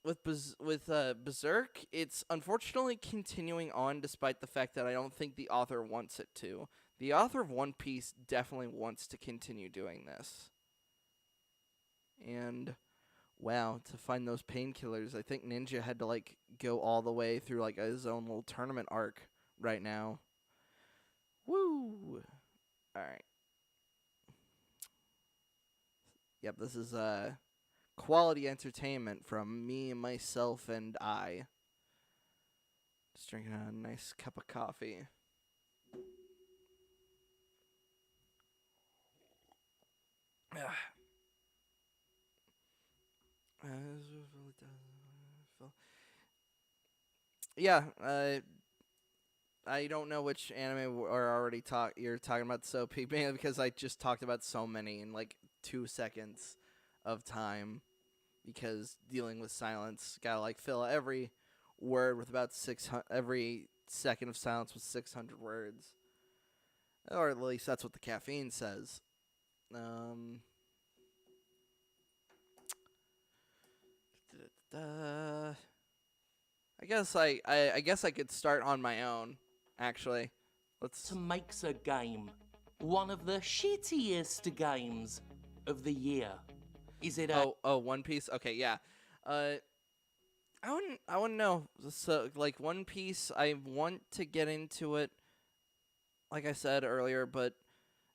with Berserk, it's unfortunately continuing on despite the fact that I don't think the author wants it to. The author of One Piece definitely wants to continue doing this. And wow, to find those painkillers, I think Ninja had to like go all the way through like his own little tournament arc right now. Woo! All right. Yep, this is quality entertainment from me, myself, and I. Just drinking a nice cup of coffee. Yeah, I don't know which anime you're talking about, so mainly because I just talked about so many in like 2 seconds of time, because dealing with silence, gotta like fill every word with about 600, every second of silence with 600 words, or at least that's what the caffeine says. I guess I could start on my own. Actually, let's. Makes a game one of the shittiest games of the year. Is it a One Piece? Okay, yeah. I wouldn't know. So like One Piece, I want to get into it, like I said earlier, but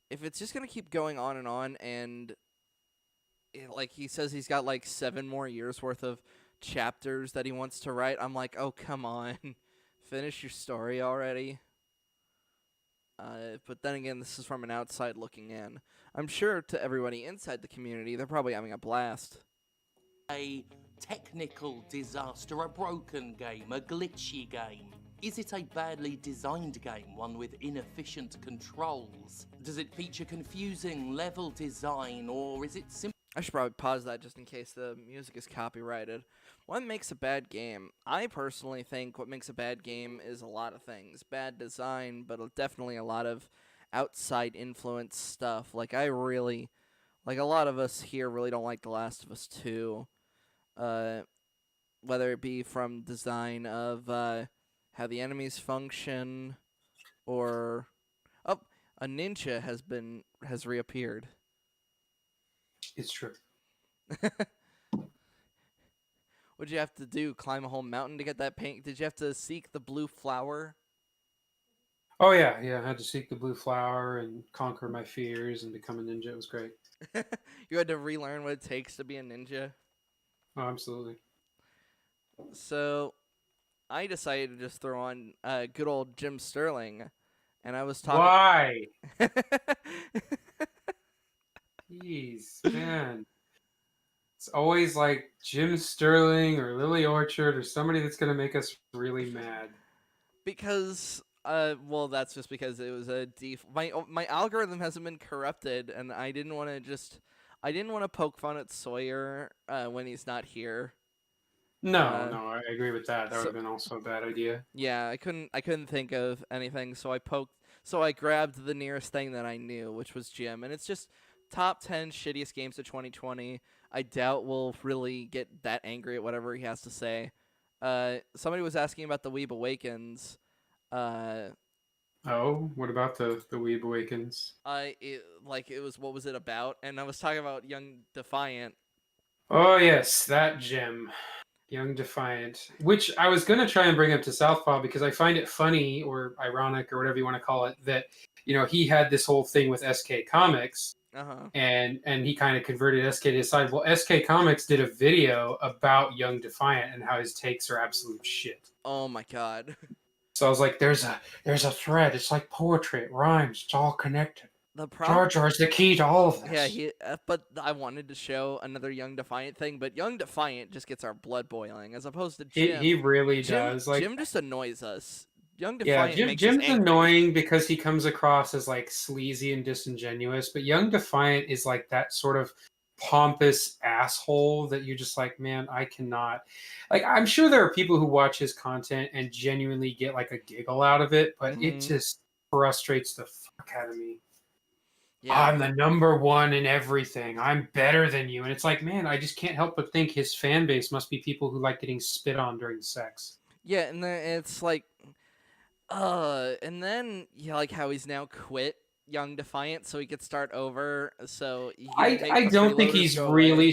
if it's just gonna keep going on, and like he says he's got like 7 more years worth of chapters that he wants to write, I'm like, oh come on, finish your story already? But then again, this is from an outside looking in. I'm sure to everybody inside the community, they're probably having a blast. A technical disaster, a broken game, a glitchy game? Is it a badly designed game, one with inefficient controls? Does it feature confusing level design, or is it simply... I should probably pause that just in case the music is copyrighted. What makes a bad game? I personally think what makes a bad game is a lot of things. Bad design, but definitely a lot of outside influence stuff. Like, a lot of us here really don't like The Last of Us 2. Whether it be from design of how the enemies function, or... Oh, a ninja has reappeared. It's true. What'd you have to do? Climb a whole mountain to get that paint? Did you have to seek the blue flower? Oh yeah, I had to seek the blue flower and conquer my fears and become a ninja. It was great. You had to relearn what it takes to be a ninja. Oh, absolutely. So, I decided to just throw on good old Jim Sterling, and I was talking. Why? Jeez, man. It's always like Jim Sterling or Lily Orchard or somebody that's going to make us really mad. Because, well, that's just because it was a my algorithm hasn't been corrupted, and I didn't want to poke fun at Sawyer when he's not here. No, I agree with that. That would have been also a bad idea. Yeah, I couldn't think of anything, so I grabbed the nearest thing that I knew, which was Jim, and it's just top 10 shittiest games of 2020. I doubt we'll really get that angry at whatever he has to say. Somebody was asking about the Weeb Awakens. Oh, what about the Weeb Awakens? It was, what was it about? And I was talking about Young Defiant. Oh yes, that gem. Young Defiant, which I was going to try and bring up to Southpaw because I find it funny or ironic or whatever you want to call it that, he had this whole thing with SK Comics and he kind of converted SK to his side. Well, SK Comics did a video about Young Defiant and how his takes are absolute shit. Oh my god. So I was like, there's a thread. It's like poetry. It rhymes. It's all connected. Jar Jar's the key to all of this. Yeah, but I wanted to show another Young Defiant thing, but Young Defiant just gets our blood boiling, as opposed to Jim. He really does. Like, Jim just annoys us. Young Defiant makes Jim's us angry. annoying because he comes across as like sleazy and disingenuous, but Young Defiant is like that sort of pompous asshole that you're just like, man, I cannot. Like, I'm sure there are people who watch his content and genuinely get like a giggle out of it, but it just frustrates the fuck out of me. Yeah. I'm the number one in everything. I'm better than you. And it's like, man, I just can't help but think his fan base must be people who like getting spit on during sex. Yeah, and then it's like, and then like how he's now quit Young Defiant so he could start over. So I don't think he's really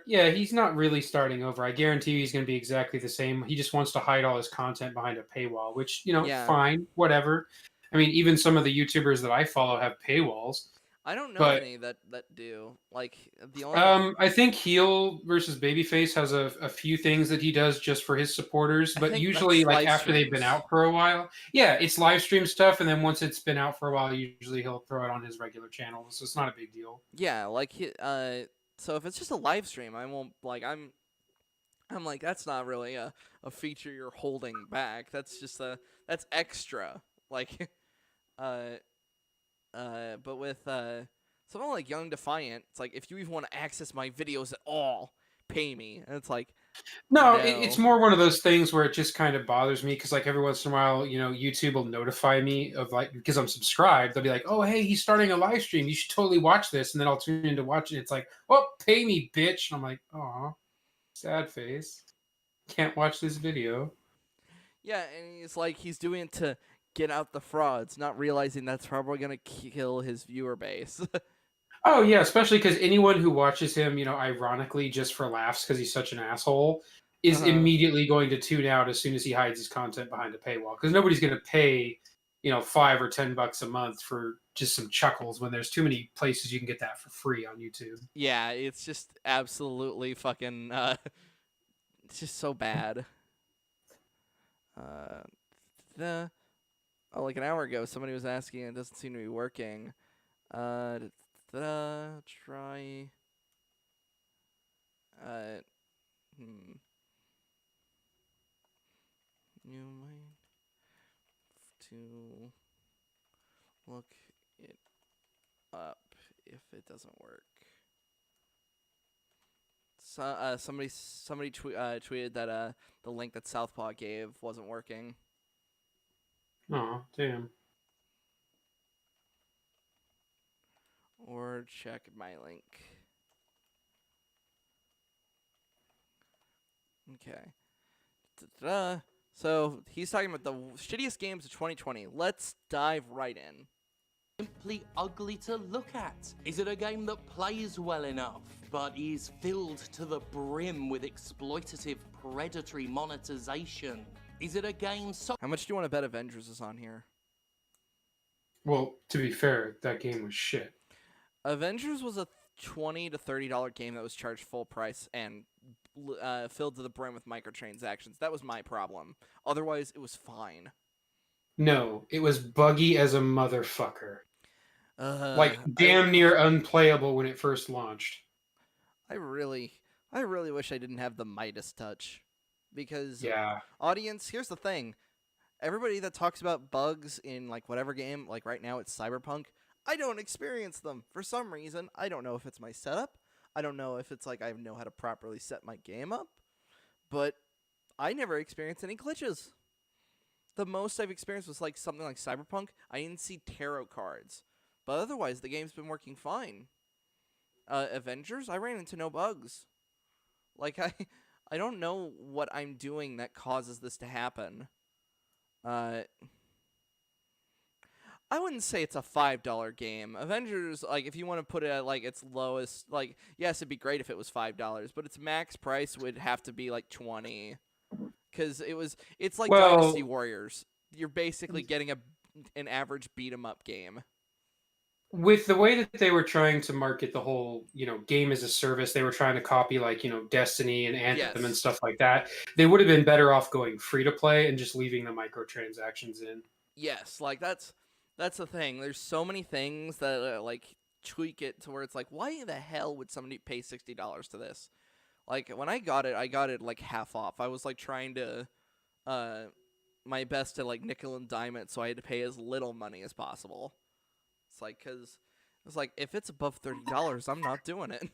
he's not really starting over. I guarantee you he's going to be exactly the same. He just wants to hide all his content behind a paywall, which, fine, whatever. I mean, even some of the YouTubers that I follow have paywalls. I don't know any that do. Like, the only I think Heel versus Babyface has a few things that he does just for his supporters, but usually like after they've been out for a while. Yeah, it's live stream stuff, and then once it's been out for a while, usually he'll throw it on his regular channel, so it's not a big deal. Yeah, like so if it's just a live stream, I won't like I'm like, that's not really a feature you're holding back. That's just that's extra. Like but with something like Young Defiant, it's like, if you even want to access my videos at all, pay me. And it's like, no. It's more one of those things where it just kind of bothers me because, like, every once in a while, YouTube will notify me of, like, because I'm subscribed, they'll be like, oh, hey, he's starting a live stream, you should totally watch this. And then I'll tune in to watch it. It's like, well, pay me, bitch. And I'm like, oh, sad face. Can't watch this video. Yeah, and he's like, he's doing it to get out the frauds, not realizing that's probably going to kill his viewer base. Oh, yeah, especially because anyone who watches him, ironically, just for laughs because he's such an asshole, is immediately going to tune out as soon as he hides his content behind a paywall. Because nobody's going to pay, $5 or $10 a month for just some chuckles when there's too many places you can get that for free on YouTube. Yeah, it's just absolutely fucking, it's just so bad. like an hour ago, somebody was asking, and it doesn't seem to be working. Try. You might to look it up if it doesn't work. So, somebody tweeted that the link that Southpaw gave wasn't working. Oh, damn. Or check my link. Okay. Da-da-da. So he's talking about the shittiest games of 2020. Let's dive right in. Simply ugly to look at? Is it a game that plays well enough, but is filled to the brim with exploitative predatory monetization? Is it a game so... How much do you want to bet Avengers is on here? Well, to be fair, that game was shit. Avengers was a $20 to $30 game that was charged full price and filled to the brim with microtransactions. That was my problem. Otherwise, it was fine. No, it was buggy as a motherfucker. Like, I damn near unplayable when it first launched. really wish I didn't have the Midas touch. Because, Yeah. audience, here's the thing. Everybody that talks about bugs in, like, whatever game, like right now it's Cyberpunk, I don't experience them. For some reason, I don't know if it's my setup. I don't know if it's like I know how to properly set my game up. But I never experienced any glitches. The most I've experienced was like something like Cyberpunk. I didn't see tarot cards. But otherwise, the game's been working fine. Avengers, I ran into no bugs. Like, I don't know what I'm doing that causes this to happen. I wouldn't say it's a $5 game. Avengers, like, if you want to put it at, like, its lowest, like, yes, it'd be great if it was $5, but its max price would have to be, like, $20. Because it's like Dynasty Warriors. You're basically getting an average beat-em-up game. With the way that they were trying to market the whole, game as a service, they were trying to copy, like, Destiny and Anthem and stuff like that. They would have been better off going free to play and just leaving the microtransactions in. Yes, like, that's the thing. There's so many things that, like, tweak it to where it's like, why the hell would somebody pay $60 to this? Like, when I got it, like, half off. I was, like, trying to, my best to, like, nickel and dime it, so I had to pay as little money as possible. It's like, because it's like, if it's above $30, I'm not doing it.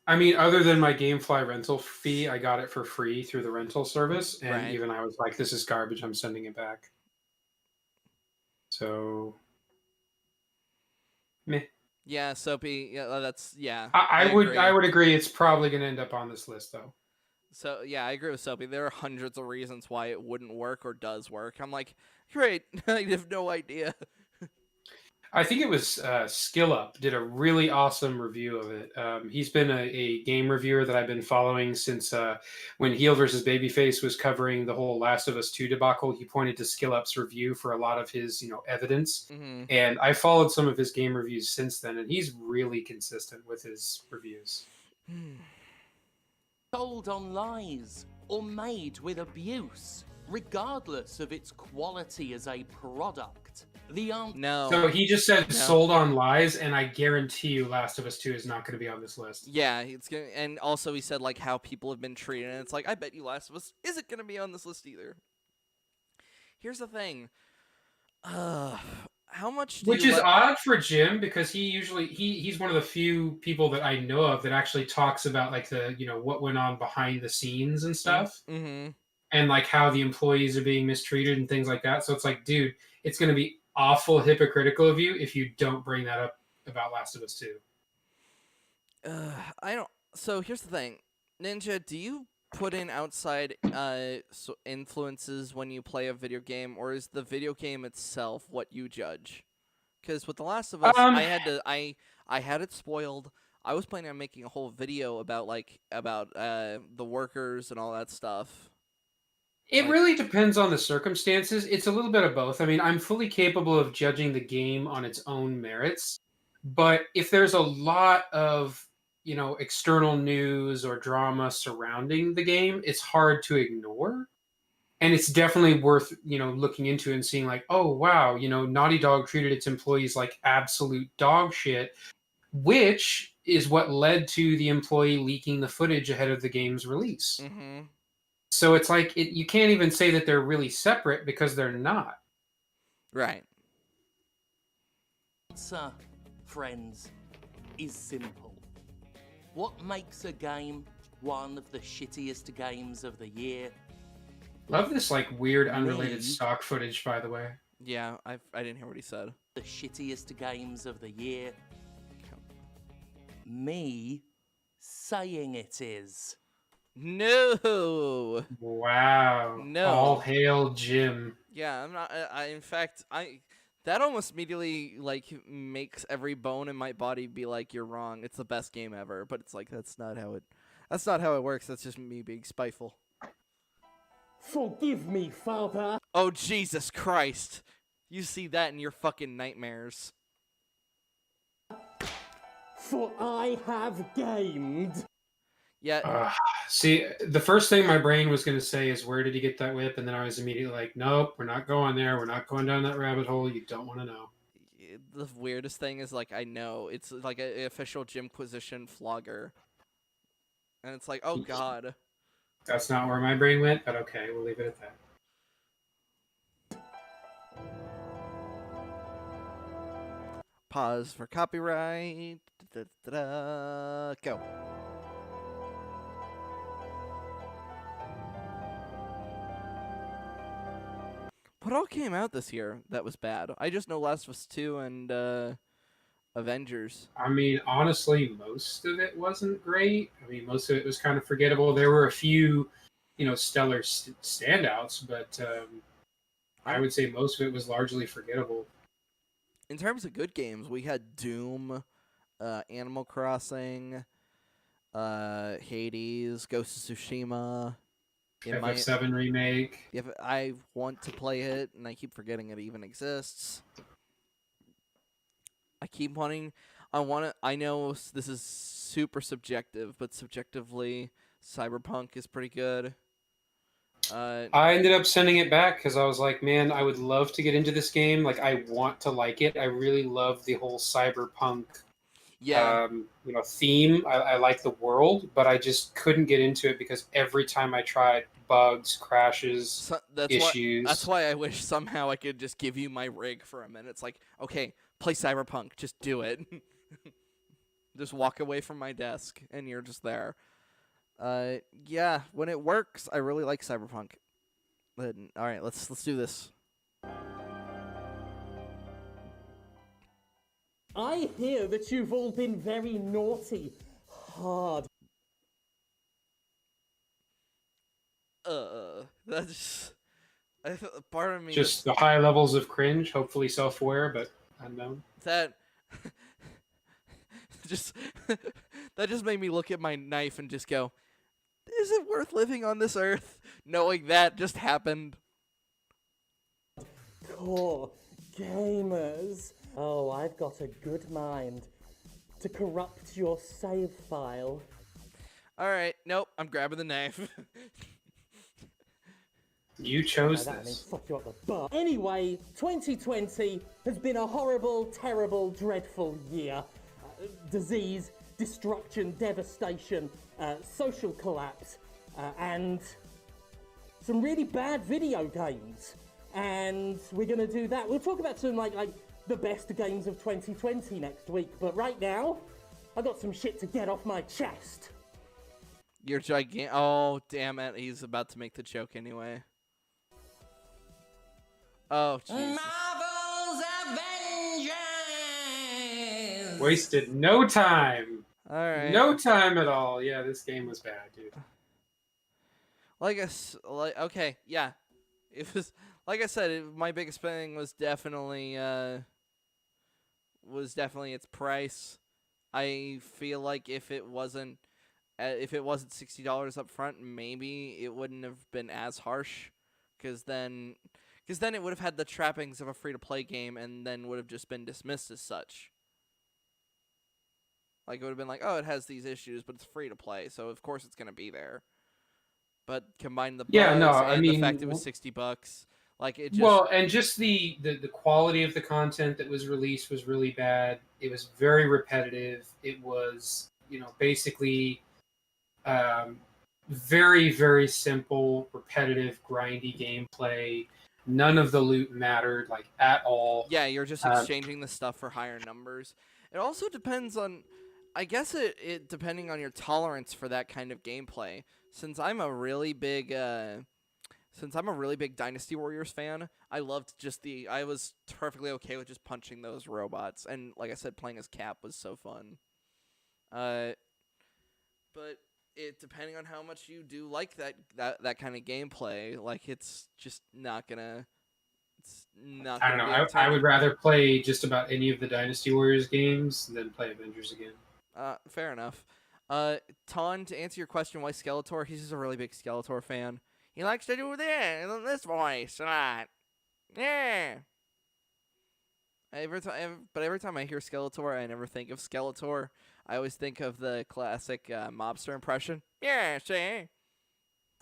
I mean, other than my GameFly rental fee, I got it for free through the rental service, and Right. even I was like, this is garbage, I'm sending it back. So, meh. Yeah, Soapy, that's, yeah. I would agree it's probably going to end up on this list, though. So, yeah, I agree with Soapy. There are hundreds of reasons why it wouldn't work or does work. I'm like, great, I have no idea. I think it was Skill Up did a really awesome review of it. He's been a game reviewer that I've been following since when Heel vs. Babyface was covering the whole Last of Us 2 debacle. He pointed to Skill Up's review for a lot of his evidence. Mm-hmm. And I followed some of his game reviews since then, and he's really consistent with his reviews. Sold on lies or made with abuse, regardless of its quality as a product. No. So he just said sold on lies, and I guarantee you Last of Us 2 is not going to be on this list. Yeah, and also he said, like, how people have been treated, and it's like, I bet you Last of Us isn't going to be on this list either. Here's the thing. How much Which is odd for Jim, because he's one of the few people that I know of that actually talks about, like, the what went on behind the scenes and stuff. Mm-hmm. And, like, how the employees are being mistreated and things like that. So it's like, dude, it's going to be awful hypocritical of you if you don't bring that up about Last of Us 2. I don't. So here's the thing, Ninja. Do you put in outside influences when you play a video game, or is the video game itself what you judge? Because with The Last of Us, I had it spoiled. I was planning on making a whole video about the workers and all that stuff. It really depends on the circumstances. It's a little bit of both. I mean, I'm fully capable of judging the game on its own merits, but if there's a lot of, external news or drama surrounding the game, it's hard to ignore. And it's definitely worth, looking into and seeing like, oh wow, Naughty Dog treated its employees like absolute dog shit, which is what led to the employee leaking the footage ahead of the game's release. Mm-hmm. So it's like you can't even say that they're really separate because they're not. Right. Answer, friends, is simple. What makes a game one of the shittiest games of the year? Love this like weird unrelated Me? stock footage, by the way. Yeah, I didn't hear what he said. The shittiest games of the year? Me saying it is. No. Wow. No. All hail Jim. Yeah, I'm not. In fact, that almost immediately like makes every bone in my body be like, "You're wrong. It's the best game ever." But it's like that's not how it works. That's just me being spiteful. Forgive me, Father. Oh Jesus Christ! You see that in your fucking nightmares. For I have gamed. Yeah. See, the first thing my brain was going to say is, where did he get that whip? And then I was immediately like, nope, we're not going there. We're not going down that rabbit hole. You don't want to know. The weirdest thing is like I know it's like an official Jimquisition flogger, and it's like, oh god. That's not where my brain went, but okay, we'll leave it at that. Pause for copyright. Da-da-da-da. Go. What all came out this year that was bad? I just know Last of Us 2 and Avengers. I mean, honestly, most of it wasn't great. I mean, most of it was kind of forgettable. There were a few, stellar standouts, but I would say most of it was largely forgettable. In terms of good games, we had Doom, Animal Crossing, Hades, Ghost of Tsushima. FF7 remake. If I want to play it, and I keep forgetting it even exists. I keep wanting. I know this is super subjective, but subjectively, Cyberpunk is pretty good. I ended up sending it back because I was like, man, I would love to get into this game. Like, I want to like it. I really love the whole cyberpunk, theme. I like the world, but I just couldn't get into it because every time I tried, bugs, crashes, issues. That's why I wish somehow I could just give you my rig for a minute. It's like, okay, play Cyberpunk, just do it. Just walk away from my desk, and you're just there. Yeah, when it works, I really like Cyberpunk. But, all right, let's do this. I hear that you've all been very naughty. Hard. That's part of me. Just the high levels of cringe, hopefully self-aware, but unknown. That that just made me look at my knife and just go, is it worth living on this earth knowing that just happened? Poor gamers. Oh, I've got a good mind to corrupt your save file. Alright, nope, I'm grabbing the knife. You chose That means this. fuck you up the butt. Anyway, 2020 has been a horrible, terrible, dreadful year. Disease, destruction, devastation, social collapse, and some really bad video games. And we're gonna do that. We'll talk about some like the best games of 2020 next week. But right now, I got some shit to get off my chest. You're gigantic. Oh, damn it. He's about to make the joke anyway. Oh, Jesus. Marvel's Avengers! Wasted no time. All right. No time at all. Yeah, this game was bad, dude. Okay, yeah. It was, like I said, my biggest thing was definitely its price. I feel like if it wasn't $60 up front, maybe it wouldn't have been as harsh, because then it would have had the trappings of a free-to-play game and then would have just been dismissed as such. Like, it would have been like, oh, it has these issues, but it's free-to-play, so of course it's going to be there. but combine the bugs Yeah, no, I and the mean, fact it was $60, like it just well, and just the quality of the content that was released was really bad. It was very repetitive. It was, basically very, very simple, repetitive, grindy gameplay. None of the loot mattered, like, at all. yeah, you're just Uh, exchanging the stuff for higher numbers. It also depends on, I guess it depending on your tolerance for that kind of gameplay. Since I'm a really big Dynasty Warriors fan, I was perfectly okay with just punching those robots, and like I said, playing as Cap was so fun. But it depending on how much you do like that kind of gameplay, like it's not gonna I don't know. be I would entertaining. rather play just about any of the Dynasty Warriors games than play Avengers again. Fair enough. Ton, to answer your question, why Skeletor? He's just a really big Skeletor fan. He likes to do this voice a lot. Yeah. Every time I hear Skeletor, I never think of Skeletor. I always think of the classic mobster impression. Yeah, see?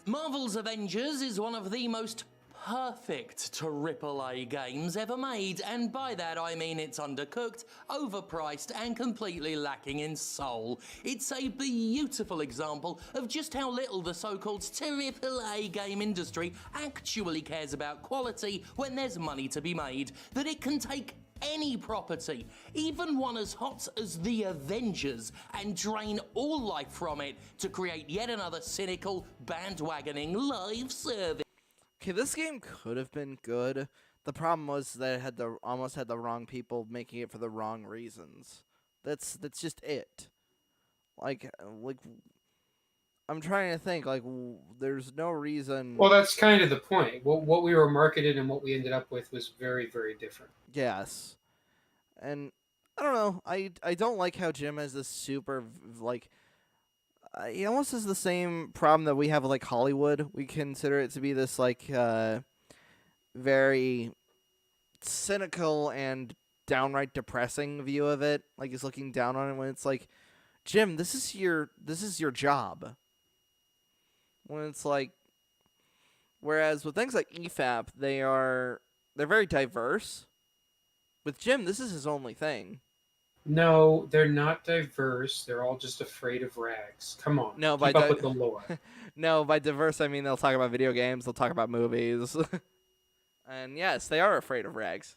Marvel's Avengers is one of the most perfect AAA games ever made, and by that I mean it's undercooked, overpriced, and completely lacking in soul. It's a beautiful example of just how little the so-called AAA game industry actually cares about quality when there's money to be made, that it can take any property, even one as hot as the Avengers, and drain all life from it to create yet another cynical, bandwagoning live service. Okay, this game could have been good. The problem was that it had almost had the wrong people making it for the wrong reasons. That's just it. Like I'm trying to think. There's no reason. Well, that's kind of the point. What we were marketed and what we ended up with was very, very different. Yes, and I don't know. I don't like how Jim has this super he almost has the same problem that we have with like Hollywood. We consider it to be this very cynical and downright depressing view of it. Like he's looking down on it when it's like, Jim, this is your job. When it's like, whereas with things like Y.A.R.P, they're very diverse. With Jim, this is his only thing. No, they're not diverse. They're all just afraid of rags. Come on, No, keep up with the lore. No, by diverse I mean they'll talk about video games, they'll talk about movies, and yes, they are afraid of rags.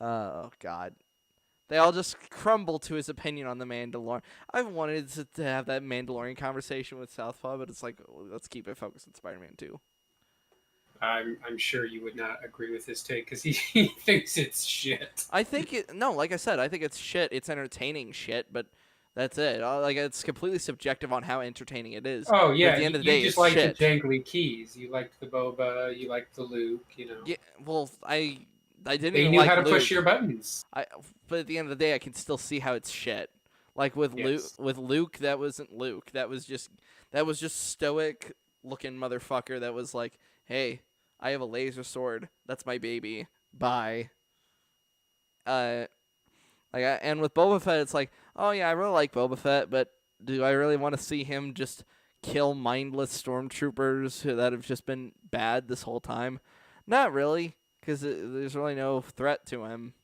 Oh God, they all just crumble to his opinion on the Mandalorian. I've wanted to have that Mandalorian conversation with Southpaw, but it's like, let's keep it focused on Spider-Man 2. I'm sure you would not agree with his take because he thinks it's shit. I think like I said, I think it's shit. It's entertaining shit, but that's it. Like it's completely subjective on how entertaining it is. Oh But yeah, at the end of the day, you just it's like shit. the jangly keys. You liked the boba. You liked the Luke. Yeah, well, I didn't They even knew like how to Luke. push your buttons. But at the end of the day, I can still see how it's shit. Like with Yes. Luke, that wasn't Luke. That was just stoic looking motherfucker. That was like, hey, I have a laser sword. That's my baby. Bye. And with Boba Fett, it's like, oh yeah, I really like Boba Fett, but do I really want to see him just kill mindless stormtroopers that have just been bad this whole time? Not really, because there's really no threat to him.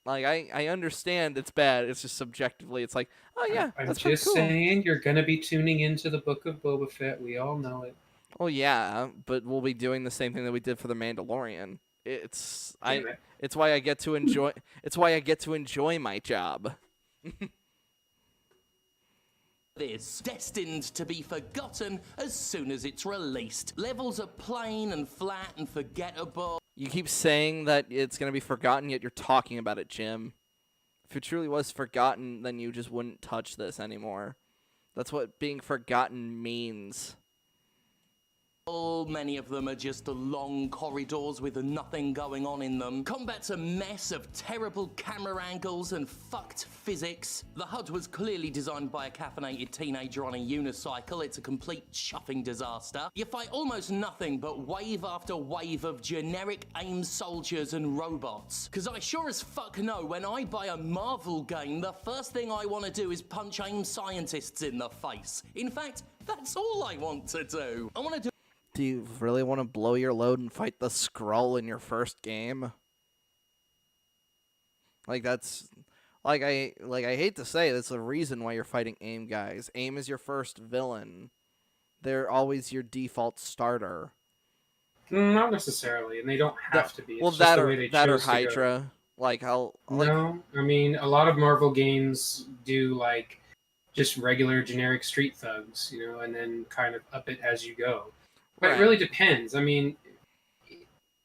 Like, I understand it's bad. It's just subjectively, it's like, oh yeah, I'm that's pretty just cool. saying you're gonna be tuning into the Book of Boba Fett. We all know it. Well, yeah, but we'll be doing the same thing that we did for the Mandalorian. It's Damn it. It's why I get to enjoy. It's why I get to enjoy my job. This destined to be forgotten as soon as it's released. Levels are plain and flat and forgettable. You keep saying that it's going to be forgotten, yet you're talking about it, Jim. If it truly was forgotten, then you just wouldn't touch this anymore. That's what being forgotten means. Many of them are just long corridors with nothing going on in them. Combat's a mess of terrible camera angles and fucked physics. The HUD was clearly designed by a caffeinated teenager on a unicycle. It's a complete chuffing disaster. You fight almost nothing but wave after wave of generic AIM soldiers and robots. Cause I sure as fuck know when I buy a Marvel game, the first thing I want to do is punch AIM scientists in the face. In fact, that's all I want to do. I want to do. Do you really want to blow your load and fight the Skrull in your first game? Like that's I hate to say that's the reason why you're fighting AIM guys. AIM is your first villain. They're always your default starter. Not necessarily, and they don't have to be. It's Well, just that the or way they that or chose to go. Hydra. No, I mean a lot of Marvel games do like just regular generic street thugs, and then kind of up it as you go. But Right. it really depends. I mean,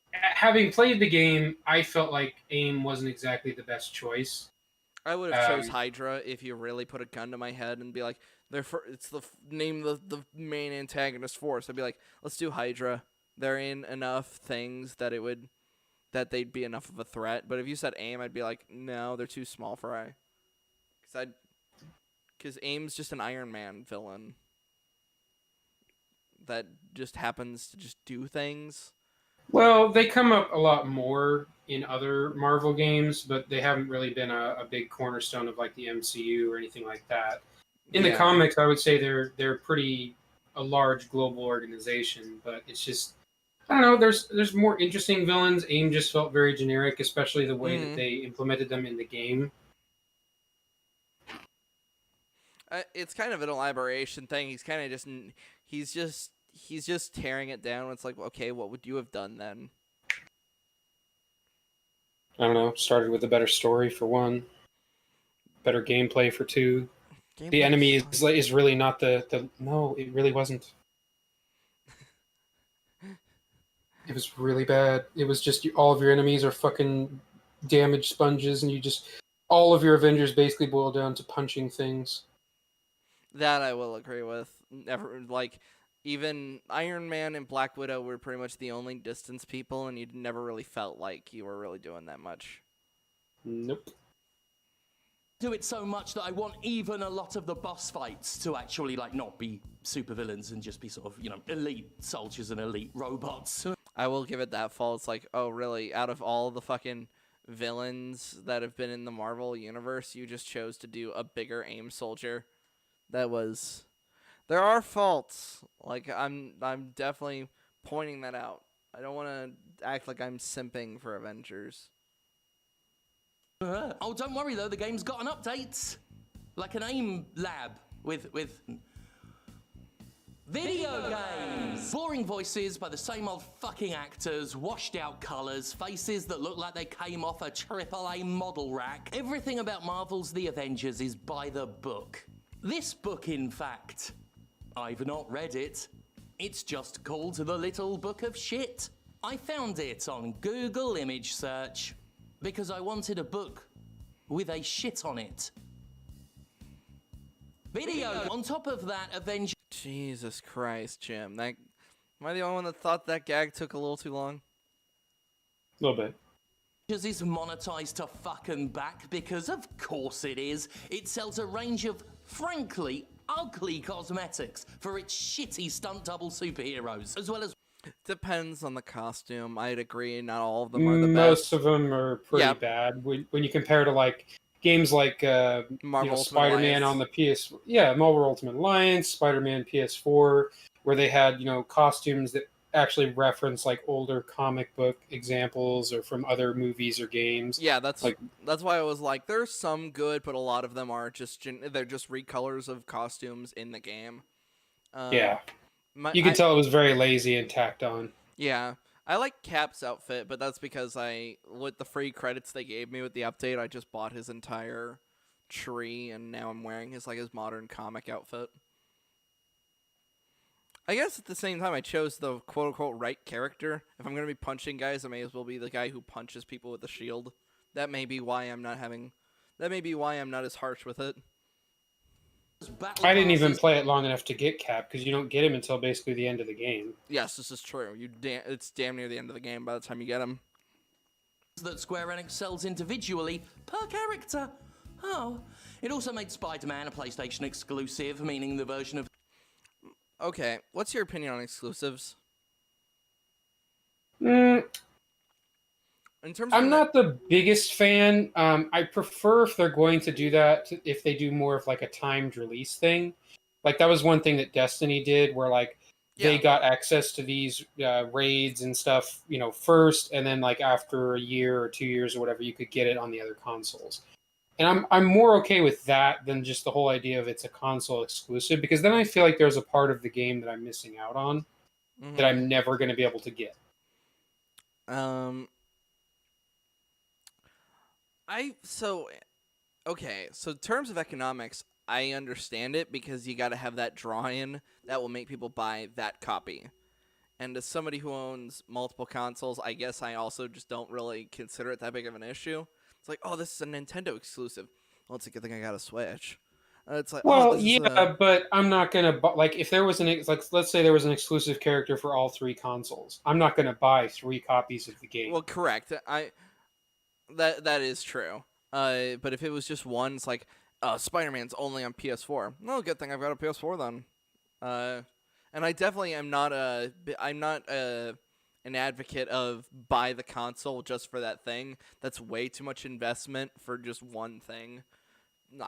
having played the game, I felt like AIM wasn't exactly the best choice. I would have chose Hydra if you really put a gun to my head and be like, it's the name of the main antagonist force. I'd be like, let's do Hydra. They're in enough things that they'd be enough of a threat. But if you said AIM, I'd be like, no, they're too small for I. Because AIM's just an Iron Man villain that just happens to just do things. Well, they come up a lot more in other Marvel games, but they haven't really been a big cornerstone of like the MCU or anything like that. In the comics, I would say they're pretty a large global organization, but it's just I don't know. There's more interesting villains. AIM just felt very generic, especially the way that they implemented them in the game. It's kind of an elaboration thing. He's kind of he's just tearing it down. It's like, okay, what would you have done then? I don't know. Started with a better story for one, better gameplay for two. The enemy is really not the no, it really wasn't. It was really bad. It was just all of your enemies are fucking damage sponges, and all of your Avengers basically boil down to punching things. That I will agree with. Even Iron Man and Black Widow were pretty much the only distance people, and you never really felt like you were really doing that much. Nope. Do it so much that I want even a lot of the boss fights to actually not be supervillains and just be sort of, elite soldiers and elite robots. I will give it that fault. It's like, oh, really? Out of all the fucking villains that have been in the Marvel universe, you just chose to do a bigger AIM soldier. There are faults. I'm definitely pointing that out. I don't want to act like I'm simping for Avengers. Oh, don't worry though, the game's got an update. Like an AIM lab with video games. Boring voices by the same old fucking actors, washed out colours, faces that look like they came off a AAA model rack. Everything about Marvel's The Avengers is by the book. This book, in fact, I've not read it. It's just called The Little Book of Shit. I found it on Google image search because I wanted a book with a shit on it. Video. On top of that, Avengers. Jesus Christ, Jim. Am I the only one that thought that gag took a little too long? A little bit. Is monetized to fucking back because of course it is. It sells a range of frankly ugly cosmetics for its shitty stunt double superheroes, as well as depends on the costume. I'd agree, not all of them are the best. Most of them are pretty bad when you compare to games like Marvel Spider-Man on the PS. Yeah, Marvel Ultimate Alliance, Spider-Man PS4, where they had costumes that actually reference older comic book examples or from other movies or games. Yeah, that's why I was like, there's some good, but a lot of them are they're just recolors of costumes in the game. You can tell it was very lazy and tacked on. Yeah, I like Cap's outfit, but that's because with the free credits they gave me with the update, I just bought his entire tree, and now I'm wearing his modern comic outfit. I guess at the same time, I chose the quote-unquote right character. If I'm going to be punching guys, I may as well be the guy who punches people with a shield. That may be why I'm not as harsh with it. battle I didn't even passes play it long enough to get Cap because you don't get him until basically the end of the game. Yes, this is true. It's damn near the end of the game by the time you get him. that Square Enix sells individually per character. Oh, it also made Spida-Man a PlayStation exclusive, meaning the version of... Okay, what's your opinion on exclusives? Mm, In terms of I'm not the biggest fan. I prefer if they're going to do that, if they do more of like a timed release thing. Like that was one thing that Destiny did, where like they Yeah. got access to these raids and stuff, first, and then like after a year or 2 years or whatever, you could get it on the other consoles. And I'm more okay with that than just the whole idea of it's a console exclusive, because then I feel like there's a part of the game that I'm missing out on that I'm never going to be able to get. So in terms of economics, I understand it because you got to have that draw-in that will make people buy that copy. And as somebody who owns multiple consoles, I guess I also just don't really consider it that big of an issue. It's like, oh, this is a Nintendo exclusive. Well, it's a good thing I got a Switch. It's like, Well, oh, this yeah, but I'm not gonna like if there was let's say there was an exclusive character for all 3 consoles. I'm not gonna buy 3 copies of the game. Well, correct. That is true. But if it was just one, it's like, Spider-Man's only on PS4. No, good thing I've got a PS4 then. And I definitely am not an advocate of buy the console just for that thing. That's way too much investment for just one thing.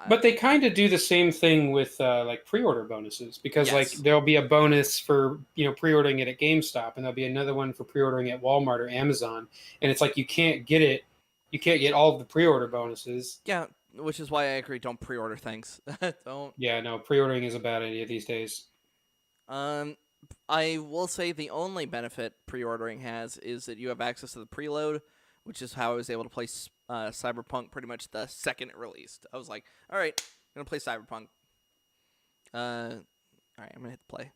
But they kind of do the same thing with like pre-order bonuses, because like Yes. there'll be a bonus for pre-ordering it at GameStop, and there'll be another one for pre-ordering at Walmart or Amazon, and it's like you can't get all of the pre-order bonuses. Yeah, which is why I agree. Don't pre-order things. Don't. Yeah, no, pre-ordering is a bad idea these days. I will say the only benefit pre-ordering has is that you have access to the preload, which is how I was able to play Cyberpunk pretty much the second it released. I was like, all right, I'm going to play Cyberpunk. All right, I'm going to hit play.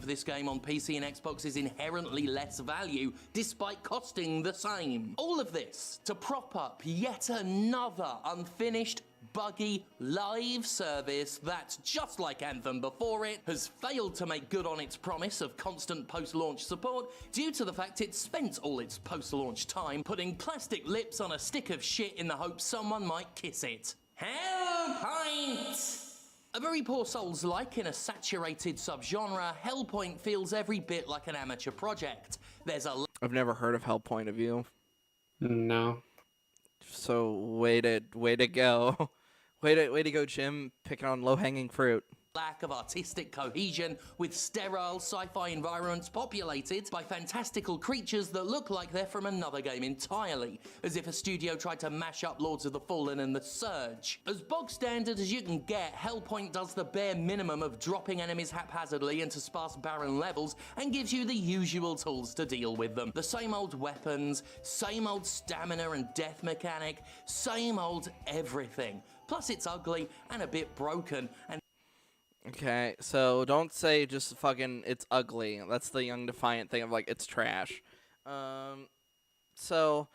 This game on PC and Xbox is inherently less value, despite costing the same. All of this to prop up yet another unfinished, buggy, live service that, just like Anthem before it, has failed to make good on its promise of constant post-launch support due to the fact it spent all its post-launch time putting plastic lips on a stick of shit in the hope someone might kiss it. Hellpoint! A very poor Souls-like in a saturated subgenre, Hellpoint feels every bit like an amateur project. I've never heard of Hellpoint, have you? No. So way to go. Way to go, Jim, picking on low-hanging fruit. Lack of artistic cohesion, with sterile sci-fi environments populated by fantastical creatures that look like they're from another game entirely, as if a studio tried to mash up Lords of the Fallen and The Surge. As bog standard as you can get, Hellpoint does the bare minimum of dropping enemies haphazardly into sparse barren levels and gives you the usual tools to deal with them. The same old weapons, same old stamina and death mechanic, same old everything. Plus it's ugly and a bit broken, and Okay, so don't say just fucking it's ugly. That's the Young Defiant thing of like it's trash. So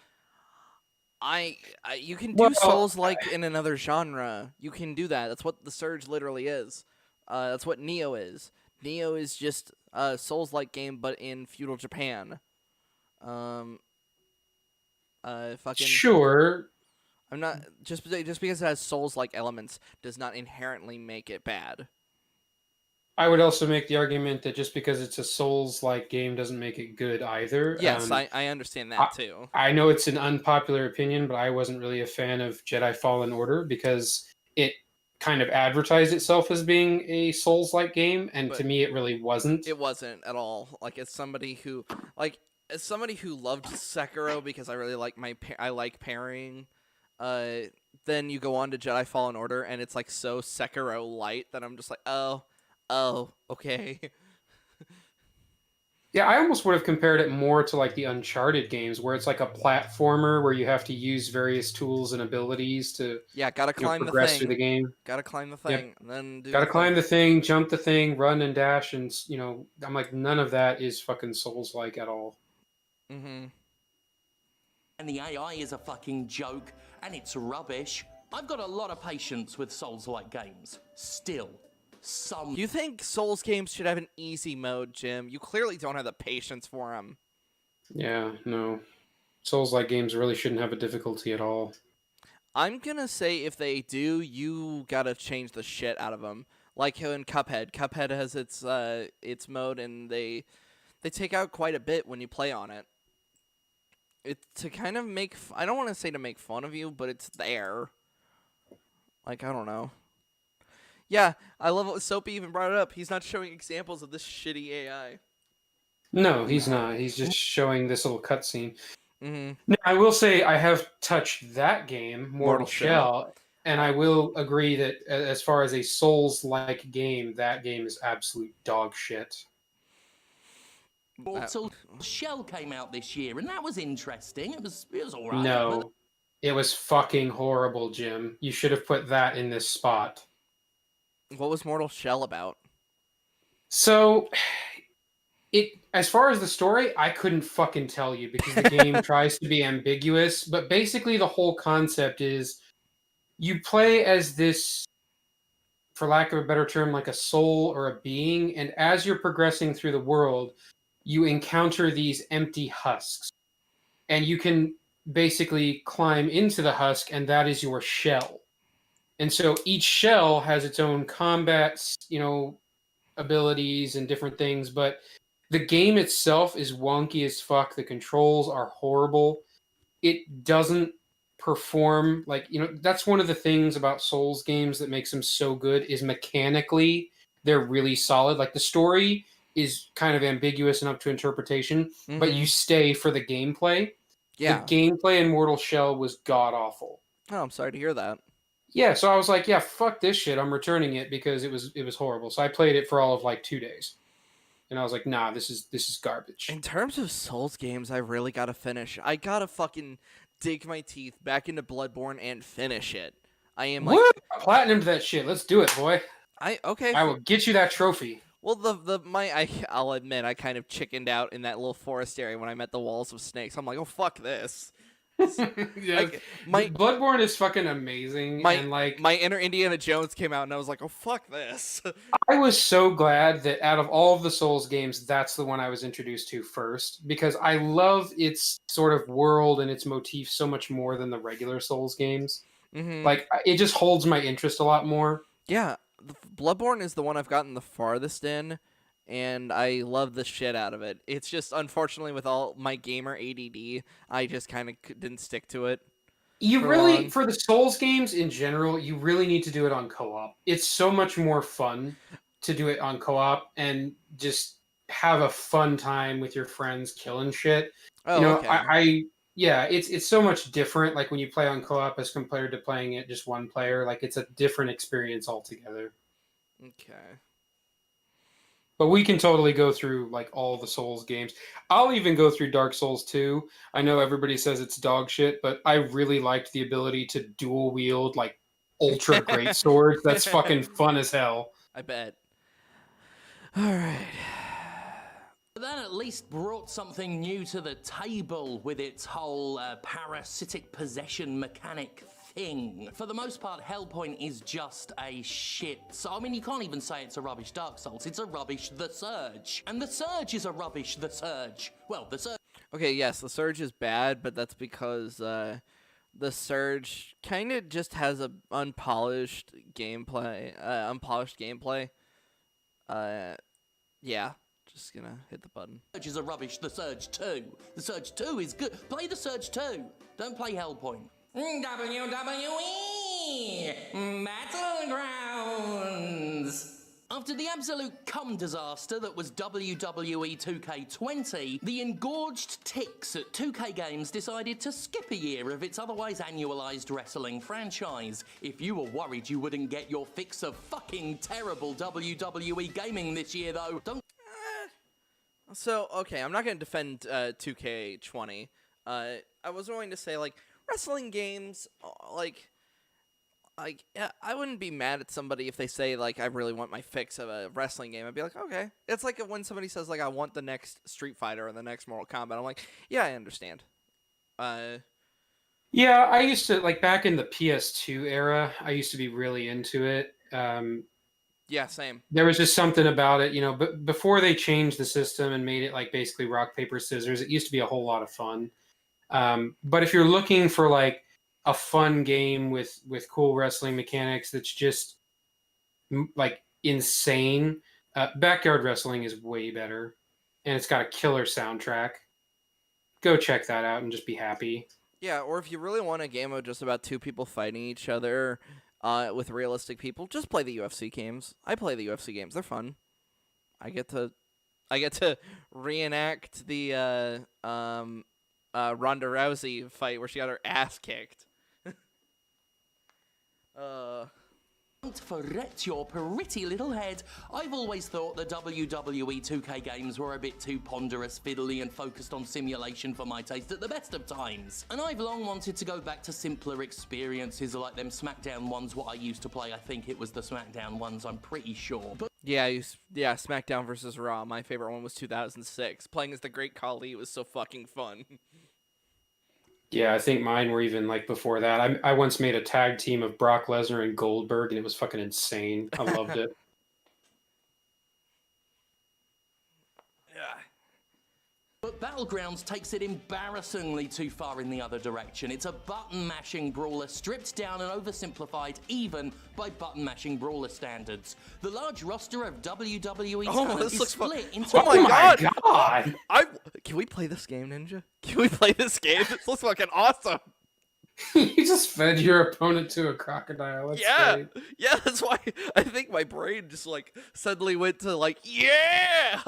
you can do Souls like in another genre. You can do that. That's what The Surge literally is. That's what Neo is. Neo is just a Souls like game but in feudal Japan. Sure. I'm not just because it has Souls like elements does not inherently make it bad. I would also make the argument that just because it's a Souls-like game doesn't make it good either. Yes, I understand that too. I know it's an unpopular opinion, but I wasn't really a fan of Jedi Fallen Order because it kind of advertised itself as being a Souls-like game, and to me it really wasn't. It wasn't at all. As somebody who loved Sekiro because I really like I like parrying, then you go on to Jedi Fallen Order and it's like so Sekiro light that I'm just like, Oh, okay. Yeah, I almost would have compared it more to like the Uncharted games, where it's like a platformer where you have to use various tools and abilities to gotta climb progress the thing. through the game. Gotta climb the thing, and then gotta climb the thing, jump the thing, run and dash, and I'm like, none of that is fucking Souls-like at all. And the AI is a fucking joke, and it's rubbish. I've got a lot of patience with Souls-like games. Still. You think Souls games should have an easy mode, Jim? You clearly don't have the patience for them. Yeah, no. Souls-like games really shouldn't have a difficulty at all. I'm gonna say if they do, you gotta change the shit out of them. Like in Cuphead. Cuphead has its mode, and they take out quite a bit when you play on it. It's to kind of make... I don't want to say to make fun of you, but it's there. Like, I don't know. Yeah, I love what Soapy even brought it up. He's not showing examples of this shitty AI. No, he's not. He's just showing this little cutscene. Mm-hmm. Now, I will say I have touched that game, Mortal Shell, and I will agree that as far as a Souls-like game, that game is absolute dog shit. Mortal Shell came out this year, and that was interesting. It was all right. No, it was fucking horrible, Jim. You should have put that in this spot. What was Mortal Shell about? So, as far as the story, I couldn't fucking tell you because the game tries to be ambiguous. But basically, the whole concept is you play as this, for lack of a better term, like a soul or a being, and as you're progressing through the world, you encounter these empty husks, and you can basically climb into the husk, and that is your shell. And so each shell has its own combat, abilities and different things, but the game itself is wonky as fuck. The controls are horrible. It doesn't perform that's one of the things about Souls games that makes them so good is mechanically they're really solid. Like the story is kind of ambiguous and up to interpretation, but you stay for the gameplay. Yeah. The gameplay in Mortal Shell was god awful. Oh, I'm sorry to hear that. Yeah, so I was like, yeah, fuck this shit. I'm returning it because it was horrible. So I played it for all of like 2 days. And I was like, nah, this is garbage. In terms of Souls games, I really gotta finish. I gotta fucking dig my teeth back into Bloodborne and finish it. I am like... What? Platinumed that shit. Let's do it, boy. I will get you that trophy. Well, I'll admit, I kind of chickened out in that little forest area when I met the walls of snakes. I'm like, oh, fuck this. Yeah, Bloodborne is fucking amazing. My inner Indiana Jones came out, and I was like, oh, fuck this. I was so glad that out of all of the Souls games, that's the one I was introduced to first, because I love its sort of world and its motif so much more than the regular Souls games. Mm-hmm. Like, it just holds my interest a lot more. Yeah, Bloodborne is the one I've gotten the farthest in, and I love the shit out of it. It's just, unfortunately, with all my gamer ADD, I just kind of didn't stick to it. For the Souls games in general, you really need to do it on co-op. It's so much more fun to do it on co-op and just have a fun time with your friends killing shit. Oh, okay. It's so much different, like when you play on co-op as compared to playing it just one player. Like, it's a different experience altogether. Okay. But we can totally go through like all the Souls games. I'll even go through Dark Souls 2. I know everybody says it's dog shit, but I really liked the ability to dual wield like ultra great swords. That's fucking fun as hell. I bet. All right. That at least brought something new to the table with its whole parasitic possession mechanic thing. For the most part, Hellpoint is just a shit. So, I mean, you can't even say it's a rubbish Dark Souls. It's a rubbish The Surge. And The Surge is a rubbish The Surge. Well, The Surge... Okay, yes, The Surge is bad, but that's because The Surge kind of just has a unpolished gameplay. Yeah. Just gonna hit the button. Surge is a rubbish The Surge 2. The Surge 2 is good. Play The Surge 2. Don't play Hellpoint. WWE Battlegrounds. After the absolute cum disaster that was WWE 2K20, the engorged ticks at 2K Games decided to skip a year of its otherwise annualized wrestling franchise. If you were worried you wouldn't get your fix of fucking terrible WWE gaming this year, though, don't... So, okay, I'm not going to defend 2K20. I was going to say, like, wrestling games, yeah, I wouldn't be mad at somebody if they say, like, I really want my fix of a wrestling game. I'd be like, okay. It's like when somebody says, like, I want the next Street Fighter or the next Mortal Kombat. I'm like, yeah, I understand. Well, Yeah, I used to like back in the PS2 era. I used to be really into it. Yeah, same. There was just something about it, But before they changed the system and made it like basically rock paper scissors, it used to be a whole lot of fun. But if you're looking for like a fun game with cool wrestling mechanics, that's just like insane, Backyard Wrestling is way better, and it's got a killer soundtrack. Go check that out and just be happy. Yeah, or if you really want a game of just about two people fighting each other with realistic people, just play the UFC games. I play the UFC games. They're fun. I get to reenact the Ronda Rousey fight where she got her ass kicked. Don't fret your pretty little head. I've always thought the WWE 2K games were a bit too ponderous, fiddly, and focused on simulation for my taste at the best of times. And I've long wanted to go back to simpler experiences like them SmackDown ones what I used to play. I think it was the SmackDown ones, I'm pretty sure. But Yeah, SmackDown versus Raw. My favorite one was 2006. Playing as the Great Khali was so fucking fun. Yeah, I think mine were even like before that. I once made a tag team of Brock Lesnar and Goldberg, and it was fucking insane. I loved it. Yeah. But Battlegrounds takes it embarrassingly too far in the other direction. It's a button-mashing brawler stripped down and oversimplified even by button-mashing brawler standards. The large roster of WWE talent this is looks split fun. into... Oh my God! Can we play this game, Ninja? Can we play this game? This looks fucking awesome. You just fed your opponent to a crocodile. That's great. Yeah, that's why I think my brain just like suddenly went to like, yeah!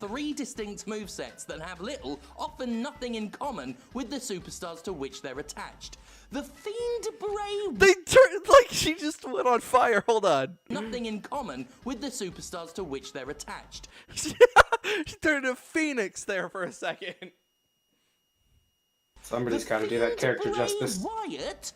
3 distinct movesets that have little, often nothing in common with the superstars to which they're attached. The Fiend Brave... They turned, like, she just went on fire. Hold on. Nothing in common with the superstars to which they're attached. She turned into Phoenix there for a second. Somebody's got to do that character justice. Wyatt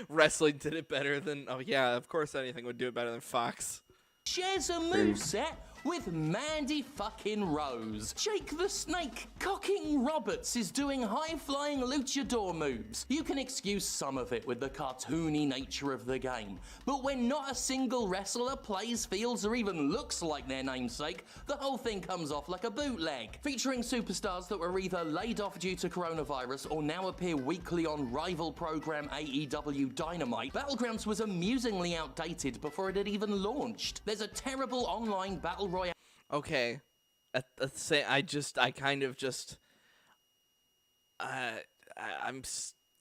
Wrestling did it better than... Oh, yeah, of course anything would do it better than Fox. shares a moveset with Mandy fucking Rose. Jake the Snake Cocking Roberts is doing high-flying luchador moves. You can excuse some of it with the cartoony nature of the game, but when not a single wrestler plays, feels, or even looks like their namesake, the whole thing comes off like a bootleg. Featuring superstars that were either laid off due to coronavirus or now appear weekly on rival program AEW Dynamite, Battlegrounds was amusingly outdated before it had even launched. There's a terrible online battle royale. Okay. I'm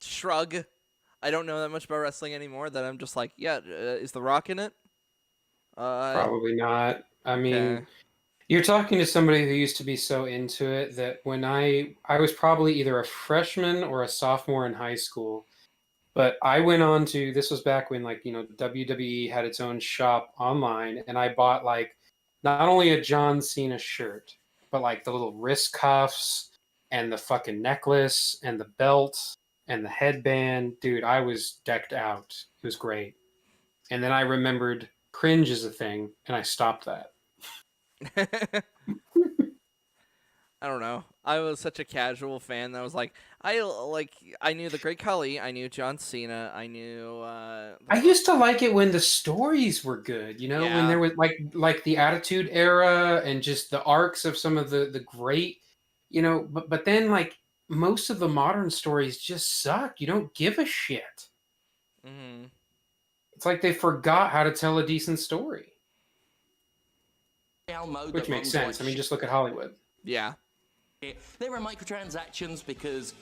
shrug. I don't know that much about wrestling anymore that I'm just like, yeah, is The Rock in it? Probably not. I mean, okay. You're talking to somebody who used to be so into it that when I was probably either a freshman or a sophomore in high school, but I went on to, this was back when WWE had its own shop online, and I bought like not only a John Cena shirt, but like the little wrist cuffs and the fucking necklace and the belt and the headband. Dude, I was decked out. It was great. And then I remembered cringe is a thing, and I stopped that. I don't know. I was such a casual fan that I was like, I knew the Great Khali, I knew John Cena, I knew. I used to like it when the stories were good. When there was like the Attitude Era and just the arcs of some of the great, But then like most of the modern stories just suck. You don't give a shit. Mm-hmm. It's like they forgot how to tell a decent story. Which makes sense. I mean, just look at Hollywood. Yeah. There are microtransactions because,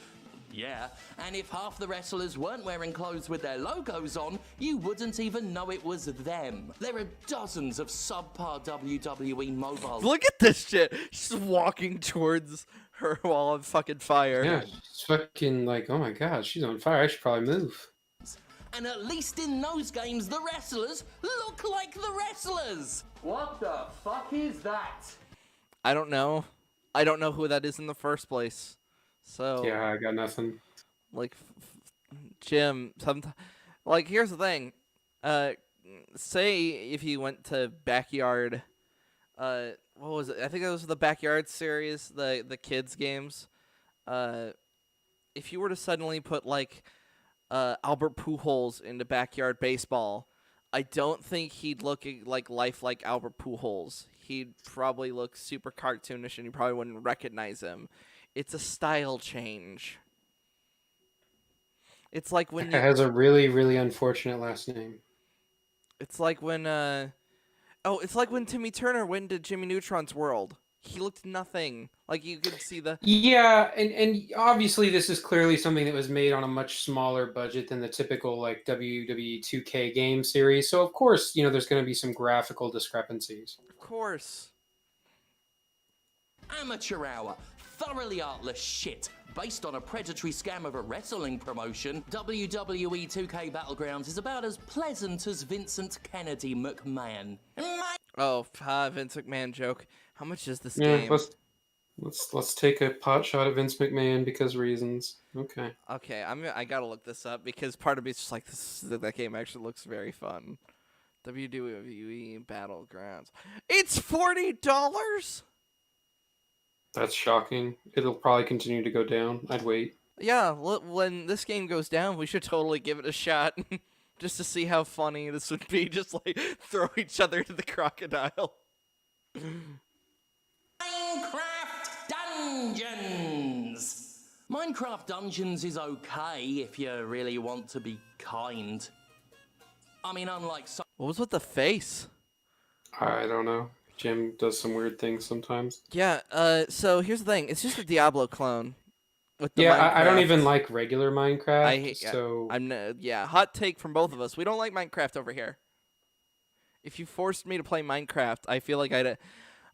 yeah, and if half the wrestlers weren't wearing clothes with their logos on, you wouldn't even know it was them. There are dozens of subpar WWE mobile... Look at this shit. She's walking towards her while on fucking fire. Yeah, it's fucking like, oh my god, she's on fire. I should probably move. And at least in those games, the wrestlers look like the wrestlers. What the fuck is that? I don't know. I don't know who that is in the first place. So yeah, I got nothing. Like, Jim, like, here's the thing. Say if you went to Backyard, what was it? I think it was the Backyard series, the kids games. if you were to suddenly put like Albert Pujols into backyard baseball, I don't think he'd look like Albert Pujols. He'd probably look super cartoonish, and you probably wouldn't recognize him. It's a style change. It's like when That guy has a really, really unfortunate last name. It's like when it's like when Timmy Turner went to Jimmy Neutron's world. He looked nothing. Like you could see the Yeah, and obviously this is clearly something that was made on a much smaller budget than the typical like WWE 2K game series. So of course, there's going to be some graphical discrepancies. Of course. Amateur Hour. Thoroughly artless shit. Based on a predatory scam of a wrestling promotion, WWE 2K Battlegrounds is about as pleasant as Vincent Kennedy McMahon. Oh, Vince McMahon joke. How much is this Yeah, game? let's take a pot shot at Vince McMahon because reasons. Okay. Okay, I gotta look this up because part of me is just like that game actually looks very fun. WWE Battlegrounds. It's $40. That's shocking. It'll probably continue to go down. I'd wait. Yeah, when this game goes down, we should totally give it a shot. Just to see how funny this would be. Just like throw each other to the crocodile. Minecraft Dungeons! Minecraft Dungeons is okay if you really want to be kind. I mean, unlike some... What was with the face? I don't know. Jim does some weird things sometimes. Yeah, so here's the thing. It's just a Diablo clone. With the I don't Minecraft. even like regular Minecraft. Hot take from both of us. We don't like Minecraft over here. If you forced me to play Minecraft, I feel like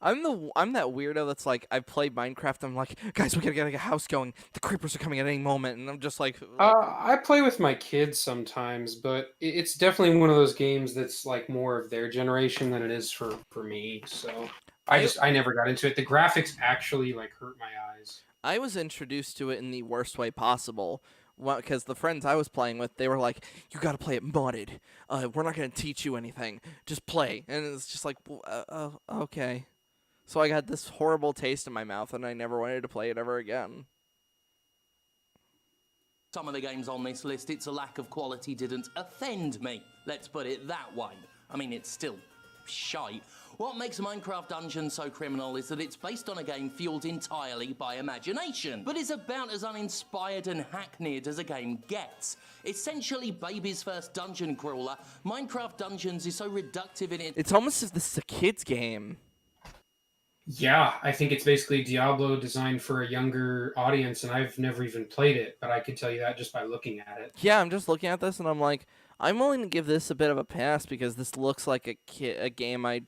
I'm that weirdo that's like, I play Minecraft, I'm like, guys, we gotta get a house going. The creepers are coming at any moment, and I'm just like... I play with my kids sometimes, but it's definitely one of those games that's like more of their generation than it is for me, so... I never got into it. The graphics actually like hurt my eyes. I was introduced to it in the worst way possible. Because the friends I was playing with, they were like, you gotta play it modded. We're not gonna teach you anything. Just play. And it's just like, okay. So I got this horrible taste in my mouth, and I never wanted to play it ever again. Some of the games on this list, its a lack of quality didn't offend me. Let's put it that way. I mean, it's still shite. What makes Minecraft Dungeons so criminal is that it's based on a game fueled entirely by imagination, but is about as uninspired and hackneyed as a game gets. Essentially baby's first dungeon crawler, Minecraft Dungeons is so reductive in it. It's almost as if this is a kid's game. Yeah, I think it's basically Diablo designed for a younger audience, and I've never even played it, but I can tell you that just by looking at it. Yeah, I'm just looking at this, and I'm like, I'm willing to give this a bit of a pass because this looks like a game I'd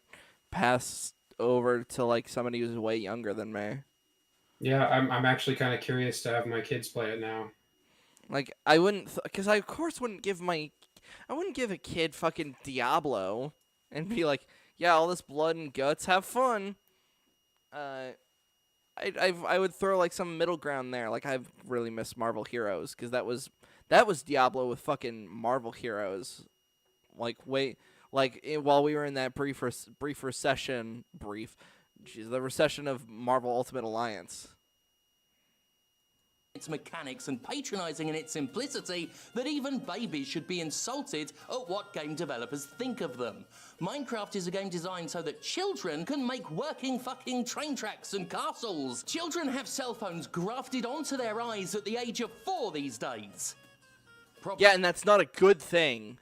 pass over to like somebody who's way younger than me. Yeah, I'm actually kind of curious to have my kids play it now. Like, I wouldn't, because I of course wouldn't give a kid fucking Diablo and be like, yeah, all this blood and guts, have fun. I would throw like some middle ground there. Like, I've really missed Marvel Heroes because that was Diablo with fucking Marvel Heroes. Like, while we were in that brief recession the recession of Marvel Ultimate Alliance. Its mechanics and patronizing in its simplicity that even babies should be insulted at what game developers think of them. Minecraft is a game designed so that children can make working fucking train tracks and castles. Children have cell phones grafted onto their eyes at the age of 4 these days. Yeah, and that's not a good thing.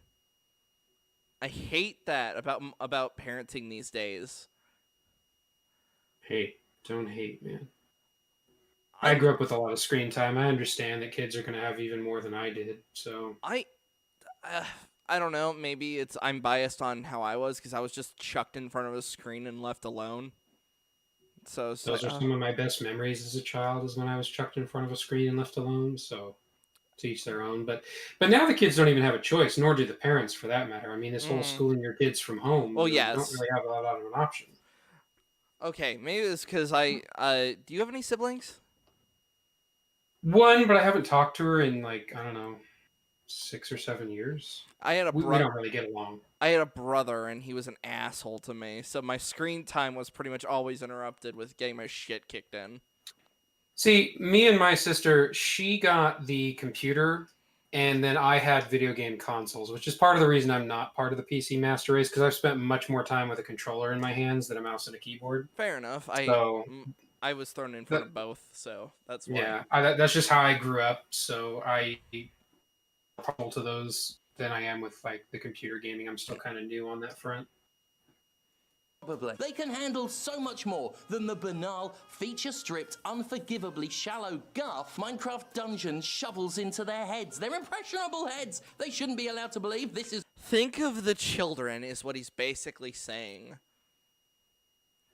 I hate that about parenting these days. Hey, don't hate, man. I grew up with a lot of screen time. I understand that kids are going to have even more than I did. So I don't know. Maybe I'm biased on how I was because I was just chucked in front of a screen and left alone. So those are some of my best memories as a child, is when I was chucked in front of a screen and left alone. So to each their own. But now the kids don't even have a choice, nor do the parents, for that matter. I mean, this whole schooling your kids from home. Well, you yes. don't really have a lot of an option. Okay, maybe it's because do you have any siblings? One, but I haven't talked to her in like, I don't know, 6 or 7 years. I had a we don't really get along. I had a brother, and he was an asshole to me. So my screen time was pretty much always interrupted with getting my shit kicked in. See, me and my sister, she got the computer, and then I had video game consoles, which is part of the reason I'm not part of the PC Master Race, because I've spent much more time with a controller in my hands than a mouse and a keyboard. Fair enough. So, I was thrown in front of both, so that's why. yeah, that's just how I grew up. So I pull to those than I am with like the computer gaming. I'm still kind of new on that front. Probably. They can handle so much more than the banal, feature-stripped, unforgivably shallow guff Minecraft Dungeons shovels into their heads. They're impressionable heads. They shouldn't be allowed to believe this is... Think of the children is what he's basically saying.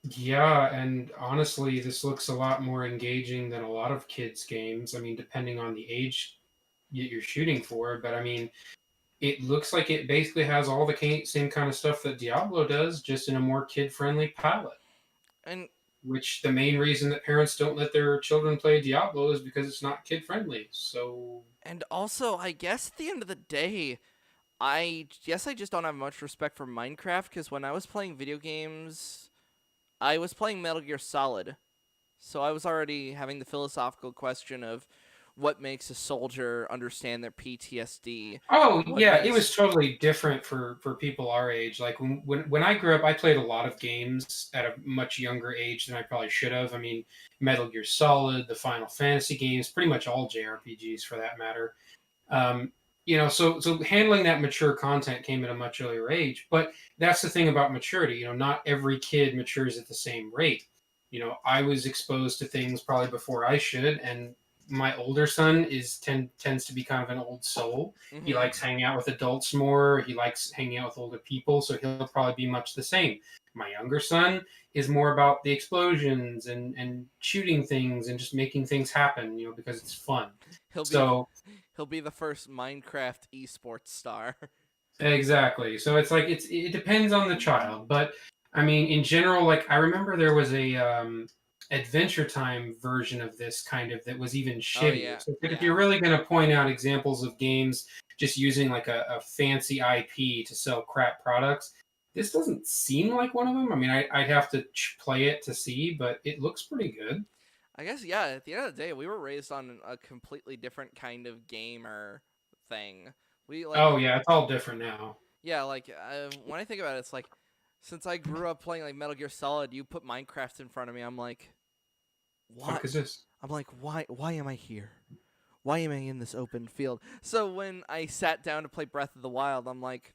Yeah, and honestly, this looks a lot more engaging than a lot of kids' games. I mean, depending on the age you're shooting for, but I mean, it looks like it basically has all the same kind of stuff that Diablo does, just in a more kid-friendly palette. And which the main reason that parents don't let their children play Diablo is because it's not kid-friendly. So, and also, I guess at the end of the day, I just don't have much respect for Minecraft, because when I was playing video games, I was playing Metal Gear Solid. So I was already having the philosophical question of what makes a soldier understand their PTSD. oh yeah, it was totally different for people our age. Like when I grew up, I played a lot of games at a much younger age than I probably should have. I mean, Metal Gear Solid, the Final Fantasy games, pretty much all JRPGs for that matter. You know, so handling that mature content came at a much earlier age. But that's the thing about maturity. You know, not every kid matures at the same rate. You know, I was exposed to things probably before I should, and my older son tends to be kind of an old soul. Mm-hmm. He likes hanging out with adults more. He likes hanging out with older people, so he'll probably be much the same. My younger son is more about the explosions and shooting things and just making things happen, you know, because it's fun. He'll be the first Minecraft esports star. Exactly. So it's like it depends on the child, but I mean, in general, like I remember there was a Adventure Time version of this kind of that was even shittier. Oh, yeah. So if you're really going to point out examples of games just using like a fancy IP to sell crap products, this doesn't seem like one of them. I mean, I'd have to play it to see, but it looks pretty good. I guess, yeah, at the end of the day, we were raised on a completely different kind of gamer thing. Oh, yeah, it's all different now. Yeah, like, when I think about it, it's like, since I grew up playing, like, Metal Gear Solid, you put Minecraft in front of me, I'm like, what? What is this? I'm like, why am I here? Why am I in this open field? So when I sat down to play Breath of the Wild, I'm like,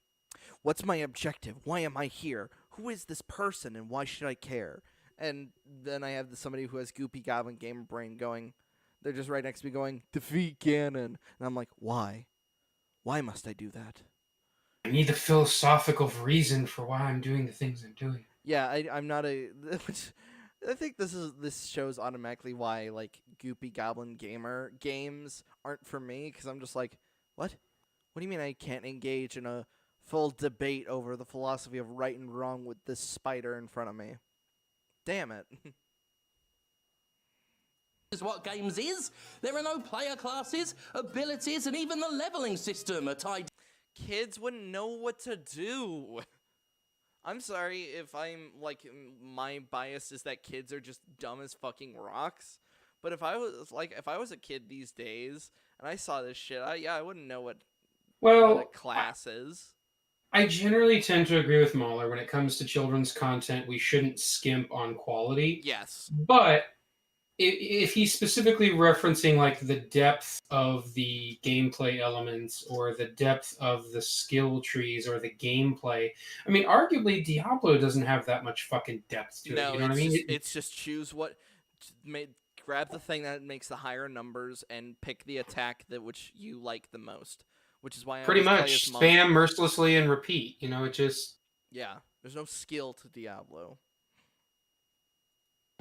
what's my objective? Why am I here? Who is this person, and why should I care? And then I have somebody who has Goopy Goblin Gamer Brain going, they're just right next to me going, defeat Ganon. And I'm like, why? Why must I do that? I need the philosophical reason for why I'm doing the things I'm doing. Yeah, I'm not a... I think this shows automatically why, like, Goopy Goblin Gamer games aren't for me, because I'm just like, what? What do you mean I can't engage in a full debate over the philosophy of right and wrong with this spider in front of me? Damn it. Is what games is. There are no player classes, abilities, and even the leveling system are tied. Kids wouldn't know what to do. I'm sorry if I'm, like, my bias is that kids are just dumb as fucking rocks. But if I was a kid these days and I saw this shit, I wouldn't know what a class is. I generally tend to agree with Mahler when it comes to children's content. We shouldn't skimp on quality. Yes. But if he's specifically referencing like the depth of the gameplay elements or the depth of the skill trees or the gameplay, I mean, arguably Diablo doesn't have that much fucking depth to it. You know what I mean? It's just choose grab the thing that makes the higher numbers and pick the attack that which you like the most. Which is why I pretty much spam mercilessly and repeat. You know, it just there's no skill to Diablo.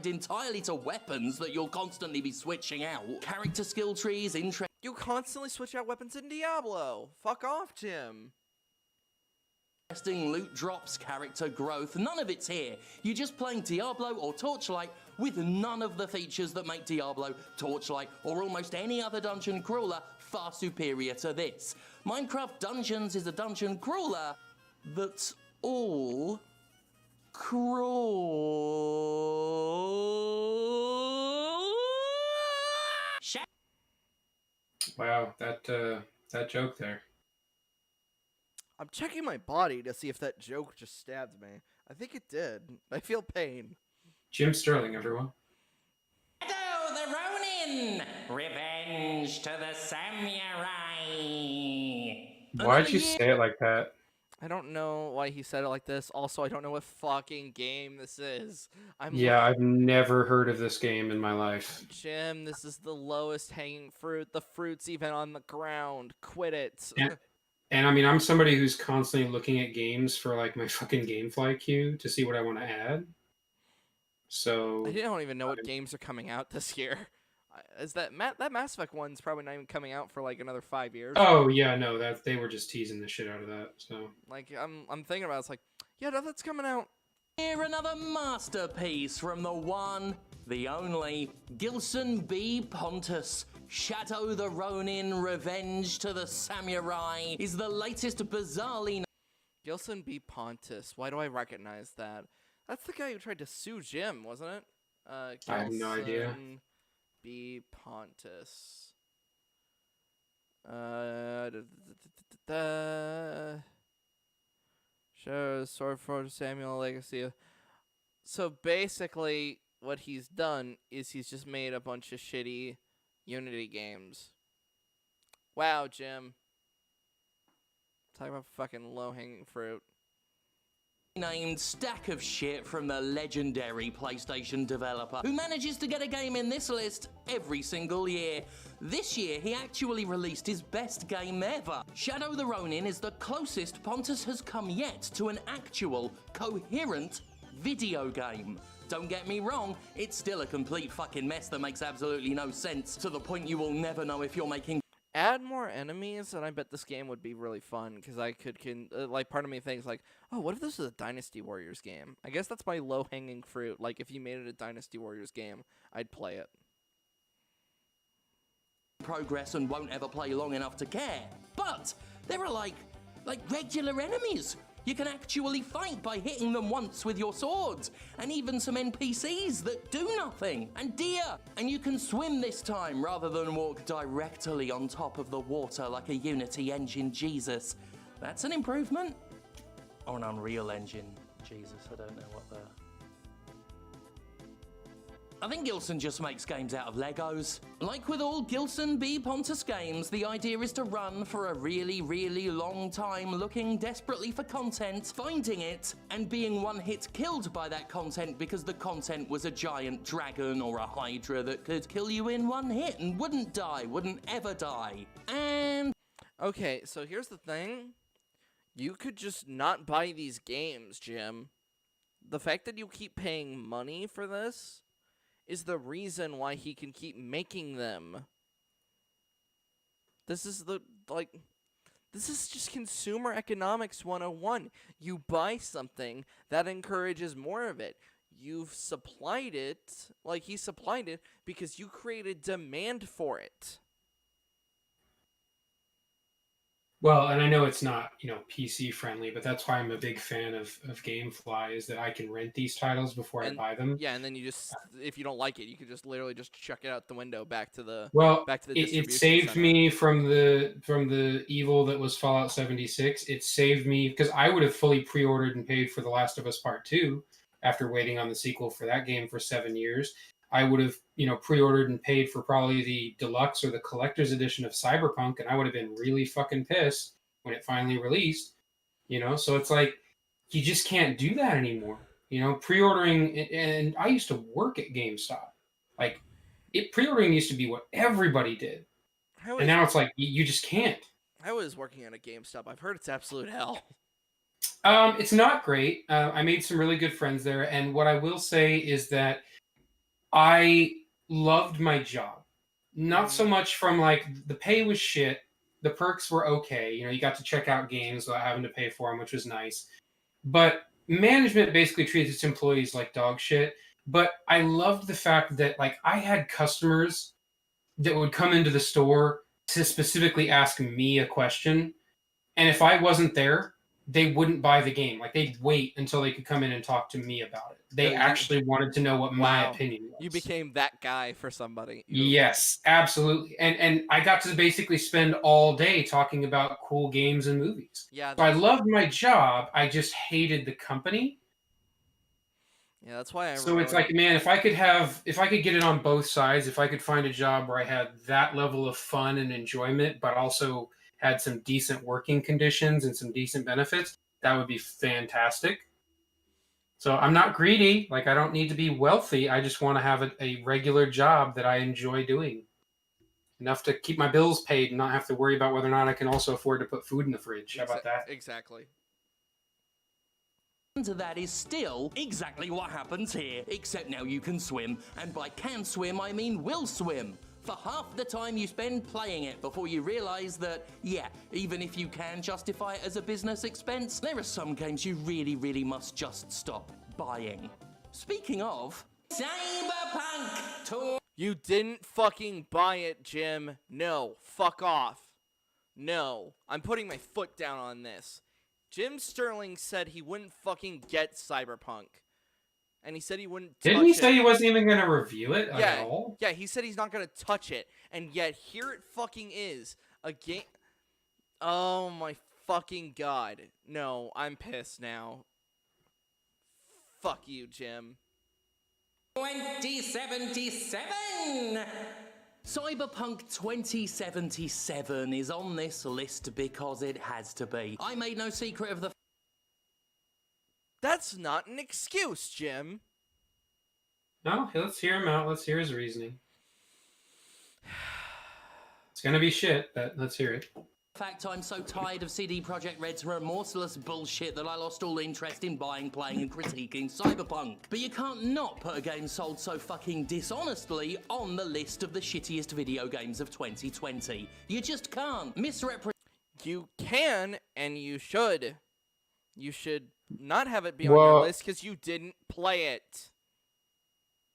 Entirely to weapons that you'll constantly be switching out. Character skill trees, You constantly switch out weapons in Diablo. Fuck off, Tim. Interesting loot drops, character growth, none of it's here. You're just playing Diablo or Torchlight with none of the features that make Diablo, Torchlight, or almost any other dungeon crawler far superior to this. Minecraft Dungeons is a dungeon crawler that's all crawl. Wow, that joke there. I'm checking my body to see if that joke just stabbed me. I think it did. I feel pain. Jim Sterling, everyone. Shadow the Ronin! Revenge to the samurai! Why'd you say it like that? I don't know why he said it like this. Also, I don't know what fucking game this is. Yeah, I've never heard of this game in my life. Jim, this is the lowest hanging fruit. The fruit's even on the ground. Quit it. And I mean, I'm somebody who's constantly looking at games for like my fucking GameFly queue to see what I want to add. So I don't even know what games are coming out this year. Is that Mass Effect one's probably not even coming out for like another 5 years? Oh yeah, no, that they were just teasing the shit out of that. So like I'm thinking about it, it's like, yeah, no, that's coming out. Here another masterpiece from the one, the only, Gilson B. Pontus. Shadow the Ronin, Revenge to the Samurai is the latest bizarrely... Gilson B. Pontus. Why do I recognize that? That's the guy who tried to sue Jim, wasn't it? I have no idea. Gilson B. Pontus. Shows Sword for Samuel Legacy. So basically, what he's done is he's just made a bunch of shitty Unity games. Wow, Jim. Talk about fucking low-hanging fruit. Named stack of shit from the legendary PlayStation developer who manages to get a game in this list every single year. This year, he actually released his best game ever. Shadow the Ronin is the closest Pontus has come yet to an actual, coherent video game. Don't get me wrong, it's still a complete fucking mess that makes absolutely no sense, to the point you will never know if you're making... Add more enemies, and I bet this game would be really fun, because I could, like, part of me thinks, like, oh, what if this is a Dynasty Warriors game? I guess that's my low-hanging fruit. Like, if you made it a Dynasty Warriors game, I'd play it. Progress and won't ever play long enough to care. But there are, like regular enemies. You can actually fight by hitting them once with your swords, and even some NPCs that do nothing, and deer. And you can swim this time rather than walk directly on top of the water like a Unity engine. Jesus, that's an improvement. Or an Unreal Engine. Jesus, I don't know what the... I think Gilson just makes games out of Legos. Like with all Gilson B. Pontus games, the idea is to run for a really, really long time, looking desperately for content, finding it, and being one-hit killed by that content because the content was a giant dragon or a hydra that could kill you in one hit and wouldn't die, wouldn't ever die. And... Okay, so here's the thing. You could just not buy these games, Jim. The fact that you keep paying money for this is the reason why he can keep making them. This is just consumer economics 101. You buy something that encourages more of it. You've supplied it, like he supplied it, because you created demand for it. well, and I know it's not, PC friendly, but that's why I'm a big fan of GameFly, is that I can rent these titles before I buy them. Yeah, and then you just, if you don't like it, you could just literally just chuck it out the window back to the it saved center. me from the evil that was Fallout 76. It saved me because I would have fully pre-ordered and paid for The Last of Us Part 2 after waiting on the sequel for that game for 7 years. I would have, pre-ordered and paid for probably the deluxe or the collector's edition of Cyberpunk, and I would have been really fucking pissed when it finally released. So it's like, you just can't do that anymore. Pre-ordering, and I used to work at GameStop. Like, pre-ordering used to be what everybody did, and now it's like you just can't. I was working at a GameStop. I've heard it's absolute hell. It's not great. I made some really good friends there, and what I will say is that I loved my job. Not so much from like the pay was shit. The perks were okay. You got to check out games without having to pay for them, which was nice. But management basically treats its employees like dog shit. But I loved the fact that like I had customers that would come into the store to specifically ask me a question. And if I wasn't there, they wouldn't buy the game. Like they'd wait until they could come in and talk to me about it. They actually wanted to know what my opinion was. You became that guy for somebody. Yes, absolutely. And I got to basically spend all day talking about cool games and movies. Yeah. So I loved my job. I just hated the company. Yeah, that's why So it's like, man, if I could get it on both sides, if I could find a job where I had that level of fun and enjoyment, but also had some decent working conditions and some decent benefits, that would be fantastic. So I'm not greedy. Like, I don't need to be wealthy. I just want to have a regular job that I enjoy doing. Enough to keep my bills paid and not have to worry about whether or not I can also afford to put food in the fridge. How about that? Exactly. That is still exactly what happens here, except now you can swim, and by can swim I mean will swim, for half the time you spend playing it before you realise that, yeah, even if you can justify it as a business expense, there are some games you really must just stop buying. Speaking of, Cyberpunk 2. You didn't fucking buy it, Jim. No, fuck off. No, I'm putting my foot down on this. Jim Sterling said he wouldn't fucking get Cyberpunk. And he said he wouldn't touch it. Didn't he say he wasn't even going to review it at all? Yeah, he said he's not going to touch it. And yet, here it fucking is. A game... Oh my fucking god. No, I'm pissed now. Fuck you, Jim. 2077! Cyberpunk 2077 is on this list because it has to be. I made no secret of the... That's not an excuse, Jim. No, let's hear him out. Let's hear his reasoning. It's gonna be shit, but let's hear it. In fact, I'm so tired of CD Projekt Red's remorseless bullshit that I lost all interest in buying, playing, and critiquing Cyberpunk. But you can't not put a game sold so fucking dishonestly on the list of the shittiest video games of 2020. You just can't. You can, and you should. You should not have it be on your list because you didn't play it.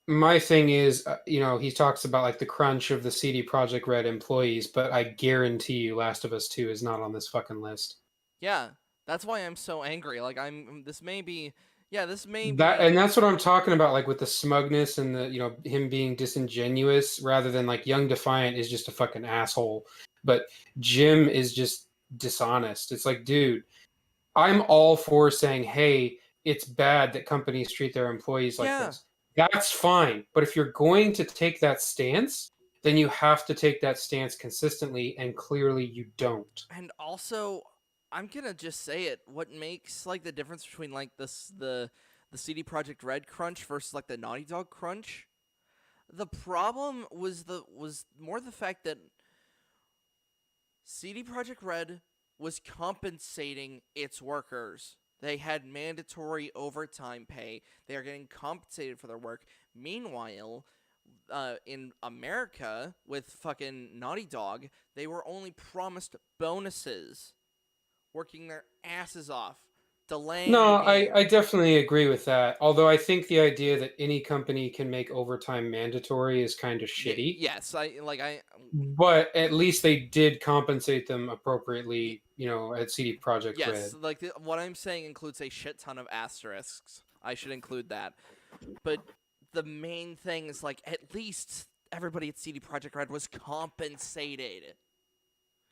My thing is, he talks about like the crunch of the CD Projekt Red employees, but I guarantee you Last of Us 2 is not on this fucking list. Yeah, that's why I'm so angry. Like, this may be... Yeah, this may be... And that's what I'm talking about, like with the smugness and the, him being disingenuous rather than like Young Defiant is just a fucking asshole. But Jim is just dishonest. It's like, dude, I'm all for saying, hey, it's bad that companies treat their employees like this. That's fine. But if you're going to take that stance, then you have to take that stance consistently, and clearly you don't. And also, I'm gonna just say it. What makes like the difference between like the CD Projekt Red crunch versus like the Naughty Dog crunch? The problem was more the fact that CD Projekt Red was compensating its workers. They had mandatory overtime pay. They are getting compensated for their work. Meanwhile, in America, with fucking Naughty Dog, they were only promised bonuses. Working their asses off. Delaying No, the game. I definitely agree with that. Although I think the idea that any company can make overtime mandatory is kind of shitty. Yes, But at least they did compensate them appropriately, at CD Projekt Red. Yes, like what I'm saying includes a shit ton of asterisks. I should include that. But the main thing is like at least everybody at CD Projekt Red was compensated.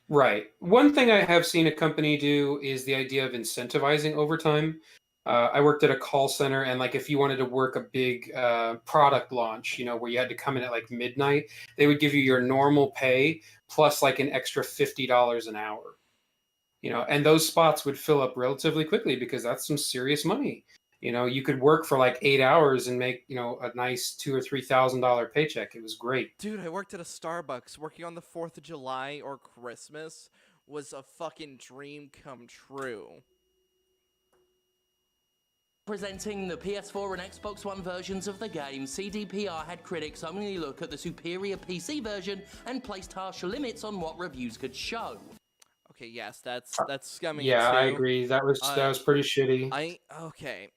Right. One thing I have seen a company do is the idea of incentivizing overtime. I worked at a call center, and like if you wanted to work a big product launch, where you had to come in at like midnight, they would give you your normal pay plus like an extra $50 an hour. And those spots would fill up relatively quickly because that's some serious money. You could work for like 8 hours and make, a nice $2,000 or $3,000 paycheck. It was great. Dude, I worked at a Starbucks. Working on the 4th of July or Christmas was a fucking dream come true. Presenting the PS4 and Xbox One versions of the game, CDPR had critics only look at the superior PC version and placed harsh limits on what reviews could show. Okay, yes, that's scumming. Yeah, too. I agree. That was pretty shitty. Okay.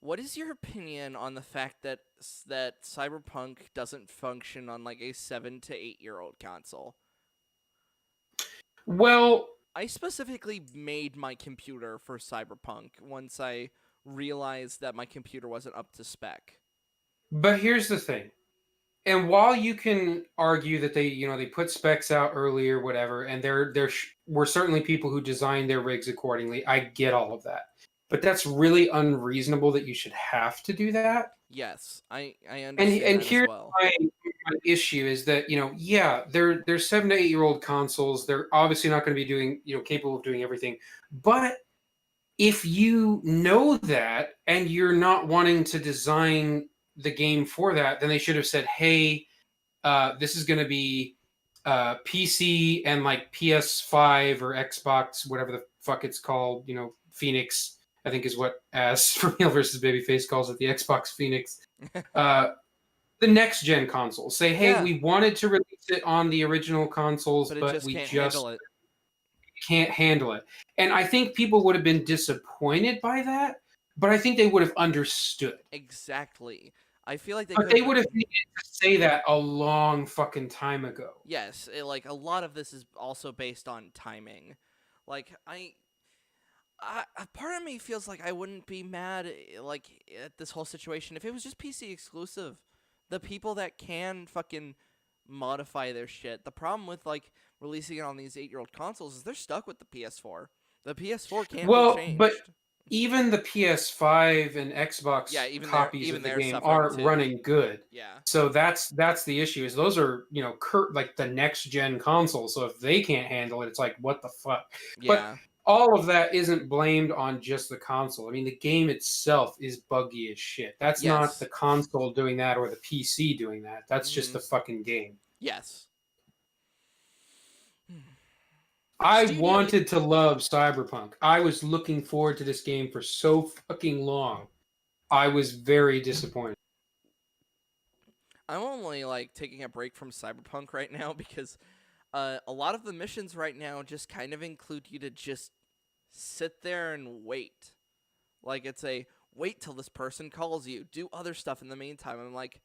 What is your opinion on the fact that Cyberpunk doesn't function on like a 7 to 8 year old console? Well, I specifically made my computer for Cyberpunk once I realized that my computer wasn't up to spec. But here's the thing. And while you can argue that they put specs out earlier, whatever, and there were certainly people who designed their rigs accordingly, I get all of that. But that's really unreasonable that you should have to do that. Yes, I And understand that as here's well. my issue is that yeah, they're 7 to 8 year old consoles. They're obviously not going to be doing capable of doing everything. But if you know that and you're not wanting to design the game for that, then they should have said, hey, this is going to be PC and like PS5 or Xbox, whatever the fuck it's called. Phoenix, I think is what As from Real versus Babyface calls it, the Xbox Phoenix. The next gen consoles. Say, hey, Yeah. we wanted to release it on the original consoles, But it but just we can't just handle it. can't handle it. And I think people would have been disappointed by that, but I think they would have understood. Exactly. I feel like But they would have needed to say that a long fucking time ago. Yes, like a lot of this is also based on timing. Like a part of me feels like I wouldn't be mad like at this whole situation if it was just PC exclusive. The people that can fucking modify their shit. The problem with like releasing it on these 8-year-old consoles is they're stuck with the PS4. The PS4 can't be changed. But even the PS5 and Xbox copies of the game aren't running good. Yeah. So that's the issue. Is those are like the next gen console. So if they can't handle it, it's like what the fuck. Yeah. But all of that isn't blamed on just the console. I mean, the game itself is buggy as shit. That's not the console doing that or the PC doing that. That's just the fucking game. Yes. I wanted to love Cyberpunk. I was looking forward to this game for so fucking long. I was very disappointed. I'm only like taking a break from Cyberpunk right now because a lot of the missions right now just kind of include you to just sit there and wait. Like it's a wait till this person calls you, do other stuff in the meantime. I'm like,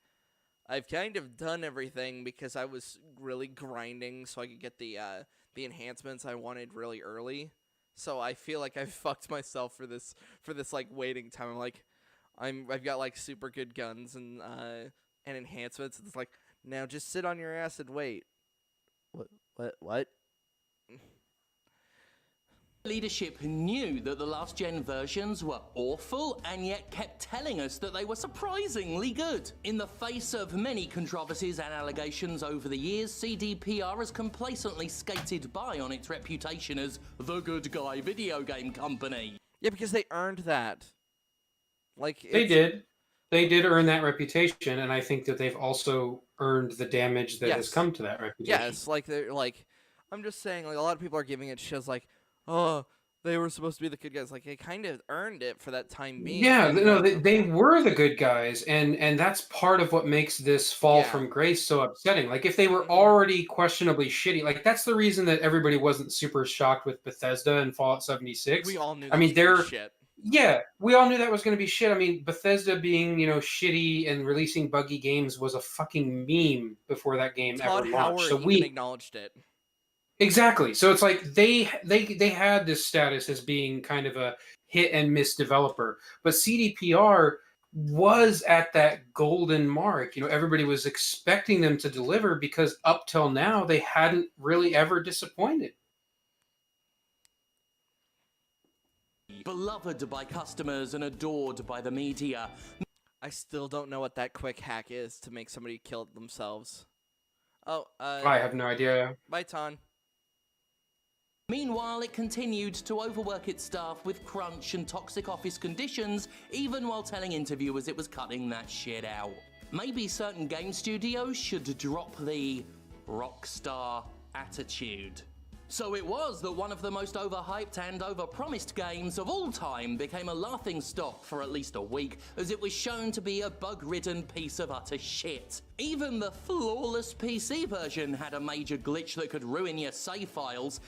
I've kind of done everything because I was really grinding so I could get the enhancements I wanted really early. So I feel like I've fucked myself for this like waiting time. I'm like, I've got like super good guns and enhancements. It's like now just sit on your ass and wait. What? Leadership knew that the last gen versions were awful and yet kept telling us that they were surprisingly good. In the face of many controversies and allegations over the years, CDPR has complacently skated by on its reputation as the good guy video game company. Yeah, because they earned that. Like they did earn that reputation, and I think that they've also earned the damage that has come to that reputation. Yes, like they're like, I'm just saying, like a lot of people are giving it shit like, oh, they were supposed to be the good guys. Like they kind of earned it for that time being. Yeah, no, they were the good guys, and that's part of what makes this fall from grace so upsetting. Like if they were already questionably shitty, like that's the reason that everybody wasn't super shocked with Bethesda and Fallout 76. We all knew. I mean, shit. Yeah, we all knew that was going to be shit. I mean, Bethesda being, shitty and releasing buggy games was a fucking meme before that game Todd ever launched. Howard even acknowledged it. Exactly. So it's like they had this status as being kind of a hit and miss developer, but CDPR was at that golden mark. Everybody was expecting them to deliver because up till now they hadn't really ever disappointed. Beloved by customers and adored by the media. I still don't know what that quick hack is to make somebody kill themselves. Oh, I have no idea. Bye, Ton. Meanwhile, it continued to overwork its staff with crunch and toxic office conditions, even while telling interviewers it was cutting that shit out. Maybe certain game studios should drop the rockstar attitude. So it was that one of the most overhyped and overpromised games of all time became a laughingstock for at least a week, as it was shown to be a bug-ridden piece of utter shit. Even the flawless PC version had a major glitch that could ruin your save files.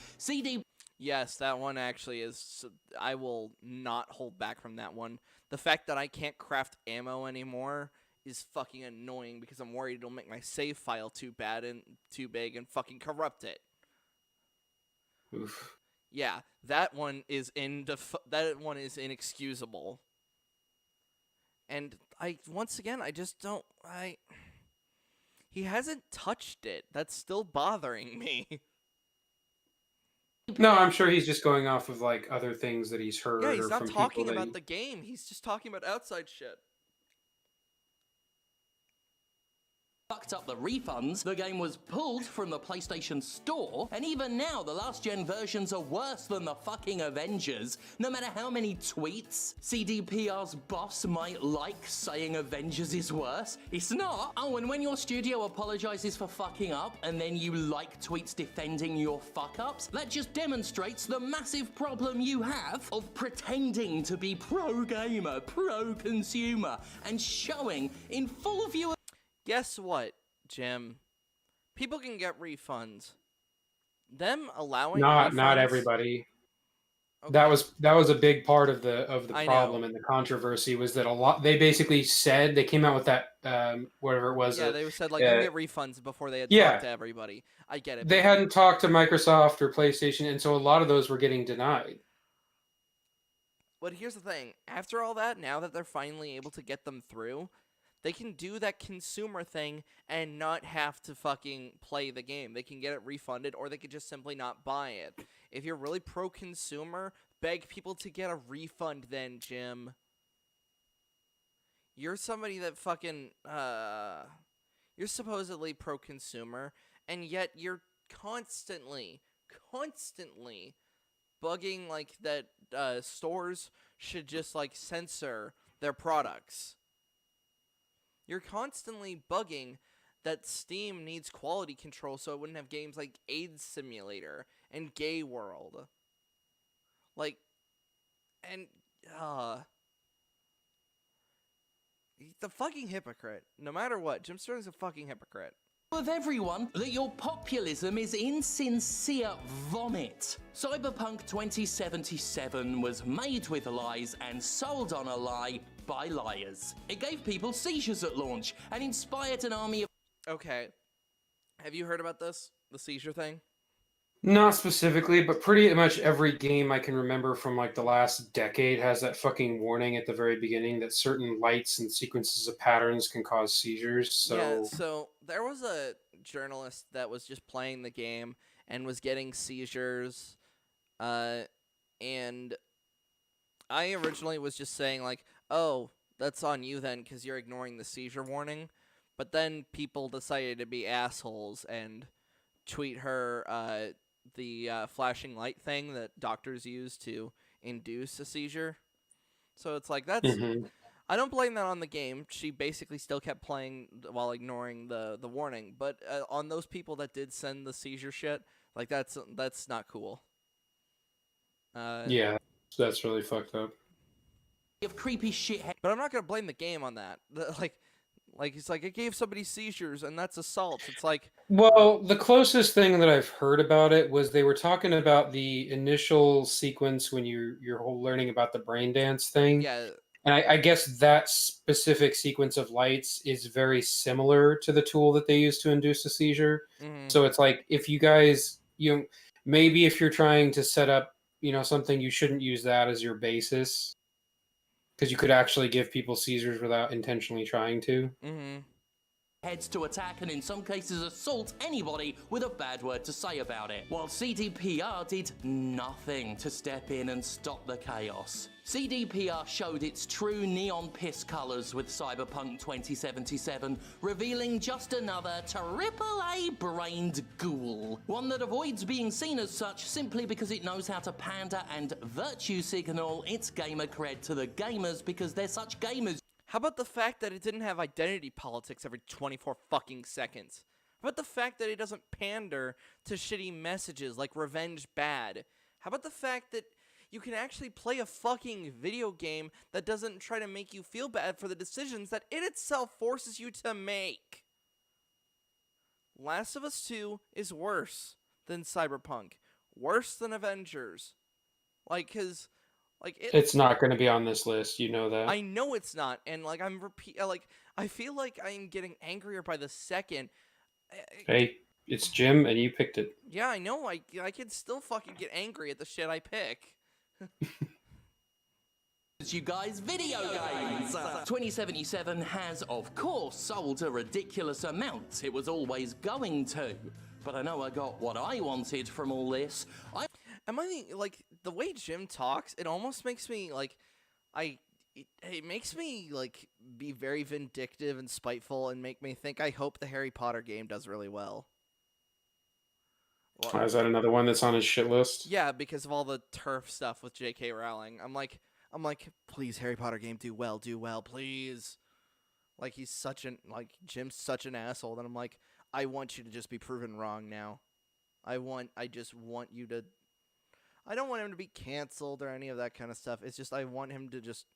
Yes, that one actually is. I will not hold back from that one. The fact that I can't craft ammo anymore is fucking annoying because I'm worried it'll make my save file too bad and too big and fucking corrupt it. Oof. yeah, that one is inexcusable. And once again, I just don't. He hasn't touched it. That's still bothering me. No, I'm sure he's just going off of like other things that he's heard Yeah, he's or not from talking people that about the game. He's just talking about outside shit. Fucked up the refunds, the game was pulled from the PlayStation Store, and even now the last gen versions are worse than the fucking Avengers. No matter how many tweets CDPR's boss might like saying Avengers is worse, it's not. Oh, and when your studio apologizes for fucking up and then you like tweets defending your fuck ups, that just demonstrates the massive problem you have of pretending to be pro gamer, pro consumer, and showing in full view. Guess what, Jim? People can get refunds. Them allowing not refunds, everybody. okay. That was a big part of the I problem know. and the controversy was that a lot they basically said they came out with that whatever it was. Yeah, they said like you can get refunds before they had talked to everybody. I get it. They hadn't talked to Microsoft or PlayStation, and so a lot of those were getting denied. But here's the thing. After all that, now that they're finally able to get them through, they can do that consumer thing and not have to fucking play the game. They can get it refunded, or they could just simply not buy it. If you're really pro-consumer, beg people to get a refund then, Jim. You're somebody that fucking, you're supposedly pro-consumer, and yet you're constantly bugging, like, that stores should just, like, censor their products. You're constantly bugging that Steam needs quality control so it wouldn't have games like AIDS Simulator and Gay World. Like, and, the fucking hypocrite. No matter what, Jim Sterling's a fucking hypocrite. Of everyone that your populism is insincere vomit. Cyberpunk 2077 was made with lies and sold on a lie by liars. It gave people seizures at launch and inspired an army of... Okay. Have you heard about this? The seizure thing? Not specifically, but pretty much every game I can remember from like the last decade has that fucking warning at the very beginning that certain lights and sequences of patterns can cause seizures. So yeah, so there was a journalist that was just playing the game and was getting seizures, and I originally was just saying like, oh, that's on you then because you're ignoring the seizure warning, but then people decided to be assholes and tweet her the flashing light thing that doctors use to induce a seizure. So it's like, that's... I don't blame that on the game. She basically still kept playing while ignoring the warning. But on those people that did send the seizure shit, like, that's not cool. yeah, that's really fucked up. of creepy shit. But I'm not going to blame the game on that. Like, it's like, it gave somebody seizures, and that's assault. It's like... Well, the closest thing that I've heard about it was they were talking about the initial sequence when you're learning about the brain dance thing. Yeah. And I guess that specific sequence of lights is very similar to the tool that they use to induce a seizure. Mm-hmm. So it's like, if you guys, maybe if you're trying to set up, something, you shouldn't use that as your basis. Because you could actually give people seizures without intentionally trying to. Mm-hmm. Heads to attack and in some cases assault anybody with a bad word to say about it, while CDPR did nothing to step in and stop the chaos. CDPR showed its true neon piss colours with Cyberpunk 2077, revealing just another AAA-brained ghoul. One that avoids being seen as such simply because it knows how to pander and virtue signal its gamer cred to the gamers because they're such gamers. How about the fact that it didn't have identity politics every 24 fucking seconds? How about the fact that it doesn't pander to shitty messages like revenge bad? How about the fact that you can actually play a fucking video game that doesn't try to make you feel bad for the decisions that it itself forces you to make? Last of Us 2 is worse than Cyberpunk. Worse than Avengers. It's not going to be on this list, you know that. I know it's not, and I feel like I am getting angrier by the second. Hey, it's Jim, and you picked it. Yeah, I know. I can still fucking get angry at the shit I pick. You guys, video games! 2077 has, of course, sold a ridiculous amount. It was always going to. But I know I got what I wanted from all this. The way Jim talks, it almost makes me, like, it makes me, like, be very vindictive and spiteful and make me think I hope the Harry Potter game does really well. Well, is that another one that's on his shit list? Yeah, because of all the turf stuff with J.K. Rowling. I'm like, please, Harry Potter game, do well, please. Like, Jim's such an asshole that I'm like, I want you to just be proven wrong now. I just want you to. I don't want him to be canceled or any of that kind of stuff. It's just I want him to just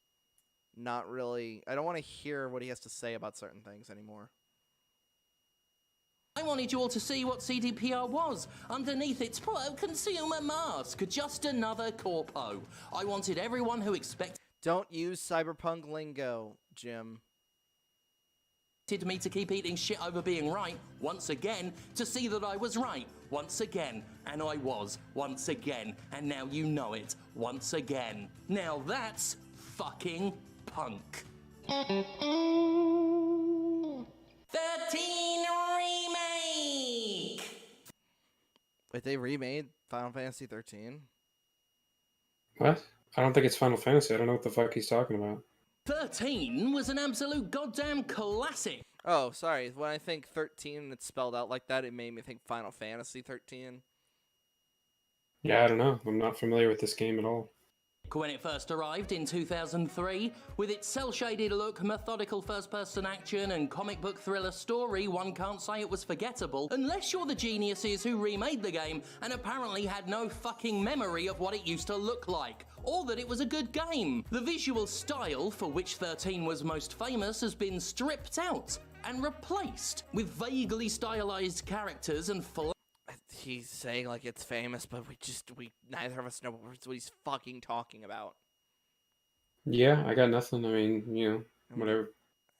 not really. I don't want to hear what he has to say about certain things anymore. I wanted you all to see what CDPR was. Underneath its consumer mask, just another corpo. I wanted everyone who expected Don't use cyberpunk lingo, Jim. Me to keep eating shit over being right, once again, to see that I was right, once again, and I was, once again, and now you know it, once again. Now that's fucking punk. 13 remake! Wait, they remade Final Fantasy 13? What? I don't think it's Final Fantasy. I don't know what the fuck he's talking about. 13 was an absolute goddamn classic. Oh, sorry. When I think 13 and it's spelled out like that, it made me think Final Fantasy 13. Yeah, I don't know. I'm not familiar with this game at all. When it first arrived in 2003, with its cel-shaded look, methodical first-person action, and comic book thriller story, one can't say it was forgettable, unless you're the geniuses who remade the game and apparently had no fucking memory of what it used to look like, or that it was a good game. The visual style, for which 13 was most famous, has been stripped out and replaced with vaguely stylized characters and He's saying like it's famous, but we neither of us know what he's fucking talking about. Yeah, I got nothing. I mean, you know, whatever.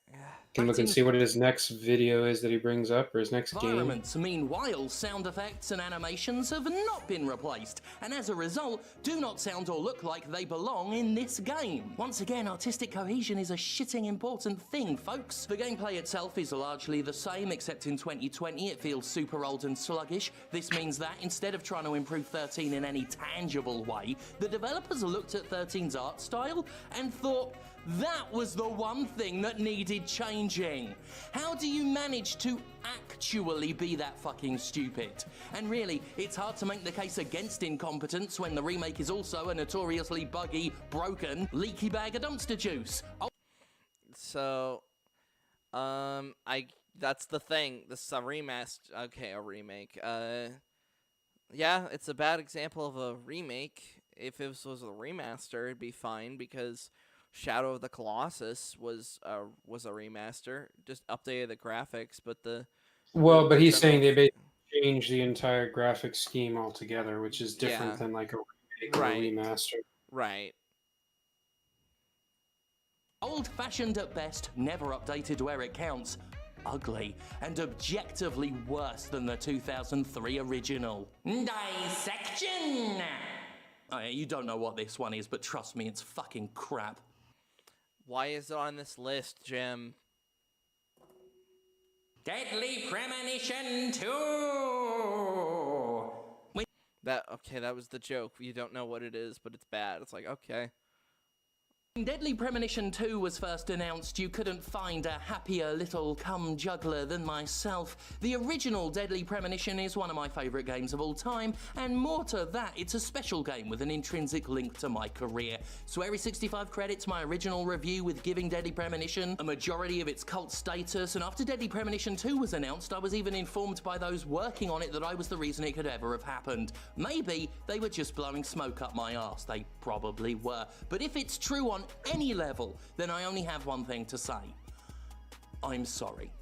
Yeah. Can look and see what his next video is that he brings up, or his next game. Meanwhile, sound effects and animations have not been replaced, and as a result, do not sound or look like they belong in this game. Once again, artistic cohesion is a shitting important thing, folks. The gameplay itself is largely the same, except in 2020 it feels super old and sluggish. This means that instead of trying to improve 13 in any tangible way, the developers looked at 13's art style and thought, that was the one thing that needed changing. How do you manage to actually be that fucking stupid? And really, it's hard to make the case against incompetence when the remake is also a notoriously buggy, broken, leaky bag of dumpster juice. So, that's the thing. This is a remaster. Okay, a remake. Yeah, it's a bad example of a remake. If this was a remaster, it'd be fine because Shadow of the Colossus was a remaster, just updated the graphics, but but he's saying they basically changed the entire graphic scheme altogether, which is different than like a remake or a remaster. Right. Old-fashioned at best, never updated where it counts. Ugly and objectively worse than the 2003 original. Dissection! Oh, yeah, you don't know what this one is, but trust me, it's fucking crap. Why is it on this list, Jim? Deadly Premonition 2! That was the joke. You don't know what it is, but it's bad. It's like, okay. When Deadly Premonition 2 was first announced, you couldn't find a happier little cum juggler than myself. The original Deadly Premonition is one of my favourite games of all time, and more to that, it's a special game with an intrinsic link to my career. Swery65 credits my original review with giving Deadly Premonition a majority of its cult status, and after Deadly Premonition 2 was announced, I was even informed by those working on it that I was the reason it could ever have happened. Maybe they were just blowing smoke up my arse. They probably were. But if it's true on any level, then I only have one thing to say. I'm sorry.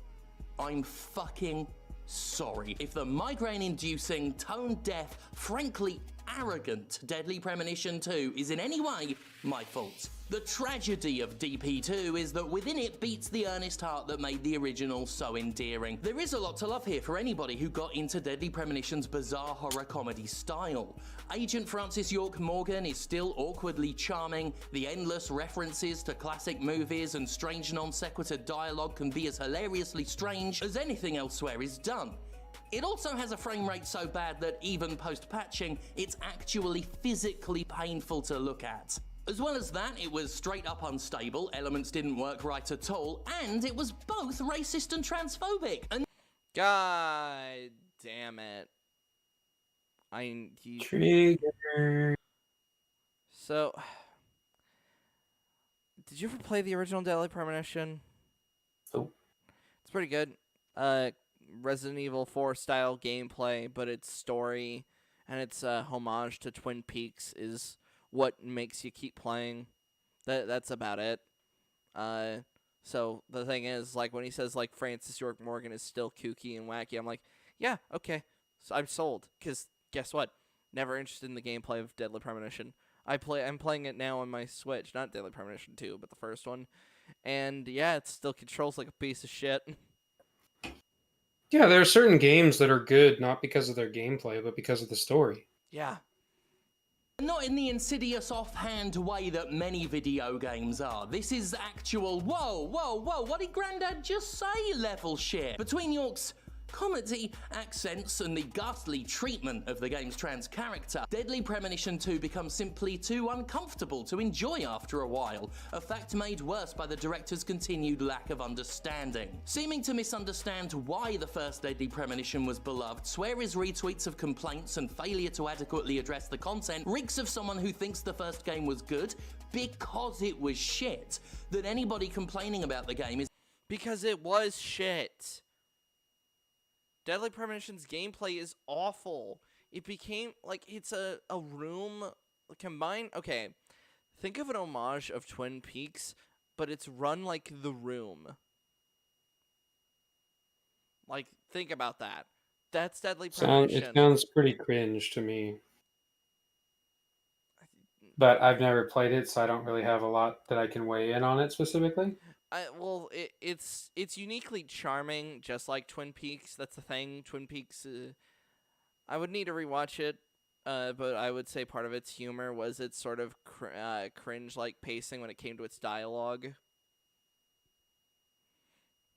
I'm fucking sorry. If the migraine-inducing, tone-deaf, frankly arrogant Deadly Premonition 2 is in any way my fault. The tragedy of DP2 is that within it beats the earnest heart that made the original so endearing. There is a lot to love here for anybody who got into Deadly Premonition's bizarre horror comedy style. Agent Francis York Morgan is still awkwardly charming, the endless references to classic movies and strange non sequitur dialogue can be as hilariously strange as anything elsewhere is done. It also has a frame rate so bad that even post-patching, it's actually physically painful to look at. As well as that, it was straight up unstable, elements didn't work right at all, and it was both racist and transphobic. And God damn it. Trigger. So, did you ever play the original Deadly Premonition? Oh. It's pretty good. Resident Evil 4 style gameplay, but its story and its homage to Twin Peaks is what makes you keep playing. That's about it. So the thing is, like, when he says, like, Francis York Morgan is still kooky and wacky, I'm like, yeah, okay, so I'm sold. Because guess what? Never interested in the gameplay of Deadly Premonition. I'm playing it now on my Switch, not Deadly Premonition 2, but the first one. And yeah, it still controls like a piece of shit. Yeah, there are certain games that are good not because of their gameplay, but because of the story. Yeah. not in the insidious offhand way that many video games are. This is actual, whoa, what did Grandad just say level shit? Between York's comedy, accents, and the ghastly treatment of the game's trans character, Deadly Premonition 2 becomes simply too uncomfortable to enjoy after a while, a fact made worse by the director's continued lack of understanding. Seeming to misunderstand why the first Deadly Premonition was beloved, Sweary's retweets of complaints and failure to adequately address the content reeks of someone who thinks the first game was good because it was shit. That anybody complaining about the game is because it was shit. Deadly Premonition's gameplay is awful. It became, like, it's a room combined... Okay, think of an homage of Twin Peaks, but it's run like The Room. Like, think about that. That's Deadly Premonition. It sounds pretty cringe to me. But I've never played it, so I don't really have a lot that I can weigh in on it specifically. Well, it's uniquely charming, just like Twin Peaks. That's the thing. Twin Peaks, I would need to rewatch it, but I would say part of its humor was its sort of cringe-like pacing when it came to its dialogue.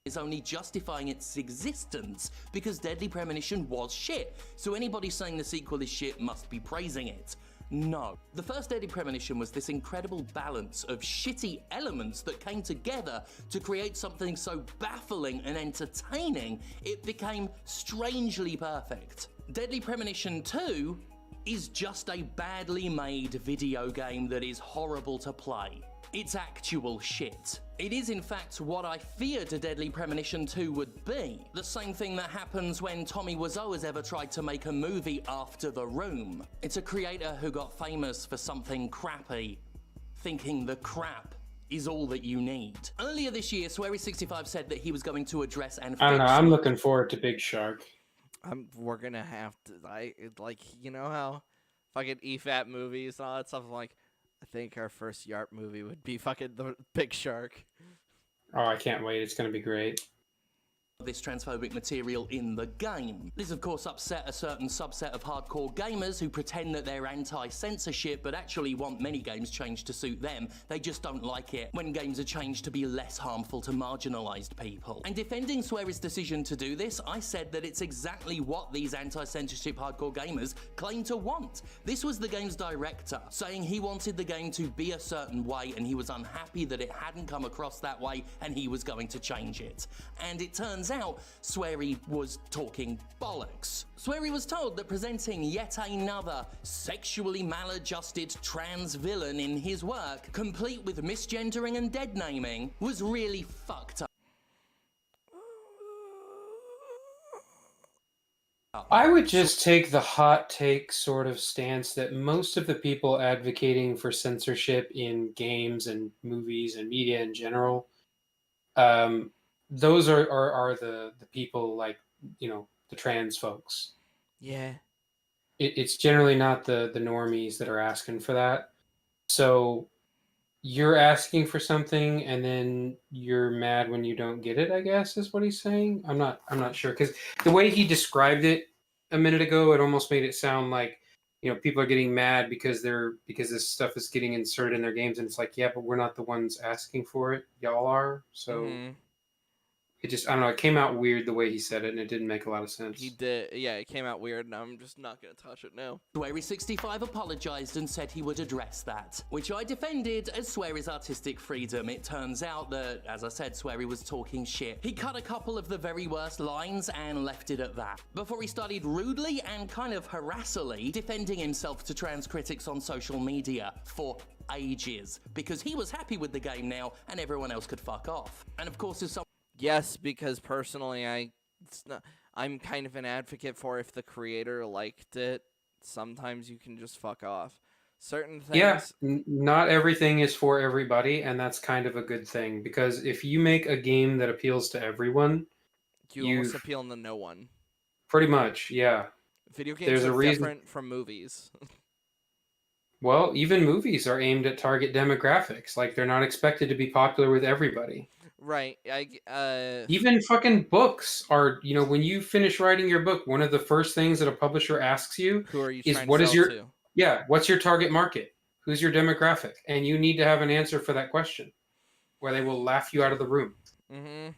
Is only justifying its existence because Deadly Premonition was shit, so anybody saying the sequel is shit must be praising it. No. The first Deadly Premonition was this incredible balance of shitty elements that came together to create something so baffling and entertaining, it became strangely perfect. Deadly Premonition 2 is just a badly made video game that is horrible to play. It's actual shit. It is in fact what I feared a Deadly Premonition 2 would be. The same thing that happens when Tommy Wiseau has ever tried to make a movie after The Room. It's a creator who got famous for something crappy, thinking the crap is all that you need. Earlier this year, Swery65 said that he was going to address and fix... I don't know, I'm looking forward to Big Shark. We're gonna have to, you know how fucking EFAP movies and all that stuff, I'm like, I think our first Y.A.R.P movie would be fucking the Big Shark. Oh, I can't wait. It's going to be great. This transphobic material in the game. This of course upset a certain subset of hardcore gamers who pretend that they're anti-censorship but actually want many games changed to suit them. They just don't like it when games are changed to be less harmful to marginalized people. And defending Sweary's decision to do this, I said that it's exactly what these anti-censorship hardcore gamers claim to want. This was the game's director saying he wanted the game to be a certain way and he was unhappy that it hadn't come across that way and he was going to change it. And it turns out Swery was talking bollocks. Swery was told that presenting yet another sexually maladjusted trans villain in his work, complete with misgendering and dead naming, was really fucked up. I would just take the hot take sort of stance that most of the people advocating for censorship in games and movies and media in general, those are the people like, you know, the trans folks. Yeah. it's generally not the normies that are asking for that. So you're asking for something and then you're mad when you don't get it, I guess is what he's saying. I'm not sure, because the way he described it a minute ago, it almost made it sound like, people are getting mad because this stuff is getting inserted in their games, and it's like, yeah, but we're not the ones asking for it, y'all are. So Mm-hmm. it just, I don't know, it came out weird the way he said it, and it didn't make a lot of sense. He did. Yeah, it came out weird, and I'm just not gonna touch it now. Sweary65 apologised and said he would address that, which I defended as Sweary's artistic freedom. It turns out that, as I said, Sweary was talking shit. He cut a couple of the very worst lines and left it at that, before he started rudely and kind of harassingly defending himself to trans critics on social media for ages, because he was happy with the game now and everyone else could fuck off. And of course, as some Yes, because personally, I'm kind of an advocate for, if the creator liked it, sometimes you can just fuck off. Certain things. Yeah, not everything is for everybody, and that's kind of a good thing, because if you make a game that appeals to everyone, you almost appeal to no one. Pretty much, yeah. Video games are different from movies. Well, even movies are aimed at target demographics. Like, they're not expected to be popular with everybody. Right. Even fucking books are, when you finish writing your book, one of the first things that a publisher asks you who are you is, trying what to is sell your to? Yeah, what's your target market? Who's your demographic? And you need to have an answer for that question, where they will laugh you out of the room. Mm-hmm.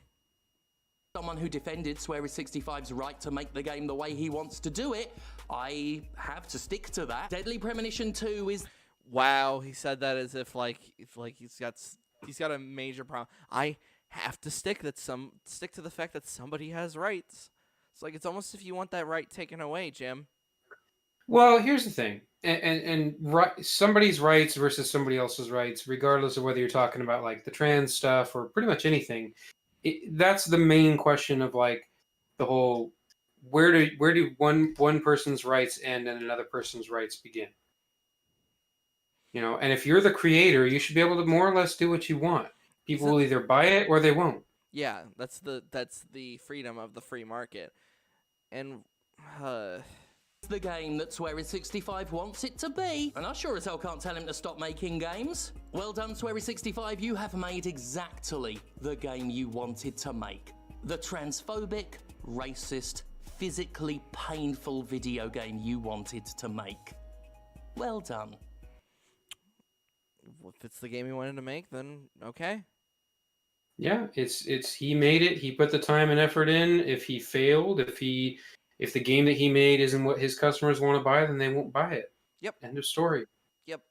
Someone who defended Sweary65's right to make the game the way he wants to do it, I have to stick to that. Deadly Premonition 2 is... Wow, he said that as if he's got a major problem. I have to stick to the fact that somebody has rights. It's like, it's almost if you want that right taken away, Jim. Well, here's the thing, and somebody's rights versus somebody else's rights, regardless of whether you're talking about like the trans stuff or pretty much anything. That's the main question of like the whole, where do one person's rights end and another person's rights begin? And if you're the creator, you should be able to more or less do what you want. People will either buy it or they won't. Yeah, that's the freedom of the free market. And the game that Sweary65 wants it to be, and I sure as hell can't tell him to stop making games. Well done, Sweary65, you have made exactly the game you wanted to make. The transphobic, racist, physically painful video game you wanted to make. Well done. If it's the game he wanted to make, then okay. Yeah, it's he made it. He put the time and effort in. If he failed, if the game that he made isn't what his customers want to buy, then they won't buy it. Yep. End of story. Yep.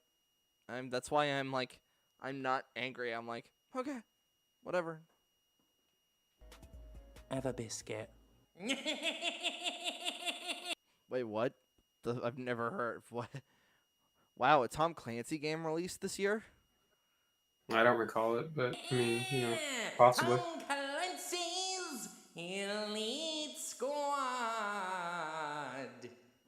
That's why I'm not angry. I'm like, okay, whatever. Have a biscuit. Wait, what? I've never heard. What? Wow, a Tom Clancy game released this year? I don't recall it, but I mean, possibly. Tom Clancy's Elite Squad.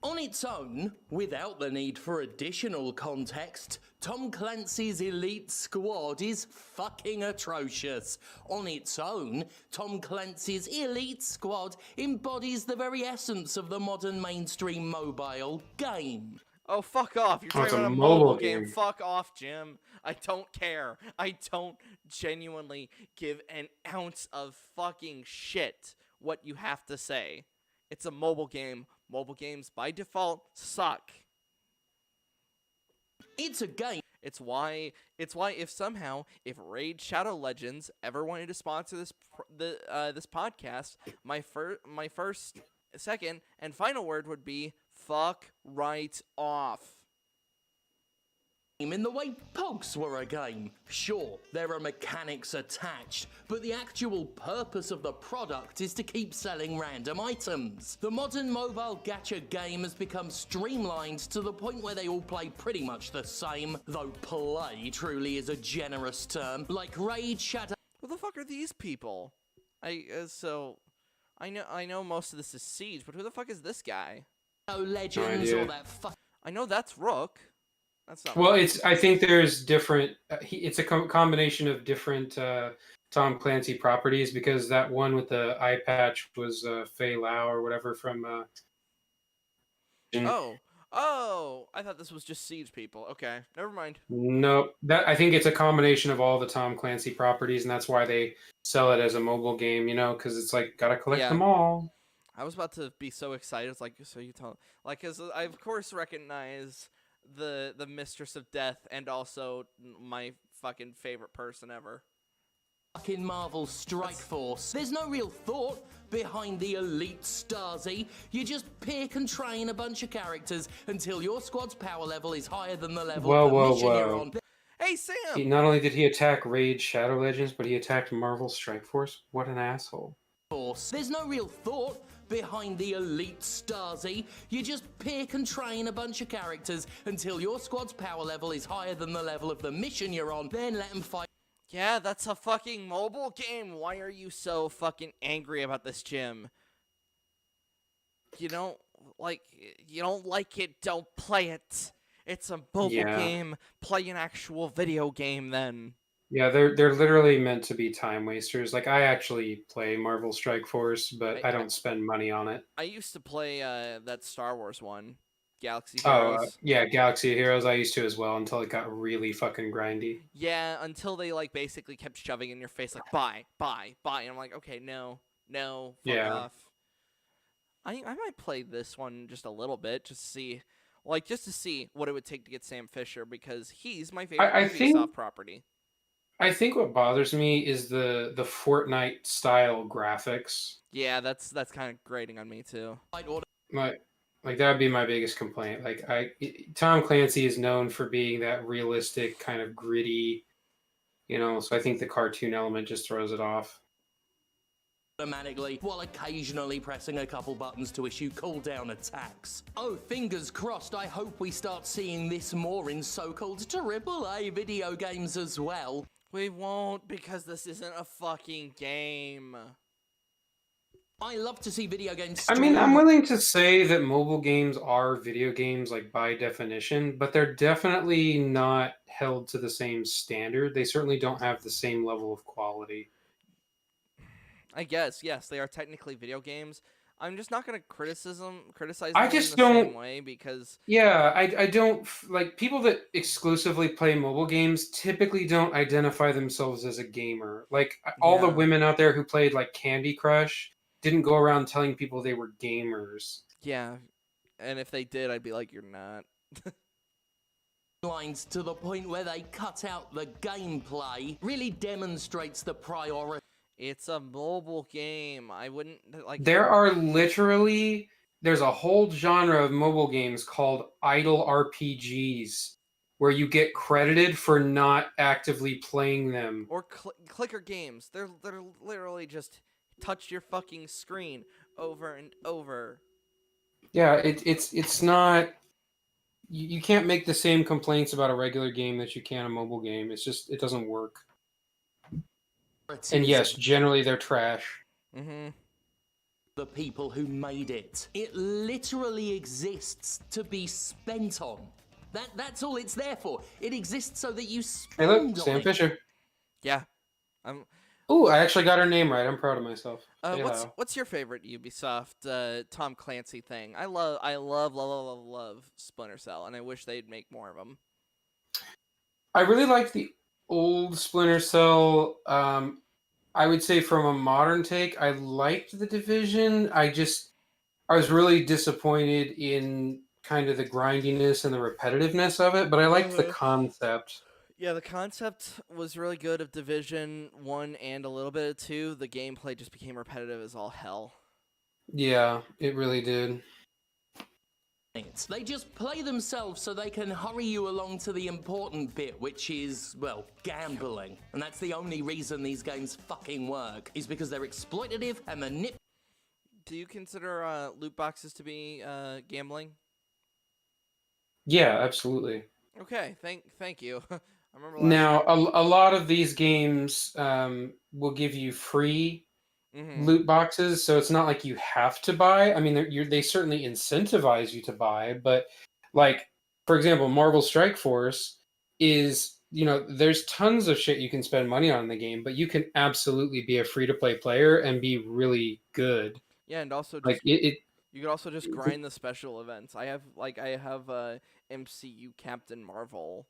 On its own, without the need for additional context, Tom Clancy's Elite Squad is fucking atrocious. On its own, Tom Clancy's Elite Squad embodies the very essence of the modern mainstream mobile game. Oh, fuck off. You're talking about a mobile game. Fuck off, Jim. I don't care. I don't genuinely give an ounce of fucking shit what you have to say. It's a mobile game. Mobile games, by default, suck. It's a game. It's why if Raid Shadow Legends ever wanted to sponsor this podcast, my first, second, and final word would be fuck right off. In the way Pogs were a game. Sure, there are mechanics attached, but the actual purpose of the product is to keep selling random items. The modern mobile gacha game has become streamlined to the point where they all play pretty much the same, though play truly is a generous term, like Raid Shadow. Who the fuck are these people? I know most of this is Siege, but who the fuck is this guy? Legends or that I know that's Rook. That's not. Well, I think there's different. It's a combination of different Tom Clancy properties, because that one with the eye patch was Fei Lao or whatever from. Oh, I thought this was just Siege people. Okay, never mind. Nope. That I think it's a combination of all the Tom Clancy properties, and that's why they sell it as a mobile game. Because it's like gotta collect Yeah. them all. I was about to be so excited. It's like, so you tell, like, cause I of course recognize the Mistress of Death and also my fucking favorite person ever. Fucking Marvel Strike Force. There's no real thought behind the elite Stasi. You just pick and train a bunch of characters until your squad's power level is higher than the level Whoa, of the whoa, mission you're whoa. on. Hey Sam. Not only did he attack Raid Shadow Legends, but he attacked Marvel Strike Force. What an asshole. Force. There's no real thought behind the elite Stasi. You just pick and train a bunch of characters until your squad's power level is higher than the level of the mission you're on. Then let them fight. Yeah, that's a fucking mobile game. Why are you so fucking angry about this, Jim? You don't like it, don't play it. It's a mobile game. Play an actual video game then. Yeah, they're literally meant to be time wasters. Like I actually play Marvel Strike Force, but I don't spend money on it. I used to play that Star Wars one, Galaxy Oh, Heroes. yeah, Galaxy Heroes I used to as well until it got really fucking grindy. Yeah, until they like basically kept shoving in your face like buy. And I'm like, okay, no, fuck off. I might play this one just a little bit, just to see what it would take to get Sam Fisher, because he's my favorite Ubisoft property. I think what bothers me is the Fortnite style graphics. Yeah, that's kind of grating on me too. Like that would be my biggest complaint. Tom Clancy is known for being that realistic, kind of gritty, so I think the cartoon element just throws it off. Automatically, while occasionally pressing a couple buttons to issue cooldown attacks. Oh, fingers crossed, I hope we start seeing this more in so-called AAA video games as well. We won't, because this isn't a fucking game. I love to see video games. I mean, I'm willing to say that mobile games are video games, like by definition, but they're definitely not held to the same standard. They certainly don't have the same level of quality. I guess, yes, they are technically video games. I'm just not going to criticize them I in just the don't same way, because... Yeah, I don't... Like, people that exclusively play mobile games typically don't identify themselves as a gamer. Like, all the women out there who played, like, Candy Crush didn't go around telling people they were gamers. Yeah, and if they did, I'd be like, you're not. Lines to the point where they cut out the gameplay really demonstrates the priority. It's a mobile game. I wouldn't like. There's a whole genre of mobile games called idle RPGs, where you get credited for not actively playing them. Or clicker games. They're literally just touch your fucking screen over and over. Yeah, it's not. You can't make the same complaints about a regular game that you can a mobile game. It's just, it doesn't work. And yes, generally they're trash. Mm-hmm. The people who made it. It literally exists to be spent on. That's all it's there for. It exists so that you spend Hey, on look, Sam it. Fisher. Yeah. Ooh, I actually got her name right. I'm proud of myself. What's your favorite Ubisoft Tom Clancy thing? I love Splinter Cell, and I wish they'd make more of them. I really liked the old Splinter Cell. I would say from a modern take, I liked The Division. I was really disappointed in kind of the grindiness and the repetitiveness of it, but I liked the concept. Yeah, the concept was really good of Division 1 and a little bit of 2. The gameplay just became repetitive as all hell. Yeah, it really did. They just play themselves so they can hurry you along to the important bit, which is, well, gambling. And that's the only reason these games fucking work, is because they're exploitative and Do you consider loot boxes to be gambling? Yeah, absolutely. Okay, thank you. I remember now, a lot of these games will give you free loot boxes, so it's not like you have to buy. I mean, they certainly incentivize you to buy, but like, for example, Marvel Strike Force is, there's tons of shit you can spend money on in the game, but you can absolutely be a free-to-play player and be really good. Yeah, and also just, like it You could also just grind the special events. I have MCU Captain Marvel,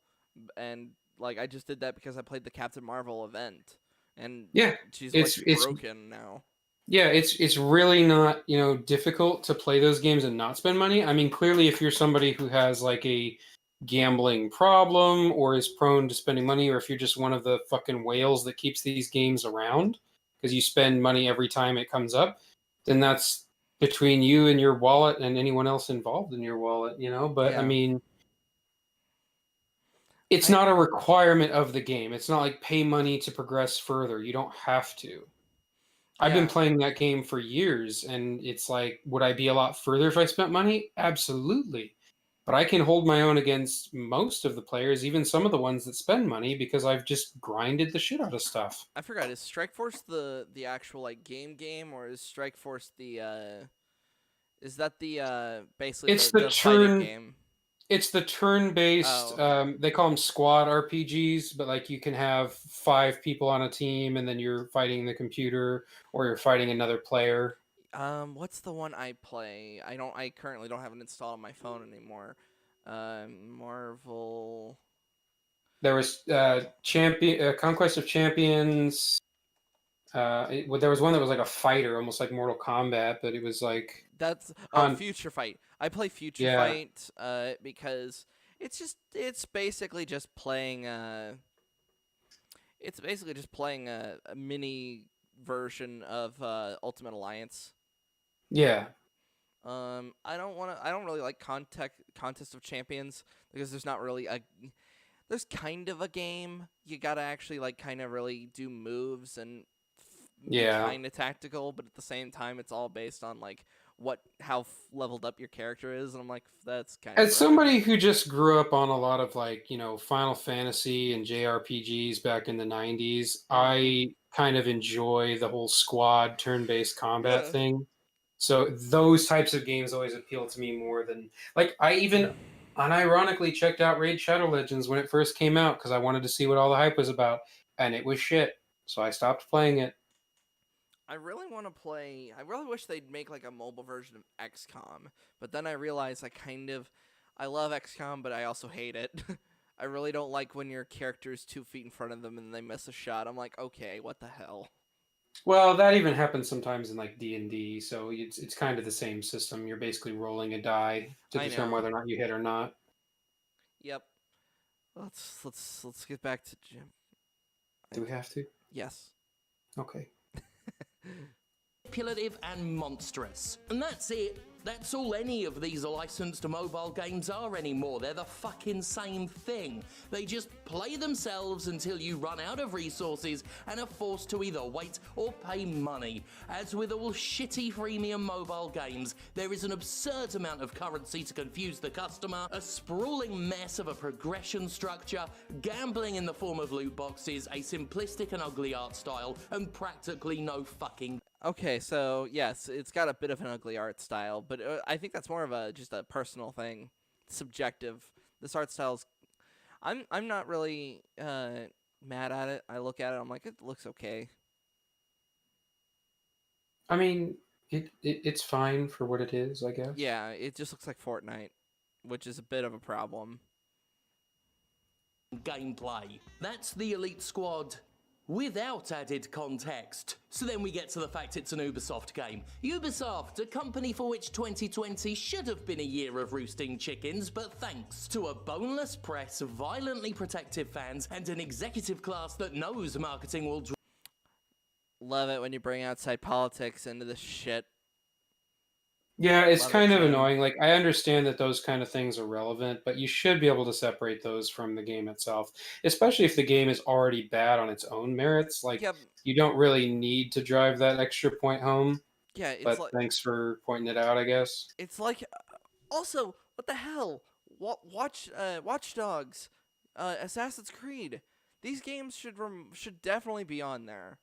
and like I just did that because I played the Captain Marvel event, and Yeah, she's like it's broken now. yeah, it's really not, difficult to play those games and not spend money. I mean, clearly if you're somebody who has like a gambling problem or is prone to spending money, or if you're just one of the fucking whales that keeps these games around because you spend money every time it comes up, then that's between you and your wallet and anyone else involved in your wallet, But I Yeah. mean, it's I not a requirement of the game. It's not like pay money to progress further. You don't have to. I've been yeah. playing that game for years, and it's like, would I be a lot further if I spent money? Absolutely. But I can hold my own against most of the players, even some of the ones that spend money, because I've just grinded the shit out of stuff. I forgot. Is Strike Force the actual like game, or is Strike Force the is that the basically It's the the fighting turn. game? It's the turn-based. Oh, okay. They call them squad RPGs, but like you can have 5 people on a team, and then you're fighting the computer, or you're fighting another player. What's the one I play? I currently don't have it installed on my phone anymore. Marvel. There was Conquest of Champions. There was one that was like a fighter, almost like Mortal Kombat, but it was like, That's con- Future Fight. I play Future yeah, Fight because it's basically just playing a mini version of Ultimate Alliance. yeah, I don't really like Contest of Champions because there's not really there's kind of a game. You gotta actually like kind of really do moves and be yeah. kind of tactical, but at the same time, it's all based on like how leveled up your character is, and I'm like, that's kind of As broken. somebody who just grew up on a lot of like, Final Fantasy and JRPGs back in the 90s, Mm-hmm. I kind of enjoy the whole squad turn-based combat Yeah. thing. So those types of games always appeal to me more than, like, I even unironically checked out Raid Shadow Legends when it first came out because I wanted to see what all the hype was about, and it was shit. So I stopped playing it. I really want to play. I really wish they'd make like a mobile version of XCOM, but then I realized I love XCOM, but I also hate it. I really don't like when your character is 2 feet in front of them and they miss a shot. I'm like, okay, what the hell? Well, that even happens sometimes in like D&D, so it's kind of the same system. You're basically rolling a die to I determine know. whether or not you hit or not. Yep. Let's get back to Jim. Do we have to? Yes. Okay. Manipulative and monstrous. And that's it. That's all any of these licensed mobile games are anymore. They're the fucking same thing. They just play themselves until you run out of resources and are forced to either wait or pay money. As with all shitty freemium mobile games, there is an absurd amount of currency to confuse the customer, a sprawling mess of a progression structure, gambling in the form of loot boxes, a simplistic and ugly art style, and practically no fucking Okay, so yes, it's got a bit of an ugly art style, but I think that's more of just a personal thing, subjective. This art style's I'm not really mad at it. I look at it, I'm like, it looks okay. I mean, it's fine for what it is, I guess. Yeah, it just looks like Fortnite, which is a bit of a problem. gameplay. That's the Elite Squad without added context. So then we get to the fact it's an Ubisoft game. Ubisoft, a company for which 2020 should have been a year of roosting chickens, but thanks to a boneless press, violently protective fans, and an executive class that knows marketing will Love it when you bring outside politics into this shit. Yeah, it's Love it, kind of Jim. annoying. Like, I understand that those kind of things are relevant, but you should be able to separate those from the game itself, especially if the game is already bad on its own merits. Like, Yeah, you don't really need to drive that extra point home, yeah, it's but like thanks for pointing it out, I guess. it's like also, what the hell? Watch Dogs, Assassin's Creed. These games should definitely be on there.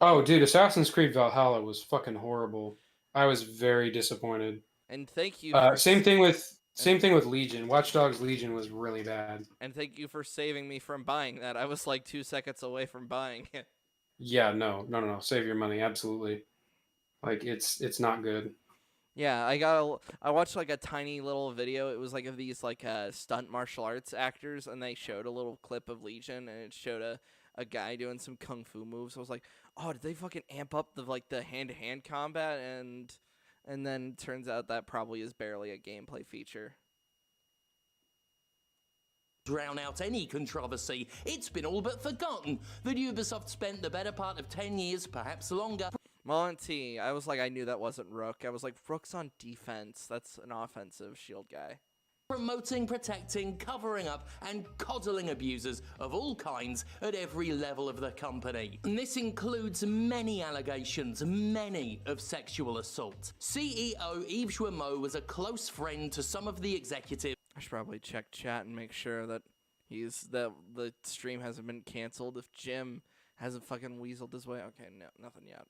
Oh, dude, Assassin's Creed Valhalla was fucking horrible. I was very disappointed. And thank you for Same thing with and, same thing with Legion. Watch Dogs Legion was really bad. and thank you for saving me from buying that. I was like 2 seconds away from buying it. Yeah, no. Save your money, absolutely. Like it's not good. Yeah, I watched like a tiny little video. It was like of these like stunt martial arts actors, and they showed a little clip of Legion, and it showed a guy doing some kung fu moves. I was like, oh, did they fucking amp up the hand to hand combat? And then turns out that probably is barely a gameplay feature. Drown out any controversy. It's been all but forgotten that Ubisoft spent the better part of 10 years, perhaps longer, Monty, I was like, I knew that wasn't Rook. I was like, Rook's on defense. That's an offensive shield guy. promoting, protecting, covering up, and coddling abusers of all kinds at every level of the company. And this includes many allegations, many of sexual assault. CEO Yves Jouemot was a close friend to some of the executives. I should probably check chat and make sure that the stream hasn't been canceled. If Jim hasn't fucking weaseled his way, okay, no, nothing yet.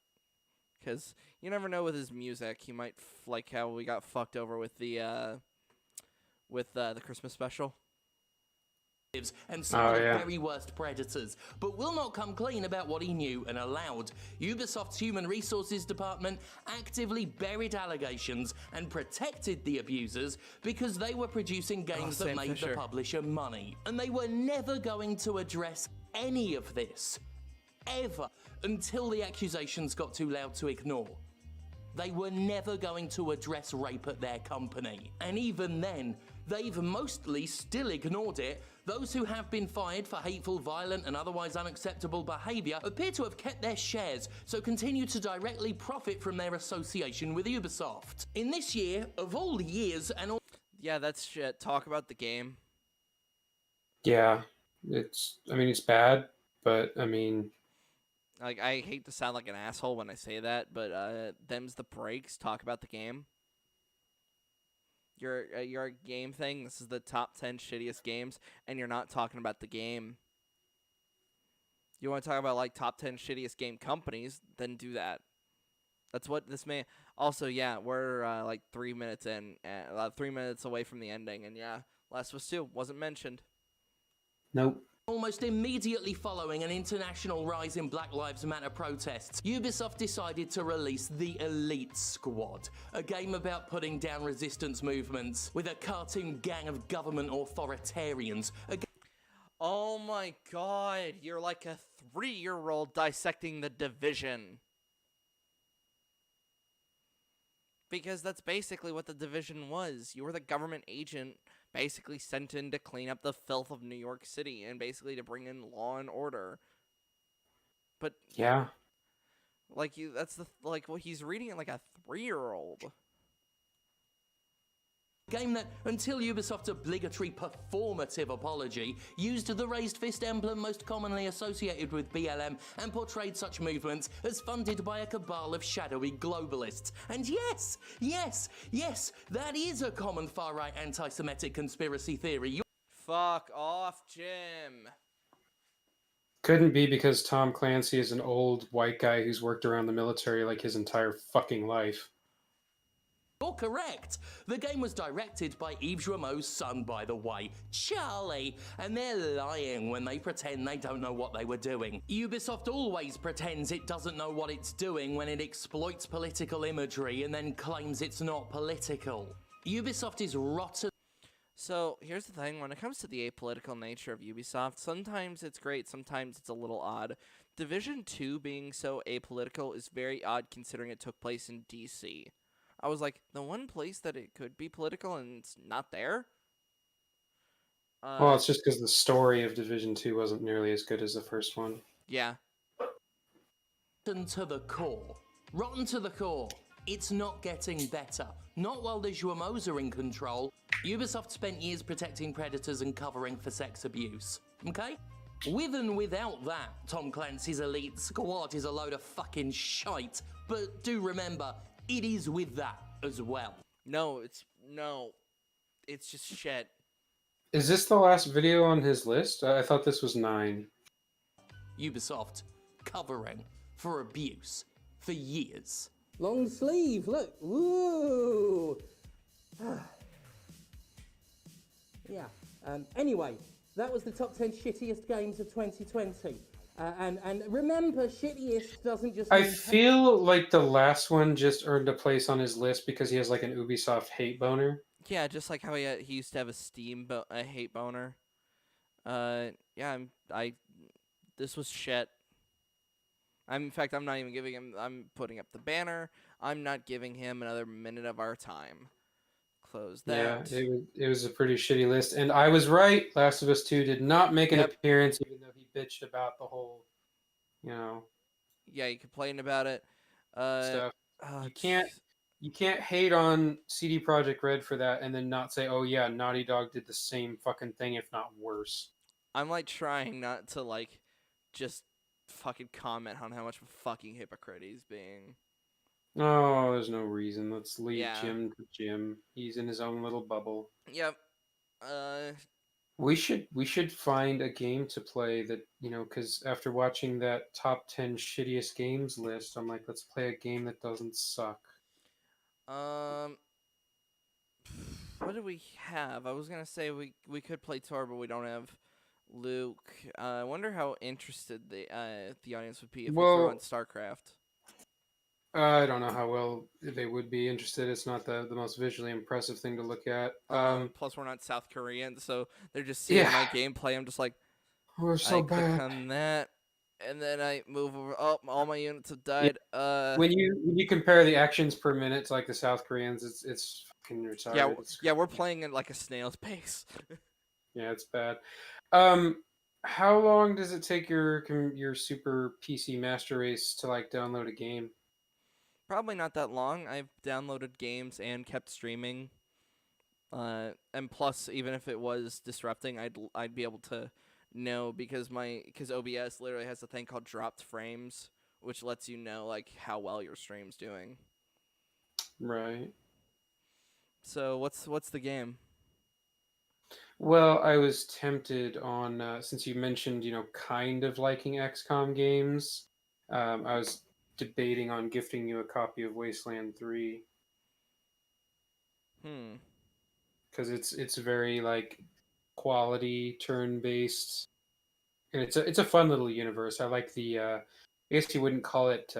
Because you never know with his music, he might like how we got fucked over with the Christmas special. And some of the very worst predators, but will not come clean about what he knew and allowed. Ubisoft's Human Resources Department actively buried allegations and protected the abusers because they were producing games that made the publisher money. And they were never going to address any of this, ever, until the accusations got too loud to ignore. They were never going to address rape at their company. And even then, they've mostly still ignored it. Those who have been fired for hateful, violent, and otherwise unacceptable behaviour appear to have kept their shares, so continue to directly profit from their association with Ubisoft. In this year, of all years, and all... Yeah, that's shit. Talk about the game. Yeah, it's bad, but I mean... Like, I hate to sound like an asshole when I say that, but them's the breaks. Talk about the game. You're a game thing. This is the top 10 shittiest games, and you're not talking about the game. You want to talk about like top 10 shittiest game companies? Then do that. That's what this may. Also, yeah, we're like 3 minutes in, 3 minutes away from the ending, and yeah, Last of Us 2 wasn't mentioned. Nope. Almost immediately following an international rise in Black Lives Matter protests, Ubisoft decided to release the Elite Squad, a game about putting down resistance movements with a cartoon gang of government authoritarians. Oh my god, you're like a 3-year-old dissecting The Division. Because that's basically what The Division was. You were the government agent basically sent in to clean up the filth of New York City and basically to bring in law and order. But yeah, like he's reading it like a 3-year-old. Game that, until Ubisoft's obligatory performative apology, used the raised fist emblem most commonly associated with BLM and portrayed such movements as funded by a cabal of shadowy globalists. And yes, that is a common far-right anti-Semitic conspiracy theory. Fuck off, Jim. Couldn't be because Tom Clancy is an old white guy who's worked around the military like his entire fucking life. You're correct. The game was directed by Yves Jouemot's son, by the way, Charlie, and they're lying when they pretend they don't know what they were doing. Ubisoft always pretends it doesn't know what it's doing when it exploits political imagery and then claims it's not political. Ubisoft is rotten. So, here's the thing. When it comes to the apolitical nature of Ubisoft, sometimes it's great, sometimes it's a little odd. Division 2 being so apolitical is very odd considering it took place in DC. I was like, the one place that it could be political and it's not there? Well, it's just because the story of Division 2 wasn't nearly as good as the first one. Yeah. Rotten to the core. Rotten to the core. It's not getting better. Not while the Jouemots are in control. Ubisoft spent years protecting predators and covering for sex abuse. Okay? With and without that, Tom Clancy's Elite Squad is a load of fucking shite. But do remember, it is with that as well. No, it's just shit. Is this the last video on his list? I thought this was 9. Ubisoft covering for abuse for years. Long sleeve, look. Woo! Yeah. Anyway, that was the top 10 shittiest games of 2020. And remember, shittiest doesn't just I mean feel like the last one just earned a place on his list because he has like an Ubisoft hate boner. Yeah, just like how he used to have a a hate boner. Yeah, this was shit. In fact, I'm not even giving him. I'm putting up the banner. I'm not giving him another minute of our time. Close Yeah, that. it was a pretty shitty list, and I was right. Last of Us 2 did not make an Yep. appearance, even though he bitched about the whole, you know, Yeah, you complained about it. stuff. You can't It's, you can't hate on CD Projekt Red for that, and then not say, "Oh yeah, Naughty Dog did the same fucking thing, if not worse." I'm like trying not to like just fucking comment on how much of a fucking hypocrite he's being. Oh, there's no reason. Let's leave Yeah. Jim to Jim. He's in his own little bubble. Yep. Uh, We should find a game to play that, because after watching that top 10 shittiest games list, I'm like, let's play a game that doesn't suck. um, what do we have? I was gonna say we could play Tor, but we don't have Luke. I wonder how interested the audience would be if we threw on Well, StarCraft. I don't know how well they would be interested. It's not the most visually impressive thing to look at. Plus we're not South Korean, so they're just seeing Yeah, my gameplay. I'm just like, we're so I click bad. on that, and then I move over. Oh, all my units have Yeah, died. when you compare the actions per minute to like the South Koreans, it's fucking Yeah, retarded. It's yeah, we're playing at like a snail's pace. Yeah, it's bad. Um, how long does it take your super PC master race to like download a game? Probably not that long. I've downloaded games and kept streaming. And plus, even if it was disrupting, I'd be able to know because OBS literally has a thing called dropped frames, which lets you know like how well your stream's doing. Right. So what's the game? Well, I was tempted on since you mentioned kind of liking XCOM games. I was debating on gifting you a copy of Wasteland 3 Hmm. because it's very like quality turn based, and it's a fun little universe. I like the I guess you wouldn't call it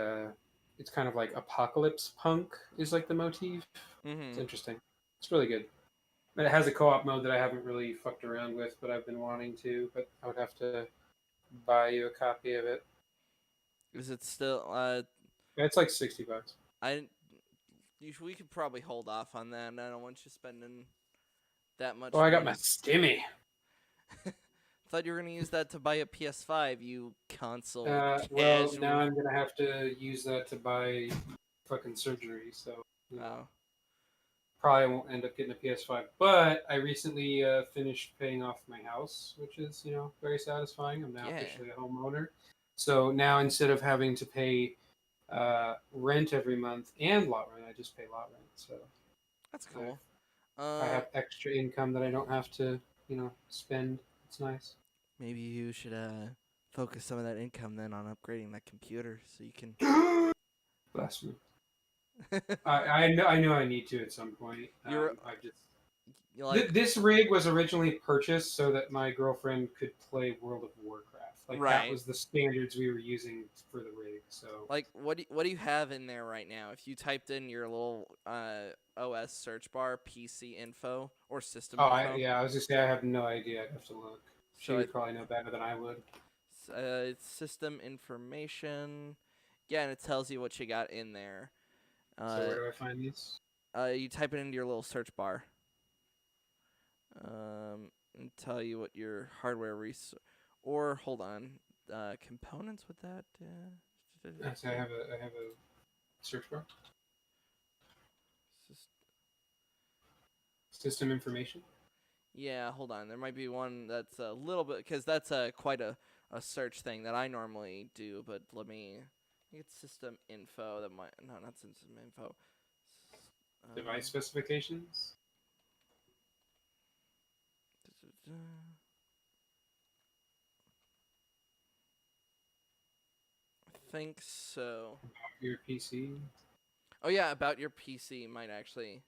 it's kind of like apocalypse punk is like the motif. It's Mm-hmm. interesting. It's really good. And it has a co-op mode that I haven't really fucked around with, but I've been wanting to. But I would have to buy you a copy of it. Is it still? It's like $60. I. We could probably hold off on that. I don't want you spending that Oh, much I got my money. stimmy. Thought you were gonna use that to buy a PS5, you console Well, now casual. I'm gonna have to use that to buy fucking surgery. So Oh. probably won't end up getting a PS5. But I recently finished paying off my house, which is very satisfying. I'm now Yeah. officially a homeowner. So now instead of having to pay rent every month and lot rent, I just pay lot rent. So That's I, cool. I have extra income that I don't have to spend. It's nice. Maybe you should focus some of that income then on upgrading that computer so you can. Blasphemy. I know I need to at some point. You're I've just like this rig was originally purchased so that my girlfriend could play World of Warcraft. Like that right. was the standards we were using for the rig. So Like what do you have in there right now? If you typed in your little OS search bar, PC info or system info. I was just say I have no idea. I'd have to look. She So would probably know better than I would. it's system information. Yeah, and it tells you what you got in there. So where do I find these? You type it into your little search bar. And tell you what your hardware or hold on, components with that. So I have a search bar. System information. Yeah, hold on. There might be one that's a little bit because that's quite a search thing that I normally do. But let me get system info. That might not system info. Device specifications. I think so. Your PC. Oh yeah, about your PC might actually,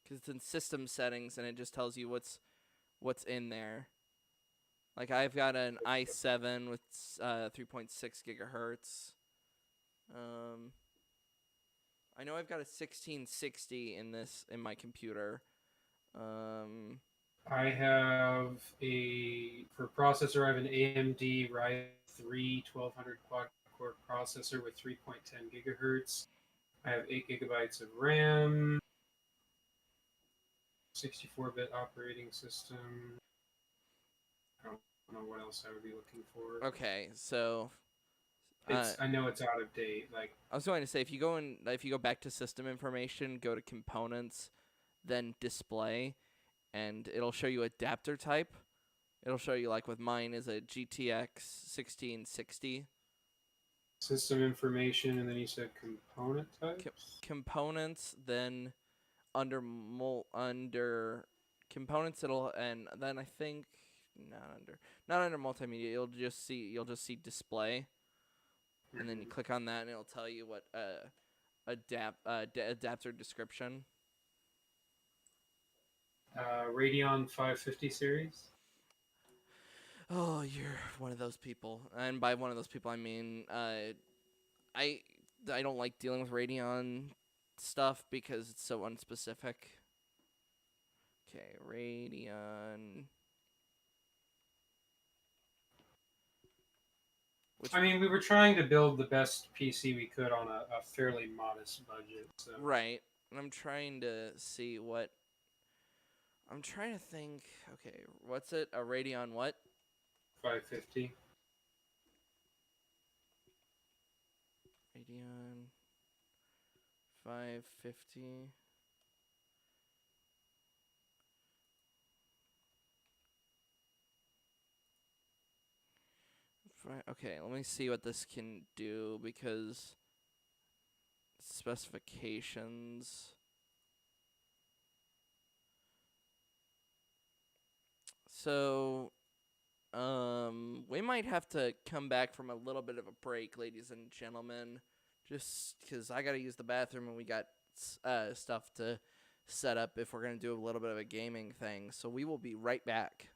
because it's in system settings and it just tells you what's in there. Like I've got an i7 with 3.6 gigahertz. I know I've got a 1660 in my computer. I have for processor, I have an AMD Ryzen 3 1200 quad core processor with 3.10 gigahertz. I have 8 gigabytes of RAM, 64-bit operating system. I don't know what else I would be looking for. Okay, so I know it's out of date. Like I was going to say if you go back to system information, go to components, then display, and it'll show you adapter type. It'll show you like with mine is a GTX 1660. system information, and then you said component types. Components, then under components and then I think not under multimedia, you'll just see display, and then you click on that and it'll tell you what adapter description. Radeon 550 series. Oh, you're one of those people, and by one of those people I mean I don't like dealing with Radeon stuff because it's so unspecific. Okay, Radeon. I mean, we were trying to build the best PC we could on a fairly modest budget. So. Right. And I'm trying to see what... I'm trying to think... Okay, what's it? A Radeon what? 550. Radeon 550. Okay, let me see what this can do because specifications. So, we might have to come back from a little bit of a break, ladies and gentlemen, just because I gotta use the bathroom and we got stuff to set up if we're gonna do a little bit of a gaming thing. So we will be right back.